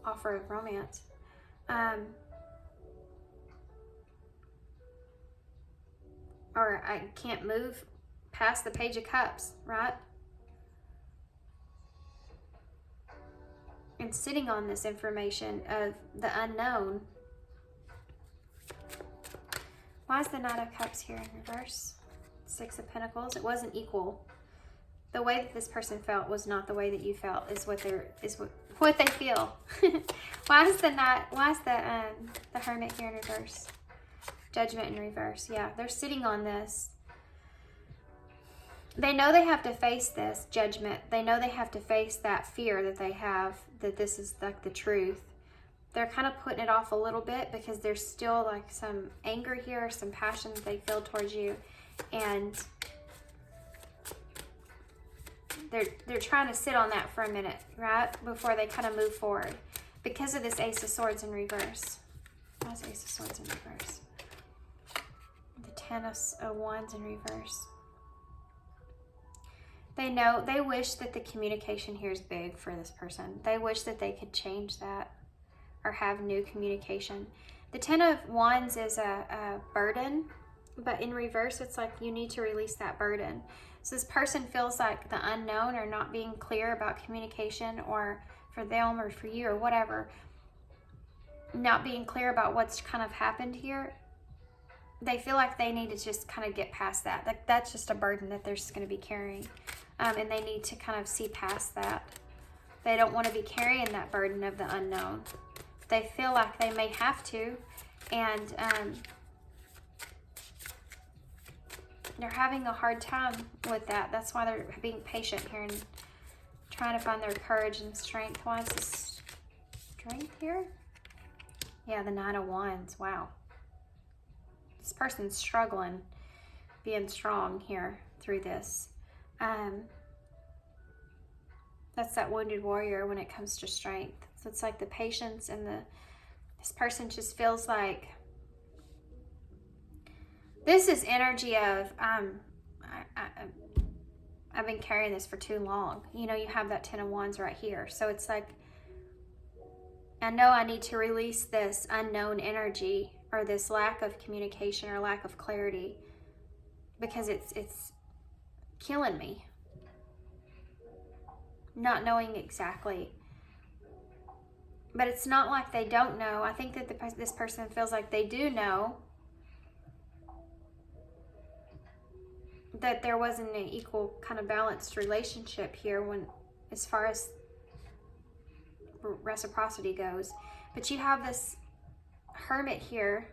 offer of romance. Or I can't move past the Page of Cups, right? And sitting on this information of the unknown. Why is the Knight of Cups here in reverse? Six of Pentacles. It wasn't equal. The way that this person felt was not the way that you felt. Is what they feel. Why is the Knight? Why is the Hermit here in reverse? Judgment in reverse. Yeah, they're sitting on this. They know they have to face this judgment. They know they have to face that fear that they have, that this is like the truth. They're kind of putting it off a little bit because there's still like some anger here, some passion that they feel towards you. And they're trying to sit on that for a minute, right? Before they kind of move forward. Because of this Ace of Swords in reverse. Why's Ace of Swords in reverse? The Ten of Wands in reverse. They know, they wish that the communication here is big for this person. They wish that they could change that or have new communication. The Ten of Wands is a burden, but in reverse, it's like you need to release that burden. So this person feels like the unknown or not being clear about communication, or for them or for you or whatever, not being clear about what's kind of happened here. They feel like they need to just kind of get past that. Like that's just a burden that they're just going to be carrying. And they need to kind of see past that. They don't want to be carrying that burden of the unknown. They feel like they may have to, and they're having a hard time with that. That's why they're being patient here and trying to find their courage and strength. Why is this strength here? Yeah, the Nine of Wands. Wow. This person's struggling, being strong here through this. That's that wounded warrior when it comes to strength. So it's like the patience and this person just feels like this is energy of I've been carrying this for too long. You know, you have that 10 of Wands right here. So it's like, I know I need to release this unknown energy or this lack of communication or lack of clarity, because it's killing me. Not knowing exactly. But it's not like they don't know. I think that this person feels like they do know that there wasn't an equal kind of balanced relationship here when, as far as reciprocity goes. But you have this Hermit here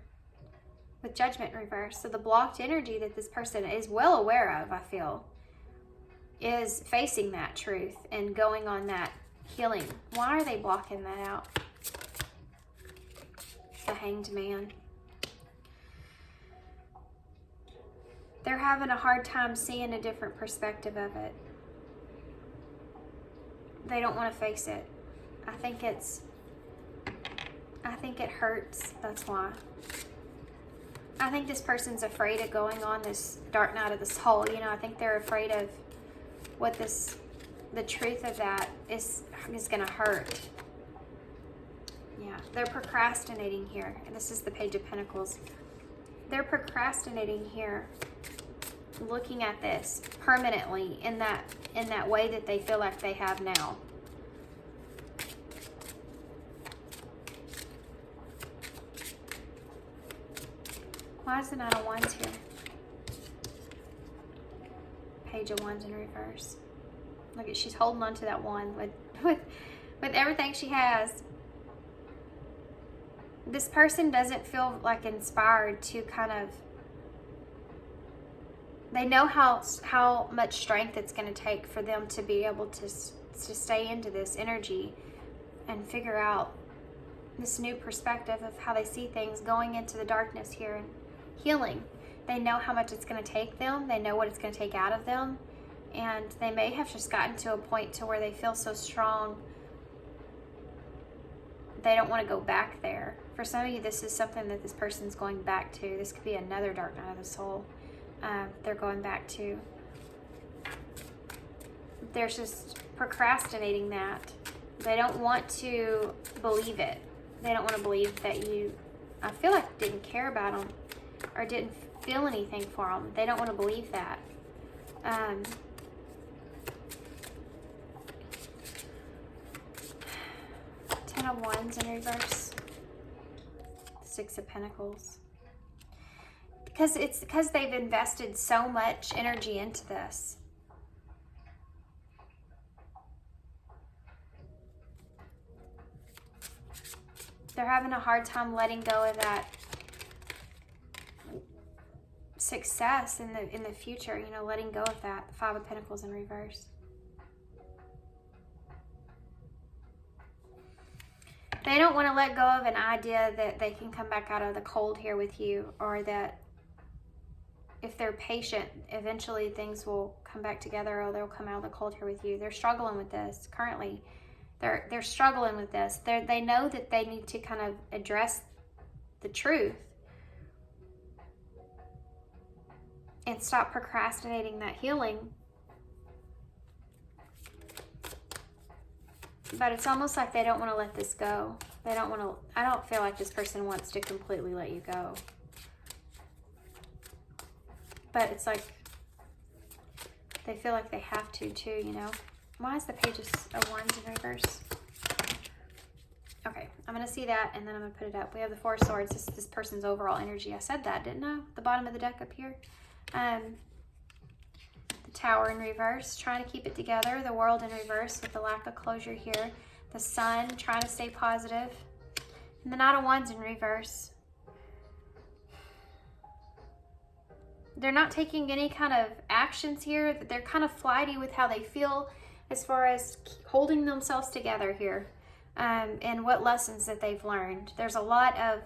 with Judgment in reverse. So the blocked energy that this person is well aware of, I feel, is facing that truth and going on that healing. Why are they blocking that out? The Hanged Man. They're having a hard time seeing a different perspective of it. They don't want to face it. I think it hurts. That's why. I think this person's afraid of going on this dark night of the soul. You know, I think they're afraid of what the truth of that is going to hurt. Yeah, they're procrastinating here. And this is the Page of Pentacles. They're procrastinating here, looking at this permanently in that way that they feel like they have now. Why is the Knight of Wands here? Page of Wands in reverse. Look at, she's holding on to that wand with everything she has. This person doesn't feel like inspired to kind of, they know how much strength it's going to take for them to be able to stay into this energy and figure out this new perspective of how they see things, going into the darkness here and healing. They know how much it's going to take them. They know what it's going to take out of them. And they may have just gotten to a point to where they feel so strong they don't want to go back there. For some of you, this is something that this person's going back to. This could be another dark night of the soul. They're going back to. They're just procrastinating that. They don't want to believe it. They don't want to believe that you, I feel like, didn't care about them or didn't feel anything for them. They don't want to believe that. Ten of Wands in reverse. Six of Pentacles. Because they've invested so much energy into this. They're having a hard time letting go of that success in the future, you know, letting go of that. The Five of Pentacles in reverse. They don't want to let go of an idea that they can come back out of the cold here with you, or that if they're patient, eventually things will come back together, or they'll come out of the cold here with you. They're struggling with this currently. They're struggling with this. They know that they need to kind of address the truth and stop procrastinating that healing. But it's almost like they don't want to let this go. They don't want to, I don't feel like this person wants to completely let you go. But it's like they feel like they have to too, you know. Why is the Page of Wands in reverse? Okay, I'm going to see that and then I'm going to put it up. We have the Four of Swords. This is this person's overall energy. I said that, didn't I? The bottom of the deck up here. The Tower in reverse, trying to keep it together. The World in reverse with the lack of closure here. The Sun, trying to stay positive. And the Knight of Wands in reverse. They're not taking any kind of actions here. They're kind of flighty with how they feel as far as holding themselves together here, and what lessons that they've learned. There's a lot of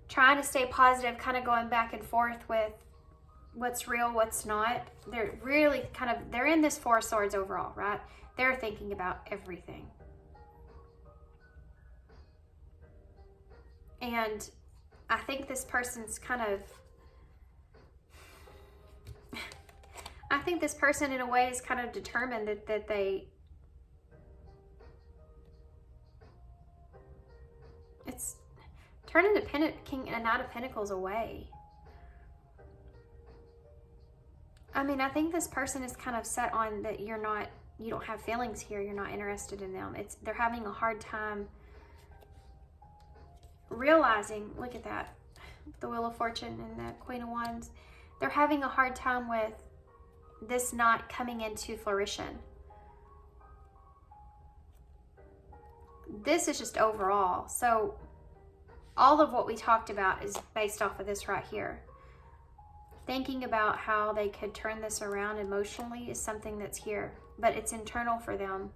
trying to stay positive, kind of going back and forth with what's real, what's not. They're really kind of, they're in this Four of Swords overall, right? They're thinking about everything. And I think this person's kind of, think this person in a way is kind of determined that it's turning the King and Knight of Pentacles away. I mean, I think this person is kind of set on that you don't have feelings here. You're not interested in them. They're having a hard time realizing, look at that, the Wheel of Fortune and the Queen of Wands. They're having a hard time with this not coming into fruition. This is just overall. So all of what we talked about is based off of this right here. Thinking about how they could turn this around emotionally is something that's here, but it's internal for them.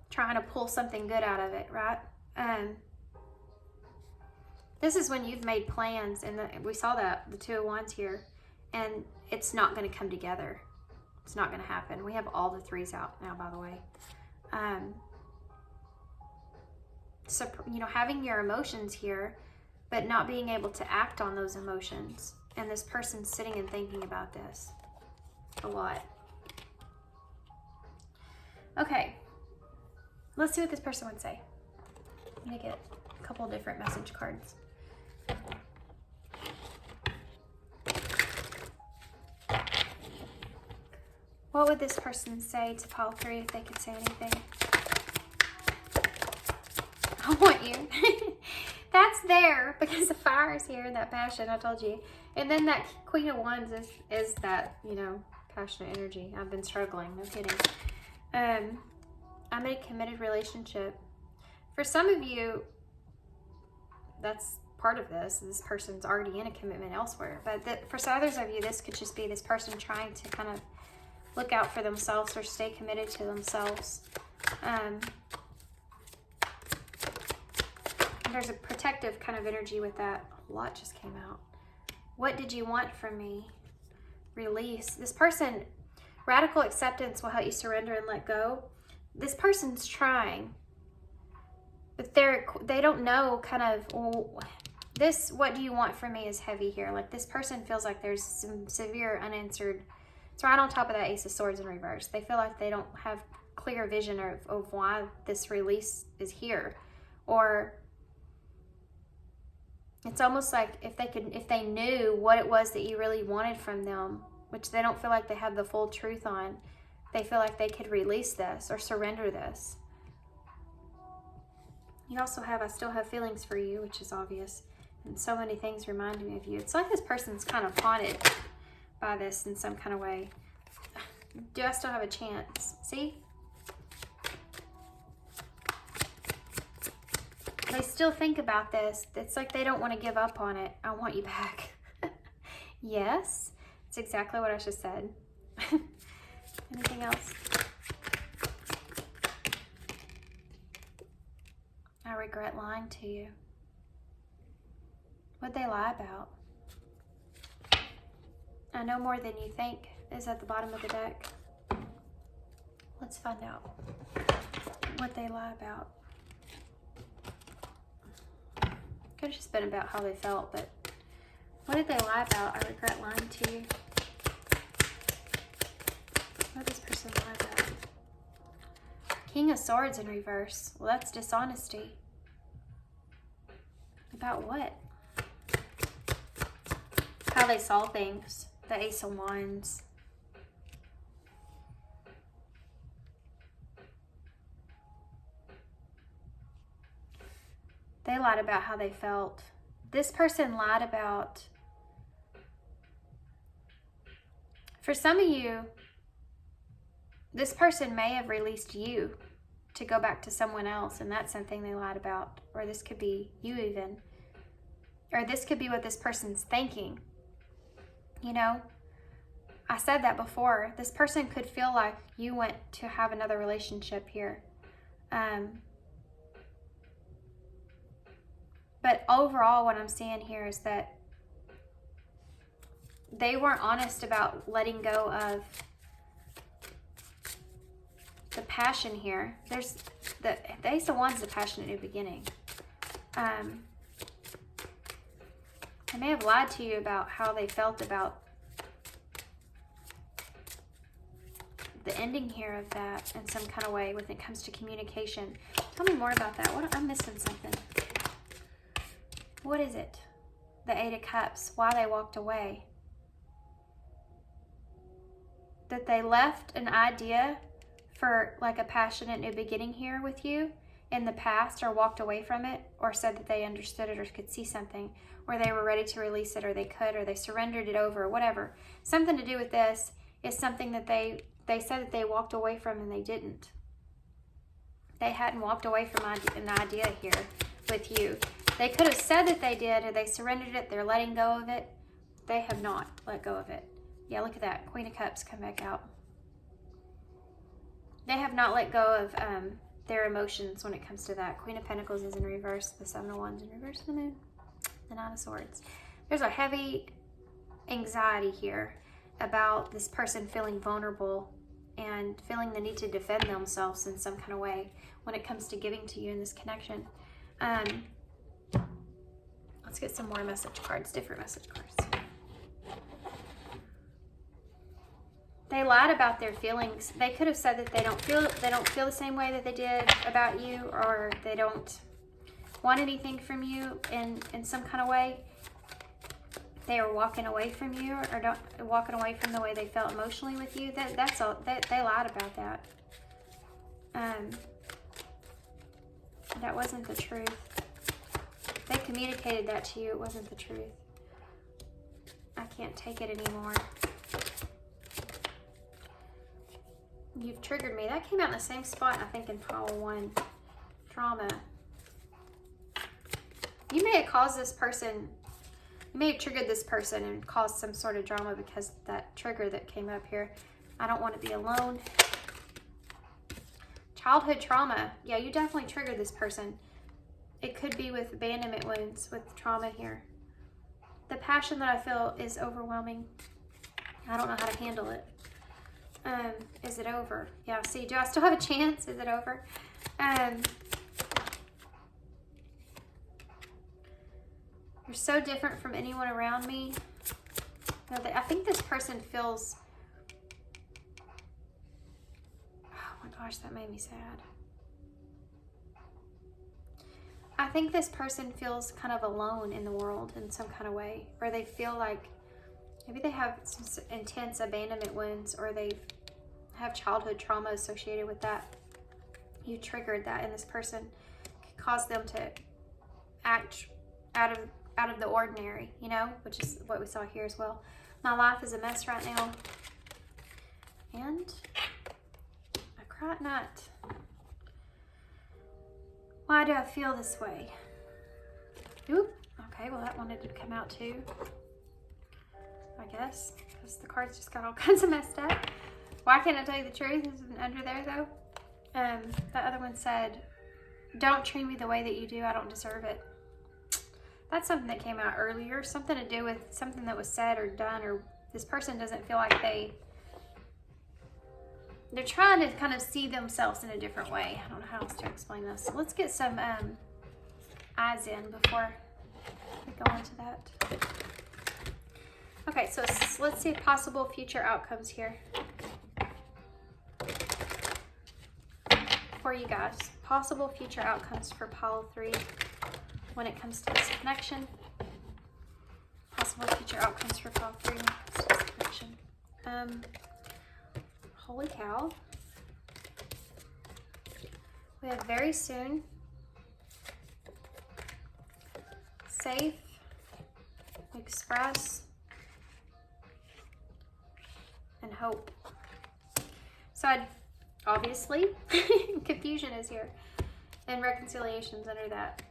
Trying to pull something good out of it, right? This is when you've made plans, and we saw that, the Two of Wands here, and it's not going to come together. It's not going to happen. We have all the threes out now, by the way. So, you know, having your emotions here, but not being able to act on those emotions. And this person's sitting and thinking about this a lot. Okay. Let's see what this person would say. I'm going to get a couple of different message cards. What would this person say to pile 3 if they could say anything? I want you. That's there because the fire is here, that passion, I told you. And then that Queen of Wands is that, you know, passionate energy. I've been struggling, no kidding. I'm in a committed relationship. For some of you, that's part of this. This person's already in a commitment elsewhere. But for some others of you, this could just be this person trying to kind of look out for themselves or stay committed to themselves. There's a protective kind of energy with that. A lot just came out. What did you want from me? Release. This person, radical acceptance will help you surrender and let go. This person's trying, but they don't know kind of, well, this, what do you want from me is heavy here. Like this person feels like there's some severe unanswered. It's right on top of that Ace of Swords in reverse. They feel like they don't have clear vision of why this release is here. Or it's almost like if they knew what it was that you really wanted from them, which they don't feel like they have the full truth on, they feel like they could release this or surrender this. You also have, I still have feelings for you, which is obvious. And so many things remind me of you. It's like this person's kind of haunted by this in some kind of way. Do I still have a chance? See? They still think about this. It's like they don't want to give up on it. I want you back. Yes, it's exactly what I just said. Anything else? I regret lying to you. What'd they lie about? I know more than you think is at the bottom of the deck. Let's find out what they lie about. Could have just been about how they felt, but what did they lie about? I regret lying to you. What did this person lie about? King of Swords in reverse. Well, that's dishonesty. About what? How they saw things. The Ace of Wands. They lied about how they felt. This person lied about, for some of you, this person may have released you to go back to someone else, and that's something they lied about. Or this could be you even. Or this could be what this person's thinking. You know, I said that before. This person could feel like you went to have another relationship here. But overall, what I'm seeing here is that they weren't honest about letting go of the passion here. There's the Ace of Wands is a passionate new beginning. They may have lied to you about how they felt about the ending here of that in some kind of way when it comes to communication. Tell me more about that. I'm missing something. What is it? The Eight of Cups. Why they walked away. That they left an idea for like a passionate new beginning here with you in the past, or walked away from it, or said that they understood it or could see something, or they were ready to release it, or they could, or they surrendered it over, or whatever. Something to do with this is something that they said that they walked away from and they didn't. They hadn't walked away from an idea here with you. They could have said that they did, or they surrendered it, they're letting go of it. They have not let go of it. Yeah, look at that. Queen of Cups come back out. They have not let go of their emotions when it comes to that. Queen of Pentacles is in reverse. The Seven of Wands in reverse. The Moon. The Nine of Swords. There's a heavy anxiety here about this person feeling vulnerable and feeling the need to defend themselves in some kind of way when it comes to giving to you in this connection. Let's get some more message cards, different message cards. They lied about their feelings. They could have said that they don't feel the same way that they did about you, or they don't want anything from you in some kind of way. They are walking away from you, or walking away from the way they felt emotionally with you. That's all. They lied about that. That wasn't the truth. They communicated that to you. It wasn't the truth. I can't take it anymore. You've triggered me. That came out in the same spot, I think, in pile 1. Drama. You may have caused this person, you may have triggered this person and caused some sort of drama because that trigger that came up here. I don't want to be alone. Childhood trauma. Yeah, you definitely triggered this person. It could be with abandonment wounds, with trauma here. The passion that I feel is overwhelming. I don't know how to handle it. Is it over? Yeah, see, do I still have a chance? Is it over? You're so different from anyone around me. I think this person feels... Oh my gosh, that made me sad. I think this person feels kind of alone in the world in some kind of way. Or they feel like maybe they have some intense abandonment wounds, or they have childhood trauma associated with that. You triggered that in this person. It caused them to act out of the ordinary, you know, which is what we saw here as well. My life is a mess right now. And I cried not. Why do I feel this way? Oop. Okay, well that wanted to come out too, I guess, because the cards just got all kinds of messed up. Why can't I tell you the truth? Isn't under there though. The other one said, don't treat me the way that you do. I don't deserve it. That's something that came out earlier. Something to do with something that was said or done, or this person doesn't feel like they're trying to kind of see themselves in a different way. I don't know how else to explain this. So let's get some eyes in before we go into that. Okay, so let's see possible future outcomes here for you guys. Possible future outcomes for pile 3 when it comes to this connection. Possible future outcomes for pile 3 when it comes to this connection. Holy cow. We have very soon, safe, express, and hope. So obviously, confusion is here, and reconciliation's under that.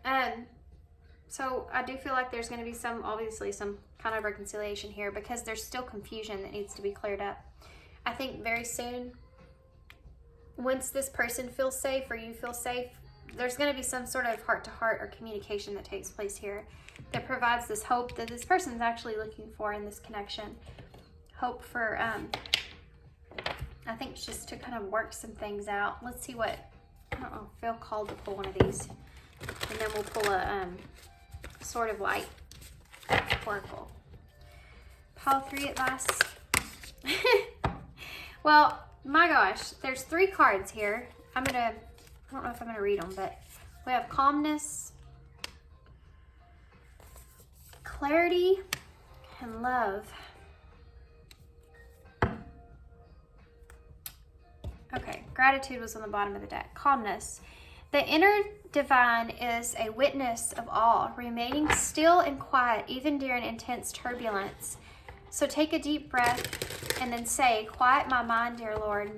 So I do feel like there's going to be obviously some kind of reconciliation here, because there's still confusion that needs to be cleared up. I think very soon, once this person feels safe or you feel safe, there's going to be some sort of heart-to-heart or communication that takes place here that provides this hope that this person's actually looking for in this connection. Hope for, I think just to kind of work some things out. Let's see what, I don't know, feel called to pull one of these. And then we'll pull a Sword of Light Oracle. Pile 3 at last. Well, My gosh, there's 3 cards here. I don't know if I'm gonna read them, but we have calmness, clarity, and love. Okay, gratitude was on the bottom of the deck. Calmness. The inner divine is a witness of all, remaining still and quiet even during intense turbulence. So take a deep breath and then say, quiet my mind, dear Lord.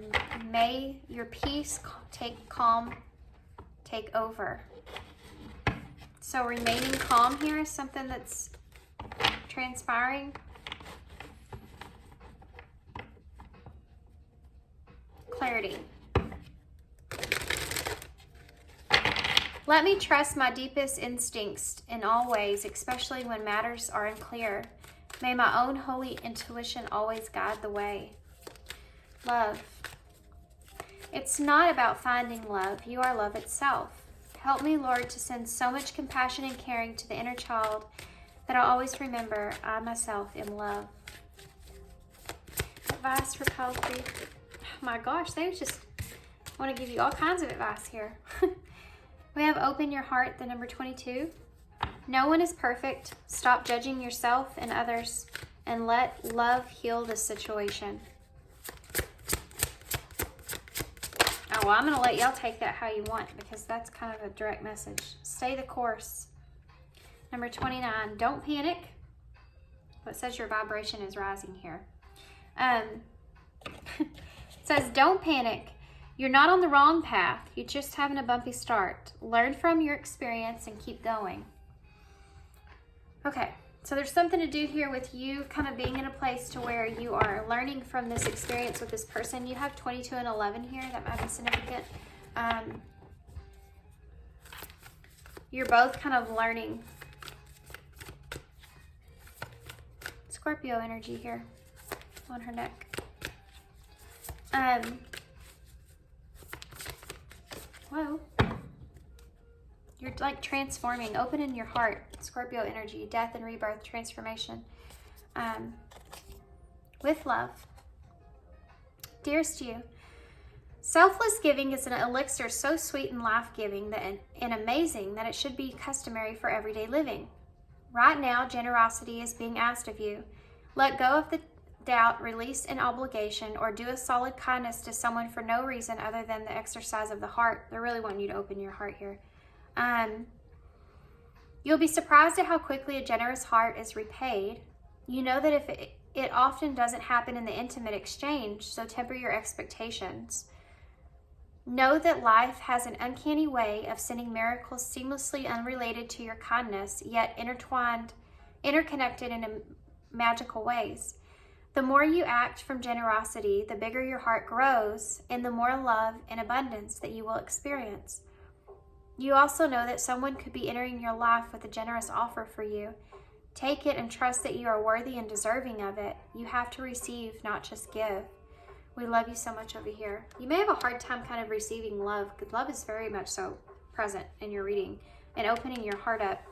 May your peace take over. So remaining calm here is something that's transpiring. Clarity. Let me trust my deepest instincts in all ways, especially when matters are unclear. May my own holy intuition always guide the way. Love. It's not about finding love. You are love itself. Help me, Lord, to send so much compassion and caring to the inner child that I'll always remember I myself am love. Advice for policy. Oh my gosh, they just want to give you all kinds of advice here. We have open your heart, the number 22. No one is perfect. Stop judging yourself and others and let love heal the situation. Oh, well, I'm going to let y'all take that how you want because that's kind of a direct message. Stay the course. Number 29, don't panic. Well, it says your vibration is rising here. It says don't panic. You're not on the wrong path. You're just having a bumpy start. Learn from your experience and keep going. Okay, so there's something to do here with you kind of being in a place to where you are learning from this experience with this person. You have 22 and 11 here. That might be significant. You're both kind of learning. Scorpio energy here on her neck. Whoa. You're like transforming, opening your heart. Scorpio energy, death and rebirth, transformation. With love. Dearest you, selfless giving is an elixir so sweet and life-giving and amazing that it should be customary for everyday living. Right now, generosity is being asked of you. Let go of the doubt, release an obligation, or do a solid kindness to someone for no reason other than the exercise of the heart. They're really wanting you to open your heart here. You'll be surprised at how quickly a generous heart is repaid. You know that if it often doesn't happen in the intimate exchange, so temper your expectations. Know that life has an uncanny way of sending miracles seamlessly unrelated to your kindness, yet interconnected in magical ways. The more you act from generosity, the bigger your heart grows, and the more love and abundance that you will experience. You also know that someone could be entering your life with a generous offer for you. Take it and trust that you are worthy and deserving of it. You have to receive, not just give. We love you so much over here. You may have a hard time kind of receiving love, because love is very much so present in your reading, and opening your heart up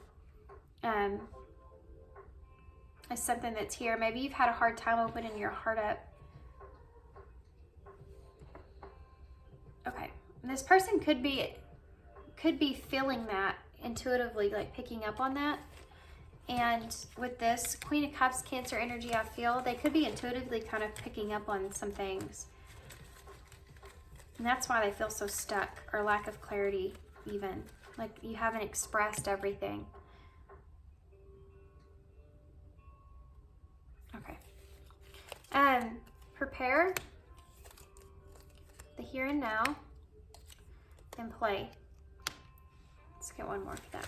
is something that's here. Maybe you've had a hard time opening your heart up. Okay, and this person could be feeling that intuitively, like picking up on that. And with this Queen of Cups, Cancer energy, I feel they could be intuitively kind of picking up on some things. And that's why they feel so stuck, or lack of clarity even. Like you haven't expressed everything. Okay. Prepare the here and now and play. Let's get one more for that.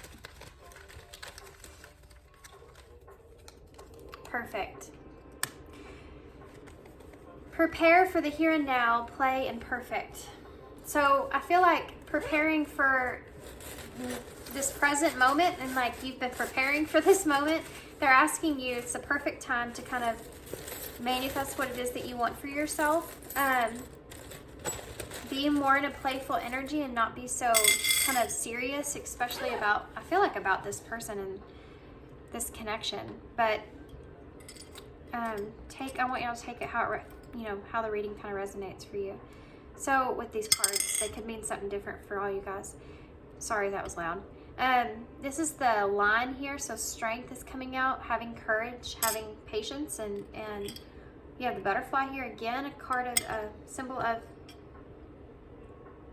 Perfect. Prepare for the here and now, play, and perfect. So I feel like preparing for this present moment, and like you've been preparing for this moment, they're asking you, it's the perfect time to kind of manifest what it is that you want for yourself. Be more in a playful energy and not be so kind of serious, especially about, I feel like about this person and this connection. But I want y'all to take it how you know, how the reading kind of resonates for you. So with these cards, they could mean something different for all you guys. Sorry, that was loud. This is the line here, so strength is coming out, having courage, having patience, and you have the butterfly here again, a card of a symbol of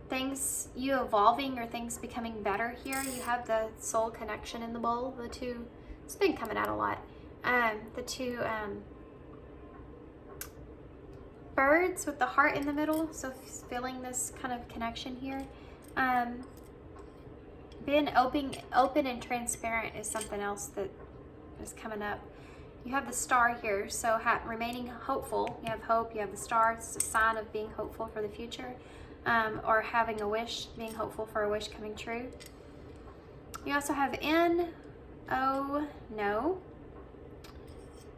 things you evolving or things becoming better here. You have the soul connection in the bowl, the two, it's been coming out a lot. The two birds with the heart in the middle, so feeling this kind of connection here. Being open and transparent is something else that is coming up. You have the star here, so remaining hopeful. You have hope, you have the star, it's a sign of being hopeful for the future, or having a wish, being hopeful for a wish coming true. You also have N, O, no,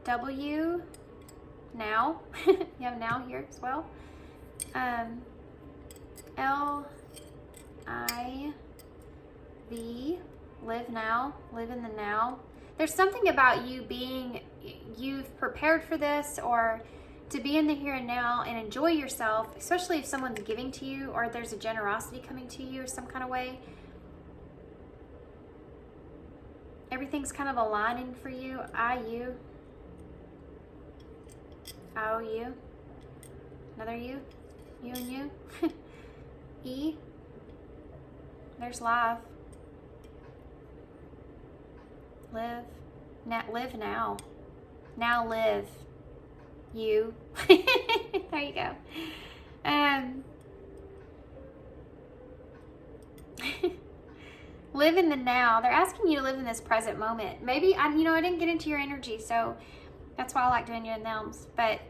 W, now. You have now here as well. L, I, V, live now, live in the now. There's something about you you've prepared for this, or to be in the here and now and enjoy yourself, especially if someone's giving to you or there's a generosity coming to you or some kind of way. Everything's kind of aligning for you. You. I, you. Another you. You and you. E. There's live. Live. Live now. Now live. You. There you go. Live in the now. They're asking you to live in this present moment. Maybe, I didn't get into your energy, so that's why I like doing your nouns. But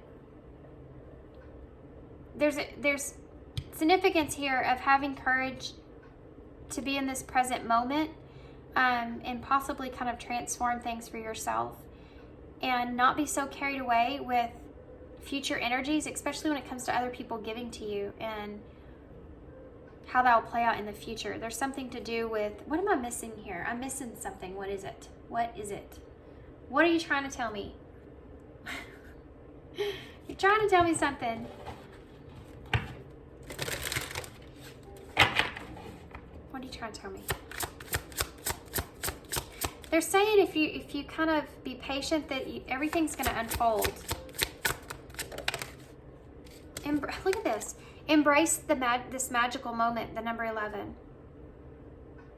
there's significance here of having courage to be in this present moment, and possibly kind of transform things for yourself and not be so carried away with future energies, especially when it comes to other people giving to you and how that will play out in the future. There's something to do with, what am I missing here? I'm missing something. What is it? What is it? What are you trying to tell me? You're trying to tell me something. What are you trying to tell me? They're saying if you kind of be patient, that everything's going to unfold. Look at this. Embrace this magical moment, the number 11.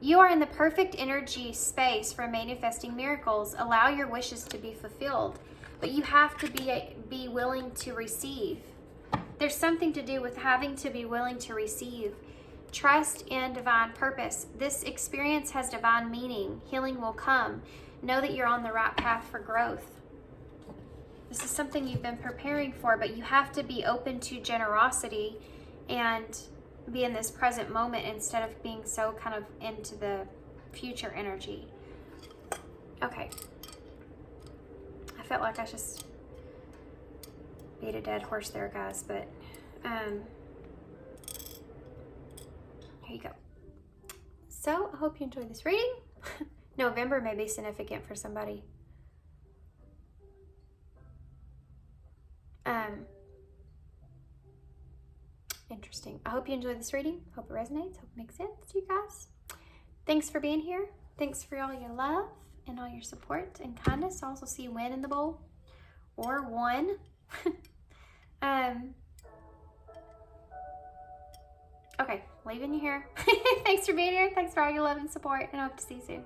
You are in the perfect energy space for manifesting miracles. Allow your wishes to be fulfilled, but you have to be willing to receive. There's something to do with having to be willing to receive. Trust in divine purpose. This experience has divine meaning. Healing will come. Know that you're on the right path for growth. This is something you've been preparing for, but you have to be open to generosity and be in this present moment instead of being so kind of into the future energy. Okay. I felt like I just beat a dead horse there, guys, but here you go. So I hope you enjoyed this reading. November may be significant for somebody. Interesting. I hope you enjoyed this reading. Hope it resonates. Hope it makes sense to you guys. Thanks for being here. Thanks for all your love and all your support and kindness. I also see win in the bowl, or one. Okay, leaving you here. Thanks for being here. Thanks for all your love and support, and I hope to see you soon.